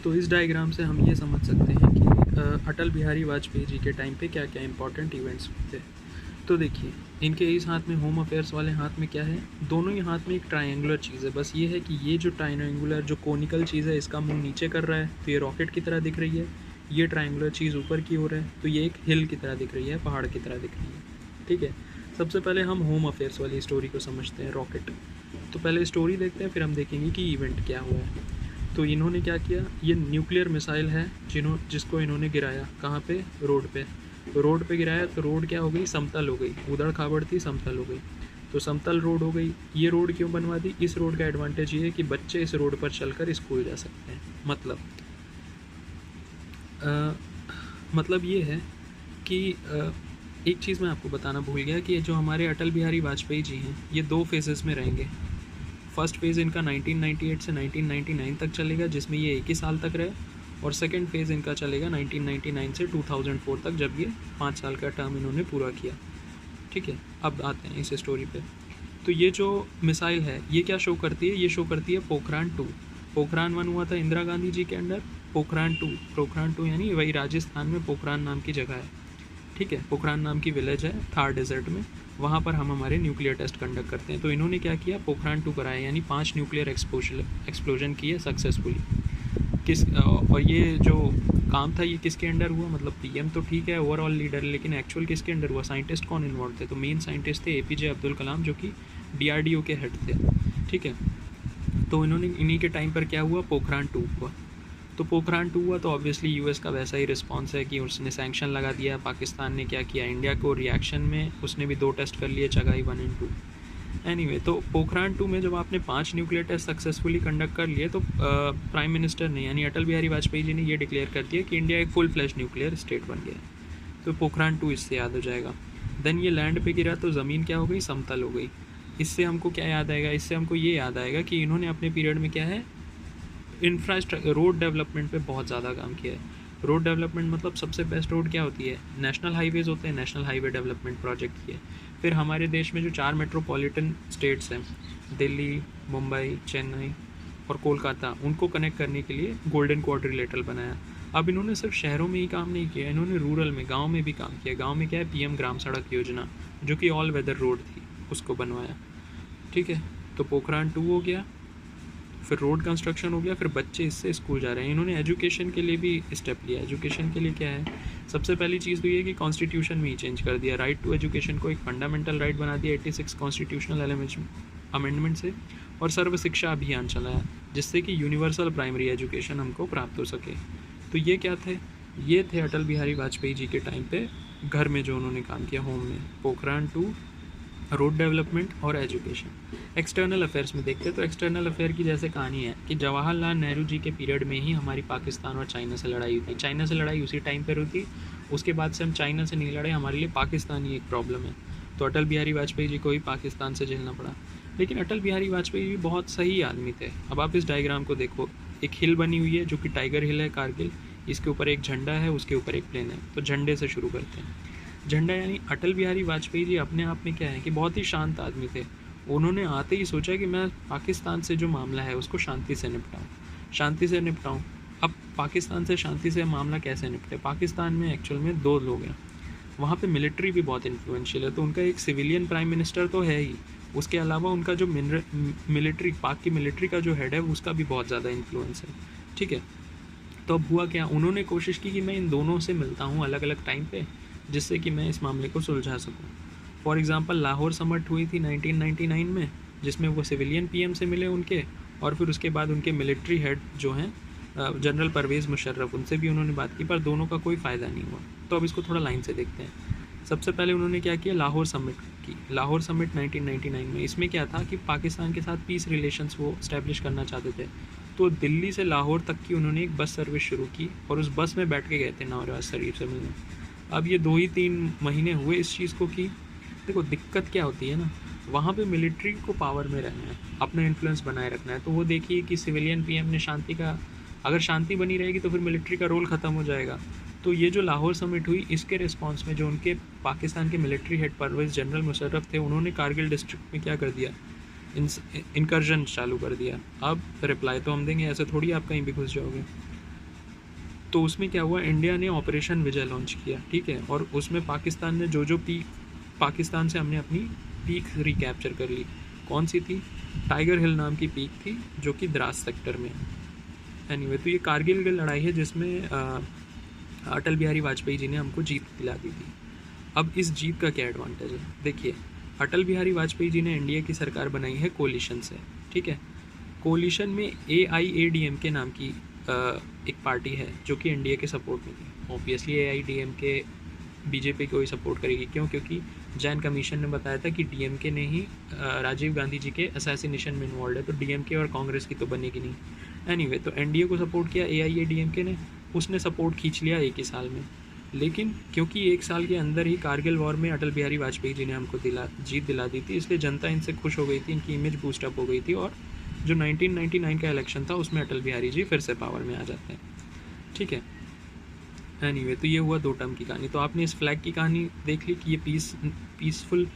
तो इस डायग्राम से हम ये समझ सकते हैं कि अटल बिहारी वाजपेयी जी के टाइम पे क्या क्या इंपॉर्टेंट इवेंट्स थे। तो देखिए, इनके इस हाथ में होम अफेयर्स वाले हाथ में क्या है, दोनों ही हाथ में एक ट्रायंगुलर चीज़ है। बस ये है कि ये जो ट्रायंगुलर जो कोनिकल चीज़ है, इसका मुंह नीचे कर रहा है तो ये रॉकेट की तरह दिख रही है, ये ट्रायंगुलर चीज़ ऊपर की ओर है तो ये एक हिल की तरह दिख रही है, पहाड़ की तरह दिख रही है। ठीक है, सबसे पहले हम होम अफेयर्स वाली स्टोरी को समझते हैं, रॉकेट। तो पहले स्टोरी देखते हैं, फिर हम देखेंगे कि इवेंट क्या हुआ है। तो इन्होंने क्या किया, ये न्यूक्लियर मिसाइल है जिसको इन्होंने गिराया, कहाँ पे, रोड पे। तो रोड पे गिराया तो रोड क्या हो गई, समतल हो गई, उधड़ खाबड़ थी, समतल हो गई। तो समतल रोड हो गई। ये रोड क्यों बनवा दी, इस रोड का एडवांटेज ये है कि बच्चे इस रोड पर चलकर स्कूल जा सकते हैं। मतलब ये है कि एक चीज़ मैं आपको बताना भूल गया कि जो हमारे अटल बिहारी वाजपेयी जी हैं, ये 2 फेजेस में रहेंगे। फर्स्ट फेज़ इनका 1998 से 1999 तक चलेगा, जिसमें ये 1 ही साल तक रहे, और सेकंड फेज़ इनका चलेगा 1999 से 2004 तक, जब ये 5 साल का टर्म इन्होंने पूरा किया। ठीक है, अब आते हैं इस स्टोरी पे। तो ये जो मिसाइल है ये क्या शो करती है, ये शो करती है पोखरान 2। पोखरान 1 हुआ था इंदिरा गांधी जी के अंडर, पोखरान 2 यानी वही राजस्थान में पोखरान नाम की जगह है, ठीक है, पोखरान नाम की विलेज है थार डेजर्ट में, वहाँ पर हम हमारे न्यूक्लियर टेस्ट कंडक्ट करते हैं। तो इन्होंने क्या किया, पोखरान 2 कराया, यानी 5 न्यूक्लियर एक्सप्लोजन किए सक्सेसफुली। और ये जो काम था ये किसके अंडर हुआ, मतलब पीएम तो ठीक है ओवरऑल लीडर, लेकिन एक्चुअल किसके अंडर हुआ, साइंटिस्ट कौन इन्वॉल्व थे, तो मेन साइंटिस्ट थे एपीजे अब्दुल कलाम, जो कि डीआरडीओ के हेड थे। ठीक है, तो इन्हीं के टाइम पर क्या हुआ, पोखरान 2 हुआ। तो पोखरान 2 हुआ तो ऑब्वियसली यूएस का वैसा ही रिस्पॉन्स है कि उसने सैंक्शन लगा दिया। पाकिस्तान ने क्या किया, इंडिया को रिएक्शन में उसने भी 2 टेस्ट कर लिए, चगाई 1 और 2। एनीवे, तो पोखरान 2 में जब आपने 5 न्यूक्लियर टेस्ट सक्सेसफुली कंडक्ट कर लिए तो प्राइम मिनिस्टर ने यानी अटल बिहारी वाजपेयी जी ने ये डिक्लेयर कर दिया कि इंडिया एक फुल फ्लैश न्यूक्लियर स्टेट बन गया है। तो पोखरान 2 इससे याद हो जाएगा। देन ये लैंड पे गिरा तो ज़मीन क्या हो गई, समतल हो गई। इससे हमको क्या याद आएगा, इससे हमको ये याद आएगा कि इन्होंने अपने पीरियड में क्या है, इंफ्रास्ट्रक्चर रोड डेवलपमेंट पे बहुत ज़्यादा काम किया है। रोड डेवलपमेंट मतलब सबसे बेस्ट रोड क्या होती है, नेशनल हाईवेज़ होते हैं, नेशनल हाईवे डेवलपमेंट प्रोजेक्ट किए। फिर हमारे देश में जो 4 मेट्रोपॉलिटन स्टेट्स हैं, दिल्ली, मुंबई, चेन्नई और कोलकाता, उनको कनेक्ट करने के लिए गोल्डन क्वाड्रिलेटरल बनाया। अब इन्होंने सिर्फ शहरों में ही काम नहीं किया, इन्होंने रूरल में, गांव में भी काम किया। गांव में क्या है, पीएम ग्राम सड़क योजना, जो कि ऑल वेदर रोड थी, उसको बनवाया। ठीक है, तो पोखरान 2 हो गया, फिर रोड कंस्ट्रक्शन हो गया, फिर बच्चे इससे स्कूल जा रहे हैं। इन्होंने एजुकेशन के लिए भी स्टेप लिया। एजुकेशन के लिए क्या है, सबसे पहली चीज़ तो ये कि कॉन्स्टिट्यूशन में ही चेंज कर दिया, राइट टू एजुकेशन को एक फंडामेंटल राइट बना दिया 86 कॉन्स्टिट्यूशनल अमेंडमेंट से, और सर्व शिक्षा अभियान चलाया, जिससे कि यूनिवर्सल प्राइमरी एजुकेशन हमको प्राप्त हो सके। तो ये क्या थे, ये थे अटल बिहारी वाजपेयी जी के टाइम पे घर में जो उन्होंने काम किया, होम में, पोखरान 2, रोड डेवलपमेंट और एजुकेशन। एक्सटर्नल अफेयर्स में देखते हैं तो एक्सटर्नल अफेयर की जैसे कहानी है कि जवाहरलाल नेहरू जी के पीरियड में ही हमारी पाकिस्तान और चाइना से लड़ाई हुई थी। चाइना से लड़ाई उसी टाइम पर हुई थी, उसके बाद से हम चाइना से नहीं लड़े, हमारे लिए पाकिस्तान ही एक प्रॉब्लम है। तो अटल बिहारी वाजपेयी जी को ही पाकिस्तान से झेलना पड़ा। लेकिन अटल बिहारी वाजपेयी भी बहुत सही आदमी थे। अब आप इस डायग्राम को देखो, एक हिल बनी हुई है जो कि टाइगर हिल है, कारगिल, इसके ऊपर एक झंडा है, उसके ऊपर एक प्लेन है। तो झंडे से शुरू करते हैं। झंडा यानी अटल बिहारी वाजपेयी जी अपने आप में क्या है कि बहुत ही शांत आदमी थे। उन्होंने आते ही सोचा कि मैं पाकिस्तान से जो मामला है उसको शांति से निपटाऊं। अब पाकिस्तान से शांति से मामला कैसे निपटे, पाकिस्तान में एक्चुअल में 2 लोग हैं, वहाँ पे मिलिट्री भी बहुत इन्फ्लुएंशियल है। तो उनका एक सिविलियन प्राइम मिनिस्टर तो है ही, उसके अलावा उनका जो मिलिट्री, पाक की मिलिट्री का जो हेड है उसका भी बहुत ज़्यादा इन्फ्लुएंस है। ठीक है, तो अब हुआ क्या, उन्होंने कोशिश की कि मैं इन दोनों से मिलता हूँ अलग अलग टाइम पे, जिससे कि मैं इस मामले को सुलझा सकूं। फॉर एग्ज़ाम्पल लाहौर समिट हुई थी 1999 में, जिसमें वो सिविलियन पीएम से मिले उनके, और फिर उसके बाद उनके मिलिट्री हेड जो हैं जनरल परवेज़ मुशर्रफ, उनसे भी उन्होंने बात की, पर दोनों का कोई फ़ायदा नहीं हुआ। तो अब इसको थोड़ा लाइन से देखते हैं। सबसे पहले उन्होंने क्या किया, लाहौर समिट की। लाहौर समिट 1999 में, इसमें क्या था कि पाकिस्तान के साथ पीस रिलेशंस वो इस्टेब्लिश करना चाहते थे। तो दिल्ली से लाहौर तक की उन्होंने एक बस सर्विस शुरू की, और उस बस में बैठ के गए थे नवाज शरीफ से मिलने। अब ये 2 ही 3 महीने हुए इस चीज़ को कि देखो दिक्कत क्या होती है ना, वहाँ पे मिलिट्री को पावर में रहना है, अपना इन्फ्लुएंस बनाए रखना है। तो वो देखिए कि सिविलियन पीएम ने शांति का, अगर शांति बनी रहेगी तो फिर मिलिट्री का रोल ख़त्म हो जाएगा। तो ये जो लाहौर समिट हुई, इसके रिस्पॉन्स में जो उनके पाकिस्तान के military head Pervez general Musharraf थे, उन्होंने कारगिल डिस्ट्रिक्ट में क्या कर दिया, इनकर्जन चालू कर दिया। अब रिप्लाई तो हम देंगे, ऐसे थोड़ी आप कहीं भी घुस जाओगे। तो उसमें क्या हुआ, इंडिया ने ऑपरेशन विजय लॉन्च किया। ठीक है, और उसमें पाकिस्तान ने जो पीक, पाकिस्तान से हमने अपनी पीक रिकैप्चर कर ली। कौन सी थी, टाइगर हिल नाम की पीक थी, जो कि द्रास सेक्टर में है। एनीवे, तो ये कारगिल की लड़ाई है जिसमें अटल बिहारी वाजपेयी जी ने हमको जीत दिला दी थी। अब इस जीत का क्या एडवांटेज है, देखिए अटल बिहारी वाजपेयी जी ने एनडीए की सरकार बनाई है कोलिशन से। ठीक है, कोलिशन में AIADMK नाम की एक पार्टी है जो कि एनडीए के सपोर्ट में थी। ऑब्वियसली AIADMK बीजेपी को ही सपोर्ट करेगी, क्यों, क्योंकि जैन कमीशन ने बताया था कि डीएमके ने ही राजीव गांधी जी के असैसिनेशन में इन्वॉल्व है, तो डीएमके और कांग्रेस की तो बनेगी नहीं। एनीवे, तो एनडीए को सपोर्ट किया AIADMK ने, उसने सपोर्ट खींच लिया 1 ही साल में। लेकिन क्योंकि 1 साल के अंदर ही कारगिल वॉर में अटल बिहारी वाजपेयी जी ने हमको जीत दिला दी थी, इसलिए जनता इनसे खुश हो गई थी, इनकी इमेज बूस्टअप हो गई थी, और जो 1999 का इलेक्शन था उसमें अटल बिहारी जी फिर से पावर में आ जाते हैं। ठीक है, एनीवे, तो ये हुआ 2 टर्म की कहानी। तो आपने इस फ्लैग की कहानी देख ली कि ये पीसफुल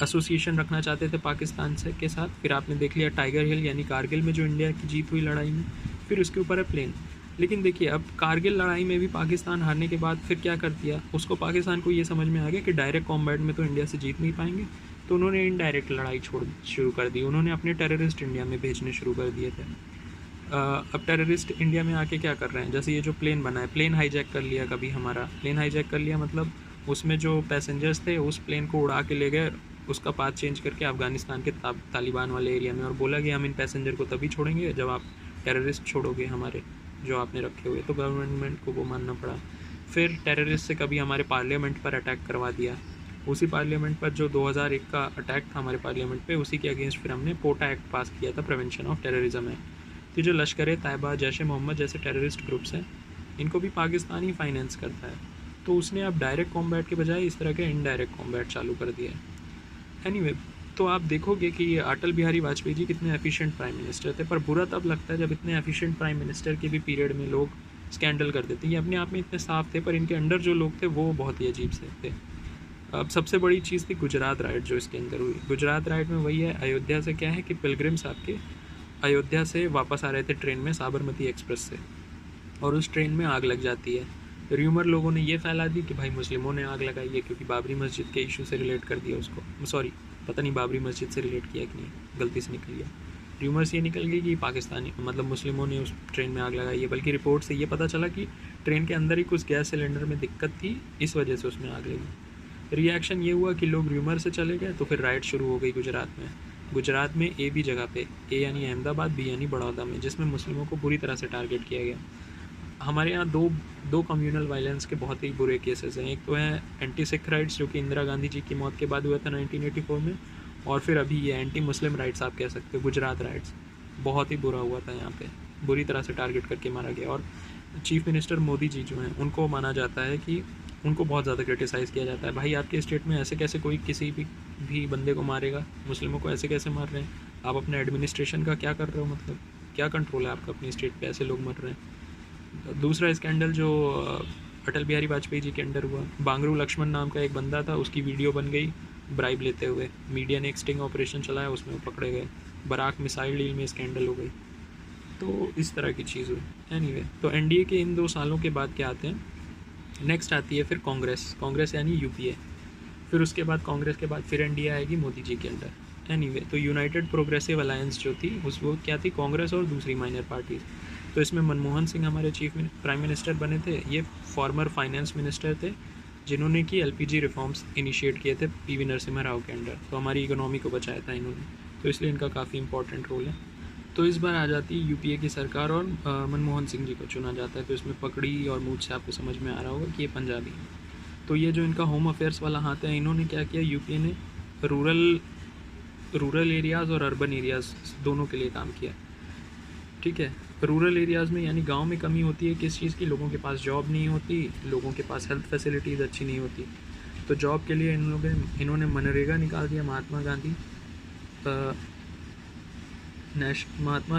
एसोसिएशन रखना चाहते थे पाकिस्तान से के साथ। फिर आपने देख लिया टाइगर हिल यानी कारगिल में जो इंडिया की जीत हुई लड़ाई में। फिर उसके ऊपर है प्लेन। लेकिन देखिए अब कारगिल लड़ाई में भी पाकिस्तान हारने के बाद फिर क्या कर दिया, उसको पाकिस्तान को ये समझ में आ गया कि डायरेक्ट कॉम्बैट में तो इंडिया से जीत नहीं पाएंगे, तो उन्होंने इनडायरेक्ट लड़ाई शुरू कर दी। उन्होंने अपने टेररिस्ट इंडिया में भेजने शुरू कर दिए थे। अब टेररिस्ट इंडिया में आके क्या कर रहे हैं, जैसे ये जो प्लेन बना है, प्लेन हाईजैक कर लिया, कभी हमारा प्लेन हाईजैक कर लिया, मतलब उसमें जो पैसेंजर्स थे उस प्लेन को उड़ा के ले गए, उसका पाथ चेंज करके अफगानिस्तान के तालिबान वाले एरिया में, और बोला कि हम इन पैसेंजर को तभी छोड़ेंगे जब आप टेररिस्ट छोड़ोगे हमारे जो आपने रखे हुए। तो गवर्नमेंट को वो मानना पड़ा। फिर टेररिस्ट से कभी हमारे पार्लियामेंट पर अटैक करवा दिया, उसी पार्लियामेंट पर जो 2001 का अटैक था हमारे पार्लियामेंट पे, उसी के अगेंस्ट फिर हमने पोटा एक्ट पास किया था, प्रिवेंशन ऑफ टेररिज्म एक्ट। तो जो लश्कर तैयबा, जैश ए मोहम्मद जैसे टेररिस्ट ग्रुप्स हैं, इनको भी पाकिस्तान ही फाइनेंस करता है। तो उसने अब डायरेक्ट कॉम्बैट के बजाय इस तरह के इनडायरेक्ट कॉम्बैट चालू कर दिया है। एनीवे, तो आप देखोगे कि ये अटल बिहारी वाजपेयी जी कितने एफिशिएंट प्राइम मिनिस्टर थे, पर बुरा तब लगता है जब इतने एफिशिएंट प्राइम मिनिस्टर के भी पीरियड में लोग स्कैंडल कर देते हैं। ये अपने आप में इतने साफ थे, पर इनके अंडर जो लोग थे वो बहुत ही अजीब से थे। अब सबसे बड़ी चीज़ थी गुजरात राइट जो इसके अंदर हुई। गुजरात राइट में वही है, अयोध्या से क्या है कि पिलग्रिम्स आपके अयोध्या से वापस आ रहे थे ट्रेन में, साबरमती एक्सप्रेस से, और उस ट्रेन में आग लग जाती है। र्यूमर लोगों ने ये फैला दी कि भाई मुस्लिमों ने आग लगाई है, क्योंकि बाबरी मस्जिद के इशू से रिलेट कर दिया उसको, सॉरी पता नहीं बाबरी मस्जिद से रिलेट किया कि नहीं, गलती से निकल गया। र्यूमर्स ये निकल गई कि पाकिस्तानी मतलब मुस्लिमों ने उस ट्रेन में आग लगाई है, बल्कि रिपोर्ट से ये पता चला कि ट्रेन के अंदर ही कुछ गैस सिलेंडर में दिक्कत थी, इस वजह से उसमें आग लगी। रिएक्शन ये हुआ कि लोग र्यूमर से चले गए, तो फिर राइट शुरू हो गई गुजरात में। गुजरात में ए भी जगह पे, ए यानी अहमदाबाद, बी यानी बड़ौदा में, जिसमें मुस्लिमों को बुरी तरह से टारगेट किया गया। हमारे यहाँ दो कम्युनल वायलेंस के बहुत ही बुरे केसेस हैं। एक तो है एंटी सिख राइट्स, जो कि इंदिरा गांधी जी की मौत के बाद हुआ था 1984 में, और फिर अभी ये एंटी मुस्लिम राइट्स आप कह सकते हो, गुजरात राइट्स, बहुत ही बुरा हुआ था यहाँ पे, बुरी तरह से टारगेट करके मारा गया। और चीफ मिनिस्टर मोदी जी जो हैं, उनको माना जाता है कि उनको बहुत ज़्यादा क्रिटिसाइज़ किया जाता है, भाई आपके स्टेट में ऐसे कैसे कोई किसी भी बंदे को मारेगा, मुस्लिमों को ऐसे कैसे मार रहे हैं आप, अपने एडमिनिस्ट्रेशन का क्या कर रहे हो, मतलब क्या कंट्रोल है आपका अपनी स्टेट पे, ऐसे लोग मर रहे हैं। दूसरा स्कैंडल जो अटल बिहारी वाजपेयी जी के अंडर हुआ, बांगरू लक्ष्मण नाम का एक बंदा था, उसकी वीडियो बन गई ब्राइब लेते हुए, मीडिया ने एक स्टिंग ऑपरेशन चलाया, उसमें वो पकड़े गए। बराक मिसाइल डील में स्कैंडल हो गई, तो इस तरह की चीज़ हुई। एनीवे, तो एनडीए के इन 2 सालों के बाद क्या आते हैं, नेक्स्ट आती है फिर कांग्रेस यानी यूपीए, फिर उसके बाद कांग्रेस के बाद फिर एनडीए आएगी मोदी जी के अंडर। एनीवे, तो यूनाइटेड प्रोग्रेसिव अलायंस जो थी उस वो क्या थी, कांग्रेस और दूसरी माइनर पार्टीज। तो इसमें मनमोहन सिंह हमारे प्राइम मिनिस्टर बने थे, ये फॉर्मर फाइनेंस मिनिस्टर थे, जिन्होंने कि एलपीजी रिफॉर्म्स इनिशिएट किए थे पीवी नरसिम्हा राव के अंडर, तो हमारी इकोनॉमी को बचाया था इन्होंने, तो इसलिए इनका काफ़ी इंपॉर्टेंट रोल है। तो इस बार आ जाती है यूपीए की सरकार और मनमोहन सिंह जी को चुना जाता है। तो इसमें पकड़ी और मूछ से आपको समझ में आ रहा होगा कि ये पंजाबी है। तो ये जो इनका होम अफेयर्स वाला हाथ है, इन्होंने क्या किया, यूपीए ने रूरल एरियाज़ और अर्बन एरियाज़ दोनों के लिए काम किया। ठीक है, रूरल एरियाज़ में यानी गांव में कमी होती है किस चीज़ की, लोगों के पास जॉब नहीं होती, लोगों के पास हेल्थ फैसिलिटीज़ अच्छी नहीं होती। तो जॉब के लिए इन्होंने मनरेगा निकाल दिया, Mahatma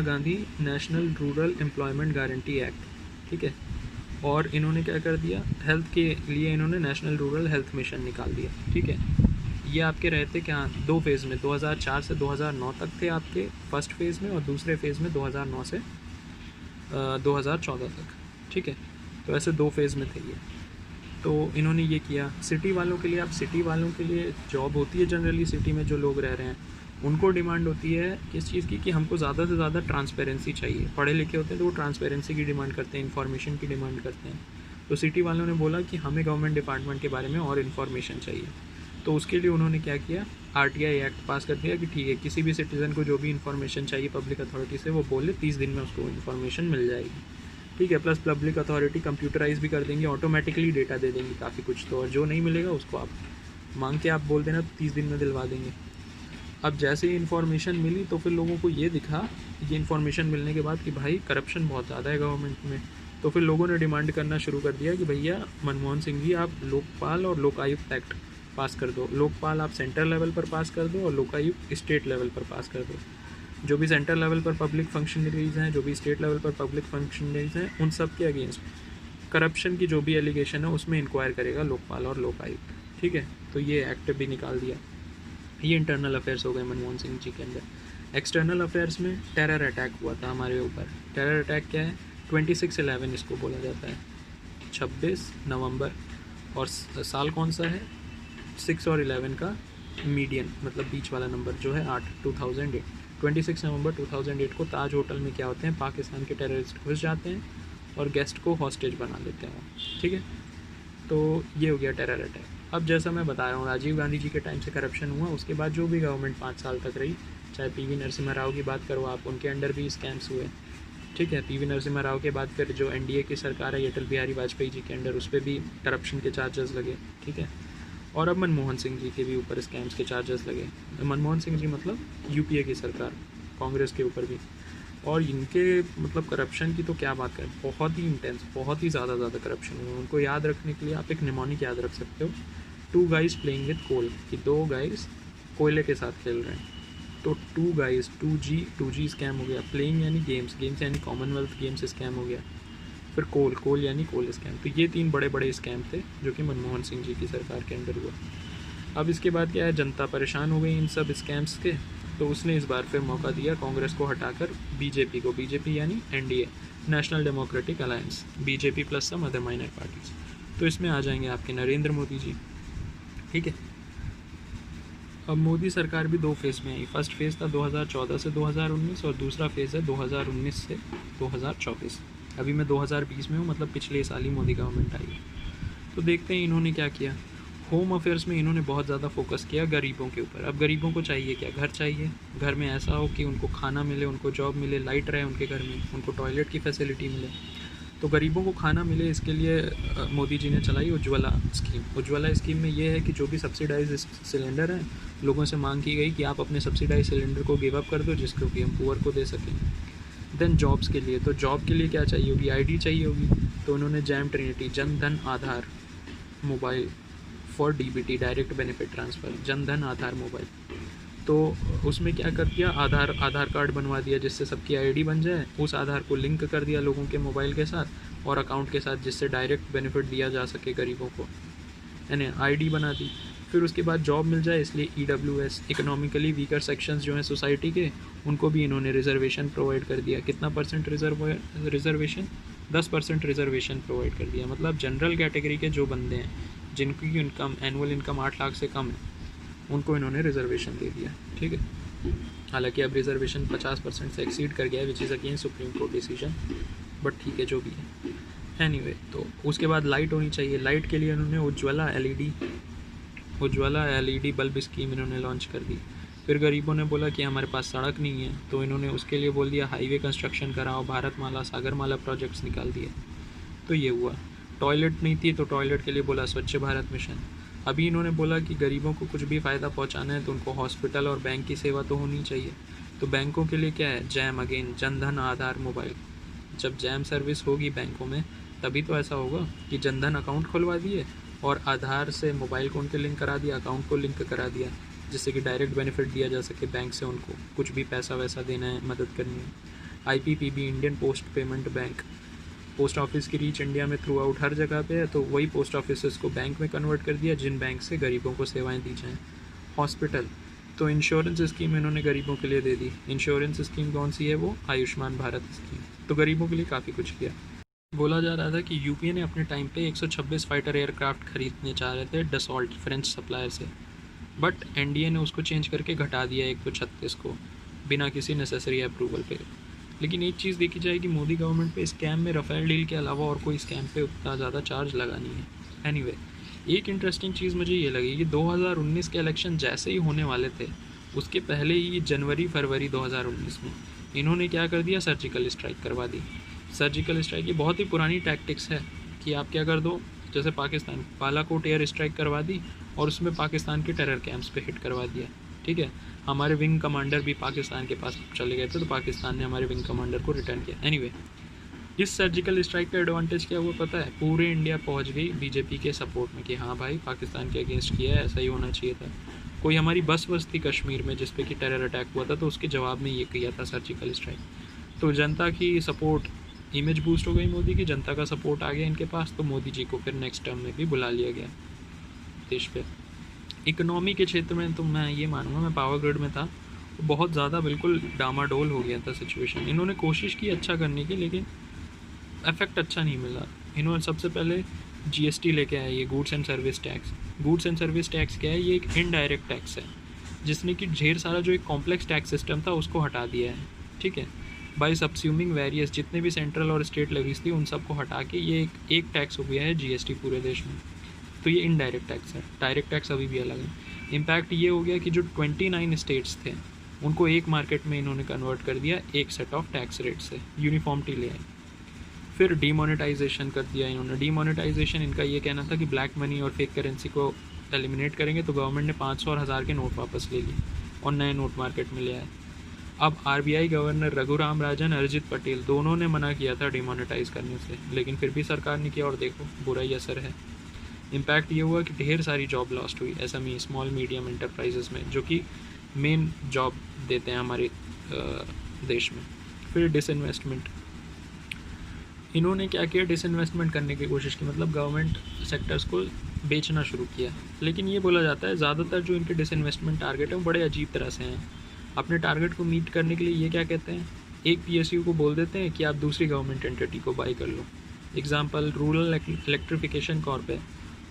Gandhi national rural employment guarantee act. ठीक है, और इन्होंने क्या कर दिया, हेल्थ के लिए इन्होंने नेशनल रूरल हेल्थ मिशन निकाल दिया। ठीक है, ये आपके रहते क्या 2 फेज़ में, 2004 से 2009 तक थे आपके फर्स्ट फेज़ में, और दूसरे फेज़ में 2009 से 2014 तक। ठीक है, तो ऐसे 2 फेज़ में थे ये। तो इन्होंने ये किया सिटी वालों के लिए। अब सिटी वालों के लिए जॉब होती है जनरली, सिटी में जो लोग रह रहे हैं उनको डिमांड होती है किस चीज़ की, कि हमको ज़्यादा से ज़्यादा ट्रांसपेरेंसी चाहिए। पढ़े लिखे होते हैं तो वो ट्रांसपेरेंसी की डिमांड करते हैं, इन्फॉर्मेशन की डिमांड करते हैं। तो सिटी वालों ने बोला कि हमें गवर्नमेंट डिपार्टमेंट के बारे में और इन्फॉर्मेशन चाहिए। तो उसके लिए उन्होंने क्या किया, आरटीआई एक्ट पास कर दिया कि ठीक है, किसी भी सिटीज़न को जो भी इन्फॉर्मेशन चाहिए पब्लिक अथॉरिटी से, वो बोले 30 दिन में उसको इन्फॉर्मेशन मिल जाएगी। ठीक है, प्लस पब्लिक अथॉरिटी कंप्यूटराइज भी कर देंगे, ऑटोमेटिकली डेटा दे देंगे काफ़ी कुछ। तो और जो नहीं मिलेगा उसको आप मांग के आप बोल देना, तो 30 दिन में दिलवा देंगे। अब जैसे ही इन्फॉर्मेशन मिली तो फिर लोगों को ये दिखा, ये इन्फॉर्मेशन मिलने के बाद, कि भाई करप्शन बहुत ज़्यादा है गवर्नमेंट में। तो फिर लोगों ने डिमांड करना शुरू कर दिया कि भैया मनमोहन सिंह जी, आप लोकपाल और लोकायुक्त एक्ट पास कर दो। लोकपाल आप सेंट्रल लेवल पर पास कर दो, और लोकायुक्त स्टेट लेवल पर पास कर दो। जो भी सेंट्रल लेवल पर पब्लिक फंक्शनरीज हैं, जो भी स्टेट लेवल पर पब्लिक फंक्शनरीज हैं, उन सब के अगेंस्ट करप्शन की जो भी एलिगेशन है उसमें इंक्वायर करेगा लोकपाल और लोकायुक्त। ठीक है, तो ये एक्ट भी निकाल दिया। ये इंटरनल अफेयर्स हो गए मनमोहन सिंह जी के अंदर। एक्सटर्नल अफेयर्स में टेरर अटैक हुआ था हमारे ऊपर। टेरर अटैक क्या है, 26/11 इसको बोला जाता है, 26 नवंबर। और साल कौन सा है? 6 और 11 का मीडियन, मतलब बीच वाला नंबर जो है 8, 2008। 26 नवंबर 2008 को ताज होटल में क्या होते हैं, पाकिस्तान के टेररिस्ट घुस जाते हैं और गेस्ट को हॉस्टेज बना लेते हैं, ठीक है। तो ये हो गया टेरर अटैक। अब जैसा मैं बता रहा हूँ, राजीव गांधी जी के टाइम से करप्शन हुआ, उसके बाद जो भी गवर्नमेंट 5 साल तक रही, चाहे पीवी नरसिम्हा राव की बात करो आप, उनके अंडर भी स्कैम्स हुए, ठीक है। पीवी नरसिम्हा राव के बाद फिर जो एनडीए की सरकार है अटल बिहारी वाजपेयी जी के अंडर, उस पर भी करप्शन के चार्जेस लगे, ठीक है। और अब मनमोहन सिंह जी के भी ऊपर स्कैम्स के चार्जेस लगे। मनमोहन सिंह जी मतलब यूपीए की सरकार, कांग्रेस के ऊपर भी। और इनके मतलब करप्शन की तो क्या बात करें, बहुत ही इंटेंस, बहुत ही ज़्यादा करप्शन हुआ। उनको याद रखने के लिए आप एक निमोनिक याद रख सकते हो, 2 गाइज प्लेइंग विद कोल, कि 2 गाइज कोयले के साथ खेल रहे हैं। तो 2 गाइज, 2G स्कैम हो गया। प्लेइंग यानी गेम्स यानी कॉमनवेल्थ गेम्स स्कैम हो गया। फिर कोल यानी कोल स्कैम। तो ये 3 बड़े बड़े स्कैम थे जो कि मनमोहन सिंह जी की सरकार के अंडर हुआ। अब इसके बाद क्या है, जनता परेशान हो गई इन सब स्कैम्स के, तो उसने इस बार फिर मौका दिया कांग्रेस को हटाकर बीजेपी को, बीजेपी यानी NDA, National Democratic Alliance, BJP plus some other minor parties. तो इसमें आ जाएंगे आपके नरेंद्र मोदी जी, ठीक है। अब मोदी सरकार भी 2 फेज़ में आई। फर्स्ट फेज़ था 2014 से 2019 और दूसरा फेज़ है 2019 से 2024। अभी मैं 2020 में हूँ, मतलब पिछले साल ही मोदी गवर्नमेंट आई। तो देखते हैं इन्होंने क्या किया। होम अफेयर्स में इन्होंने बहुत ज़्यादा फोकस किया गरीबों के ऊपर। अब गरीबों को चाहिए क्या? घर चाहिए। घर में ऐसा हो कि उनको खाना मिले, उनको जॉब मिले, लाइट रहे उनके घर में, उनको टॉयलेट की फैसिलिटी मिले। तो गरीबों को खाना मिले, इसके लिए मोदी जी ने चलाई उज्ज्वला स्कीम। उज्ज्वला स्कीम में ये है कि जो भी सब्सिडाइज सिलेंडर हैं, लोगों से मांग की गई कि आप अपने सब्सिडाइज सिलेंडर को गिव अप कर दो, जिसको कि हम पुअर को दे सकें। देन जॉब्स के लिए, तो जॉब के लिए क्या चाहिए होगी? आईडी चाहिए होगी। तो उन्होंने jam trinity, Jan Dhan Aadhaar mobile for DBT, direct benefit transfer, Jan Dhan Aadhaar mobile. तो उसमें क्या कर दिया, आधार कार्ड बनवा दिया जिससे सबकी आईडी बन जाए, उस आधार को लिंक कर दिया लोगों के मोबाइल के साथ और अकाउंट के साथ, जिससे डायरेक्ट बेनिफिट दिया जा सके गरीबों को, यानी आईडी बना दी। फिर उसके बाद जॉब मिल जाए, इसलिए ईडब्ल्यूएस, इकोनॉमिकली वीकर सेक्शंस जो हैं सोसाइटी के, उनको भी इन्होंने रिजर्वेशन प्रोवाइड कर दिया। कितना परसेंट रिजर्वेशन? 10% रिजर्वेशन प्रोवाइड कर दिया। मतलब जनरल कैटेगरी के जो बंदे हैं, जिनकी इनकम, एनुअल इनकम 8 लाख से कम है, उनको इन्होंने रिजर्वेशन दे दिया, ठीक है। हालांकि अब रिजर्वेशन 50% से एक्सीड कर गया है, which is again supreme court decision, but ठीक है जो भी है। एनीवे, तो उसके बाद लाइट होनी चाहिए। लाइट के लिए इन्होंने उज्ज्वला एलईडी बल्ब स्कीम इन्होंने लॉन्च कर दी। फिर गरीबों ने बोला कि हमारे पास सड़क नहीं है, तो इन्होंने उसके लिए बोल दिया हाईवे कंस्ट्रक्शन कराओ, भारतमाला, सागरमाला प्रोजेक्ट्स निकाल दिए। तो ये हुआ। टॉयलेट नहीं थी तो टॉयलेट के लिए बोला स्वच्छ भारत मिशन। अभी इन्होंने बोला कि गरीबों को कुछ भी फ़ायदा पहुंचाना है तो उनको हॉस्पिटल और बैंक की सेवा तो होनी चाहिए। तो बैंकों के लिए क्या है? जैम, अगेन जन धन आधार मोबाइल। जब जैम सर्विस होगी बैंकों में, तभी तो ऐसा होगा कि जन धन अकाउंट खुलवा दिए और आधार से मोबाइल को उनके लिंक करा दिया, अकाउंट को लिंक करा दिया, जिससे कि डायरेक्ट बेनिफिट दिया जा सके बैंक से, उनको कुछ भी पैसा वैसा देना है, मदद करनी है। IPPB, Indian post payment bank, post office की रीच इंडिया में थ्रू आउट हर जगह पे है, तो वही पोस्ट ऑफिस को बैंक में कन्वर्ट कर दिया, जिन बैंक से गरीबों को सेवाएं दी जाएँ। हॉस्पिटल, तो इंश्योरेंस स्कीम इन्होंने गरीबों के लिए दे दी। इंश्योरेंस स्कीम कौन सी है? वो आयुष्मान भारत स्कीम। तो गरीबों के लिए काफ़ी कुछ किया। बोला जा रहा था कि यूपीए ने अपने टाइम पे 126 फाइटर एयरक्राफ्ट खरीदने चाह रहे थे डसॉल्ट, फ्रेंच सप्लायर से, बट एनडीए ने उसको चेंज करके घटा दिया 136 को, बिना किसी नेसेसरी अप्रूवल पे। लेकिन एक चीज़ देखी जाए कि मोदी गवर्नमेंट पे स्कैम में राफेल डील के अलावा और कोई स्कैम पे उतना ज़्यादा चार्ज लगा नहीं है। एनीवे, एक इंटरेस्टिंग चीज़ मुझे ये लगी कि 2019 के इलेक्शन जैसे ही होने वाले थे, उसके पहले ही जनवरी-फरवरी 2019 में इन्होंने क्या कर दिया? सर्जिकल स्ट्राइक करवा दी। सर्जिकल स्ट्राइक ये बहुत ही पुरानी टैक्टिक्स है कि आप क्या कर दो, जैसे पाकिस्तान, बालाकोट एयर स्ट्राइक करवा दी और उसमें पाकिस्तान के टेरर कैंप्स पे हिट करवा दिया, ठीक है। हमारे विंग कमांडर भी पाकिस्तान के पास चले गए थे, तो पाकिस्तान ने हमारे विंग कमांडर को रिटर्न किया। एनीवे, इस सर्जिकल स्ट्राइक का एडवांटेज क्या हुआ पता है? पूरे इंडिया पहुंच गई बीजेपी के सपोर्ट में कि हाँ भाई, पाकिस्तान के अगेंस्ट किया है, ऐसा ही होना चाहिए था। कोई हमारी बस थी कश्मीर में जिस पे कि टेरर अटैक हुआ था, तो उसके जवाब में ये किया था सर्जिकल स्ट्राइक। तो जनता की सपोर्ट, इमेज बूस्ट हो गई मोदी की, जनता का सपोर्ट आ गया इनके पास, तो मोदी जी को फिर नेक्स्ट टर्म में भी बुला लिया गया देश पे। इकोनॉमी के क्षेत्र में तो मैं ये मानूंगा, मैं पावर ग्रिड में था, तो बहुत ज़्यादा बिल्कुल डामाडोल हो गया था सिचुएशन। इन्होंने कोशिश की अच्छा करने की, लेकिन इफेक्ट अच्छा नहीं मिला। इन्होंने सबसे पहले जीएसटी लेके आया, ये goods and service tax. Goods and service tax क्या है? ये एक इनडायरेक्ट टैक्स है जिसने कि ढेर सारा जो एक कॉम्प्लेक्स टैक्स सिस्टम था उसको हटा दिया है, ठीक है। बाई सबस्यूमिंग वेरियस जितने भी सेंट्रल और स्टेट लेवीज थी उन सबको हटा के ये एक टैक्स हो गया है जीएसटी पूरे देश में। तो ये इनडायरेक्ट टैक्स है, डायरेक्ट टैक्स अभी भी अलग है। इम्पैक्ट ये हो गया कि जो 29 स्टेट्स थे उनको एक मार्केट में इन्होंने कन्वर्ट कर दिया, एक सेट ऑफ टैक्स रेट से यूनिफॉर्मिटी ले आई। फिर डीमोनेटाइजेशन कर दिया इन्होंने। डीमोनेटाइजेशन इनका ये कहना था कि ब्लैक मनी और फेक करेंसी को एलिमिनेट करेंगे, तो गवर्नमेंट ने 500 और 1000 के नोट वापस ले लिए और नए नोट मार्केट में ले आए। अब आरबीआई गवर्नर रघुराम राजन, अरिजित पटेल दोनों ने मना किया था डिमोनेटाइज करने से, लेकिन फिर भी सरकार ने किया और देखो बुरा ही असर है। इम्पैक्ट ये हुआ कि ढेर सारी जॉब लॉस्ट हुई एसएमई स्मॉल मीडियम एंटरप्राइजेस में, जो कि मेन जॉब देते हैं हमारे देश में। फिर डिसइन्वेस्टमेंट, इन्होंने क्या किया? डिसइन्वेस्टमेंट करने की कोशिश की, मतलब गवर्नमेंट सेक्टर्स को बेचना शुरू किया। लेकिन ये बोला जाता है ज़्यादातर जो इनके डिसइन्वेस्टमेंट टारगेट है वो बड़े अजीब तरह से हैं। अपने टारगेट को मीट करने के लिए ये क्या कहते हैं, एक पीएसयू को बोल देते हैं कि आप दूसरी गवर्नमेंट एंटिटी को बाई कर लो। एग्जांपल रूरल इलेक्ट्रिफिकेशन कॉर्प है,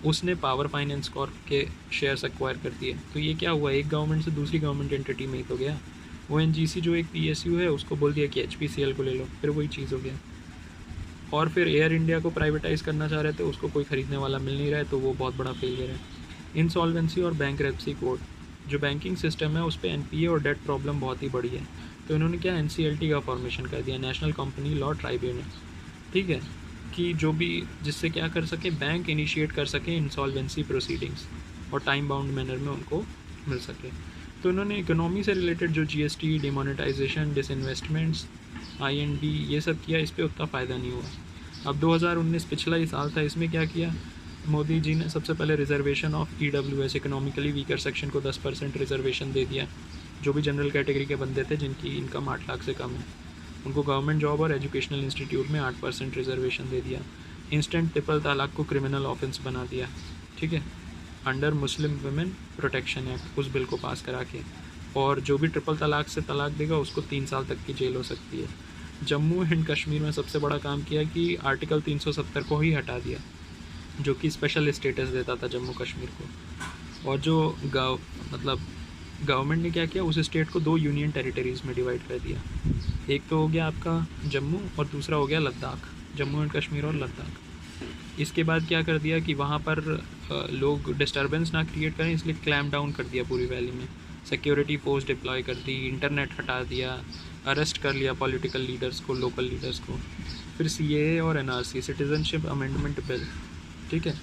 उसने पावर फाइनेंस कॉर्प के शेयर्स एक्वायर कर दिए। तो ये क्या हुआ, एक गवर्नमेंट से दूसरी गवर्नमेंट एंटिटी में ही तो गया। ओएनजीसी जो एक पीएसयू है उसको बोल दिया कि एचपीसीएल को ले लो, फिर वही चीज़ हो गया। और फिर एयर इंडिया को प्राइवेटाइज़ करना चाह रहे थे, उसको कोई ख़रीदने वाला मिल नहीं रहा है, तो वो बहुत बड़ा फेलियर है। इंसॉल्वेंसी और बैंकरप्सी कोड, जो बैंकिंग सिस्टम है उस पर एनपीए और डेट प्रॉब्लम बहुत ही बड़ी है, तो इन्होंने क्या एनसीएलटी का फॉर्मेशन कर दिया, नेशनल कंपनी लॉ ट्राइब्यूनल, ठीक है, कि जो भी जिससे क्या कर सके, बैंक इनिशिएट कर सके इंसॉल्वेंसी प्रोसीडिंग्स और टाइम बाउंड मैनर में उनको मिल सके। तो इन्होंने इकोनॉमी से रिलेटेड जो जीएसटी, डिमोनेटाइजेशन, डिसइन्वेस्टमेंट्स, आईएनडी ये सब किया, इस पर उतना फ़ायदा नहीं हुआ। अब 2019 पिछला ही साल था, इसमें क्या किया मोदी जी ने? सबसे पहले reservation of EWS economically weaker section को 10% रिजर्वेशन दे दिया। जो भी जनरल कैटेगरी के बंदे थे जिनकी इनकम 8 लाख से कम है, उनको गवर्नमेंट जॉब और एजुकेशनल इंस्टीट्यूट में 8% रिजर्वेशन दे दिया। इंस्टेंट ट्रिपल तलाक को क्रिमिनल ऑफेंस बना दिया, ठीक है, under Muslim women protection act, उस बिल को पास करा के। और जो भी ट्रिपल तलाक से तलाक देगा उसको 3 साल तक की जेल हो सकती है। जम्मू एंड कश्मीर में सबसे बड़ा काम किया कि आर्टिकल 370 को ही हटा दिया, जो कि स्पेशल स्टेटस देता था जम्मू कश्मीर को। और जो गवर्नमेंट ने क्या किया, उस स्टेट को 2 यूनियन टेरिटरीज़ में डिवाइड कर दिया। एक तो हो गया आपका जम्मू और दूसरा हो गया लद्दाख, जम्मू एंड कश्मीर और लद्दाख। इसके बाद क्या कर दिया कि वहाँ पर लोग डिस्टर्बेंस ना क्रिएट करें, इसलिए क्लैम्प डाउन कर दिया पूरी वैली में, सिक्योरिटी फोर्स डिप्लॉय कर दी, इंटरनेट हटा दिया, अरेस्ट कर लिया पॉलिटिकल लीडर्स को, लोकल लीडर्स को। फिर सीएए और एनआरसी, सिटीजनशिप अमेंडमेंट बिल, ठीक है,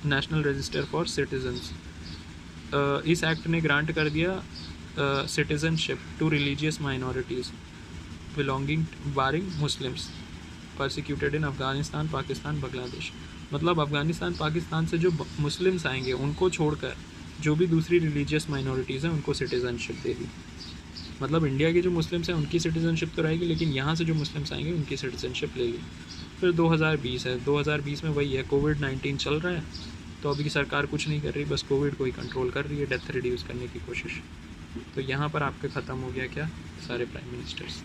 नेशनल रजिस्टर फॉर सिटीजन्स, इस एक्ट ने ग्रांट कर दिया citizenship to religious minorities belonging barring Muslims persecuted in Afghanistan, Pakistan, Bangladesh. मतलब अफ़गानिस्तान, पाकिस्तान से जो मुस्लिम्स आएंगे उनको छोड़कर जो भी दूसरी रिलीजियस माइनॉरिटीज़ हैं उनको सिटीज़नशिप दे दी। मतलब इंडिया के जो मुस्लिम्स हैं उनकी सिटीज़नशिप तो रहेगी, लेकिन यहाँ से जो मुस्लिम्स आएंगे उनकी सिटीज़नशिप ले ली। फिर 2020 है, 2020 में वही है, कोविड-19 चल रहा है, तो अभी सरकार कुछ नहीं कर रही, बस कोविड को ही कंट्रोल कर रही है, डेथ रिड्यूस करने की कोशिश। तो यहाँ पर आपके ख़त्म हो गया क्या, सारे प्राइम मिनिस्टर्स।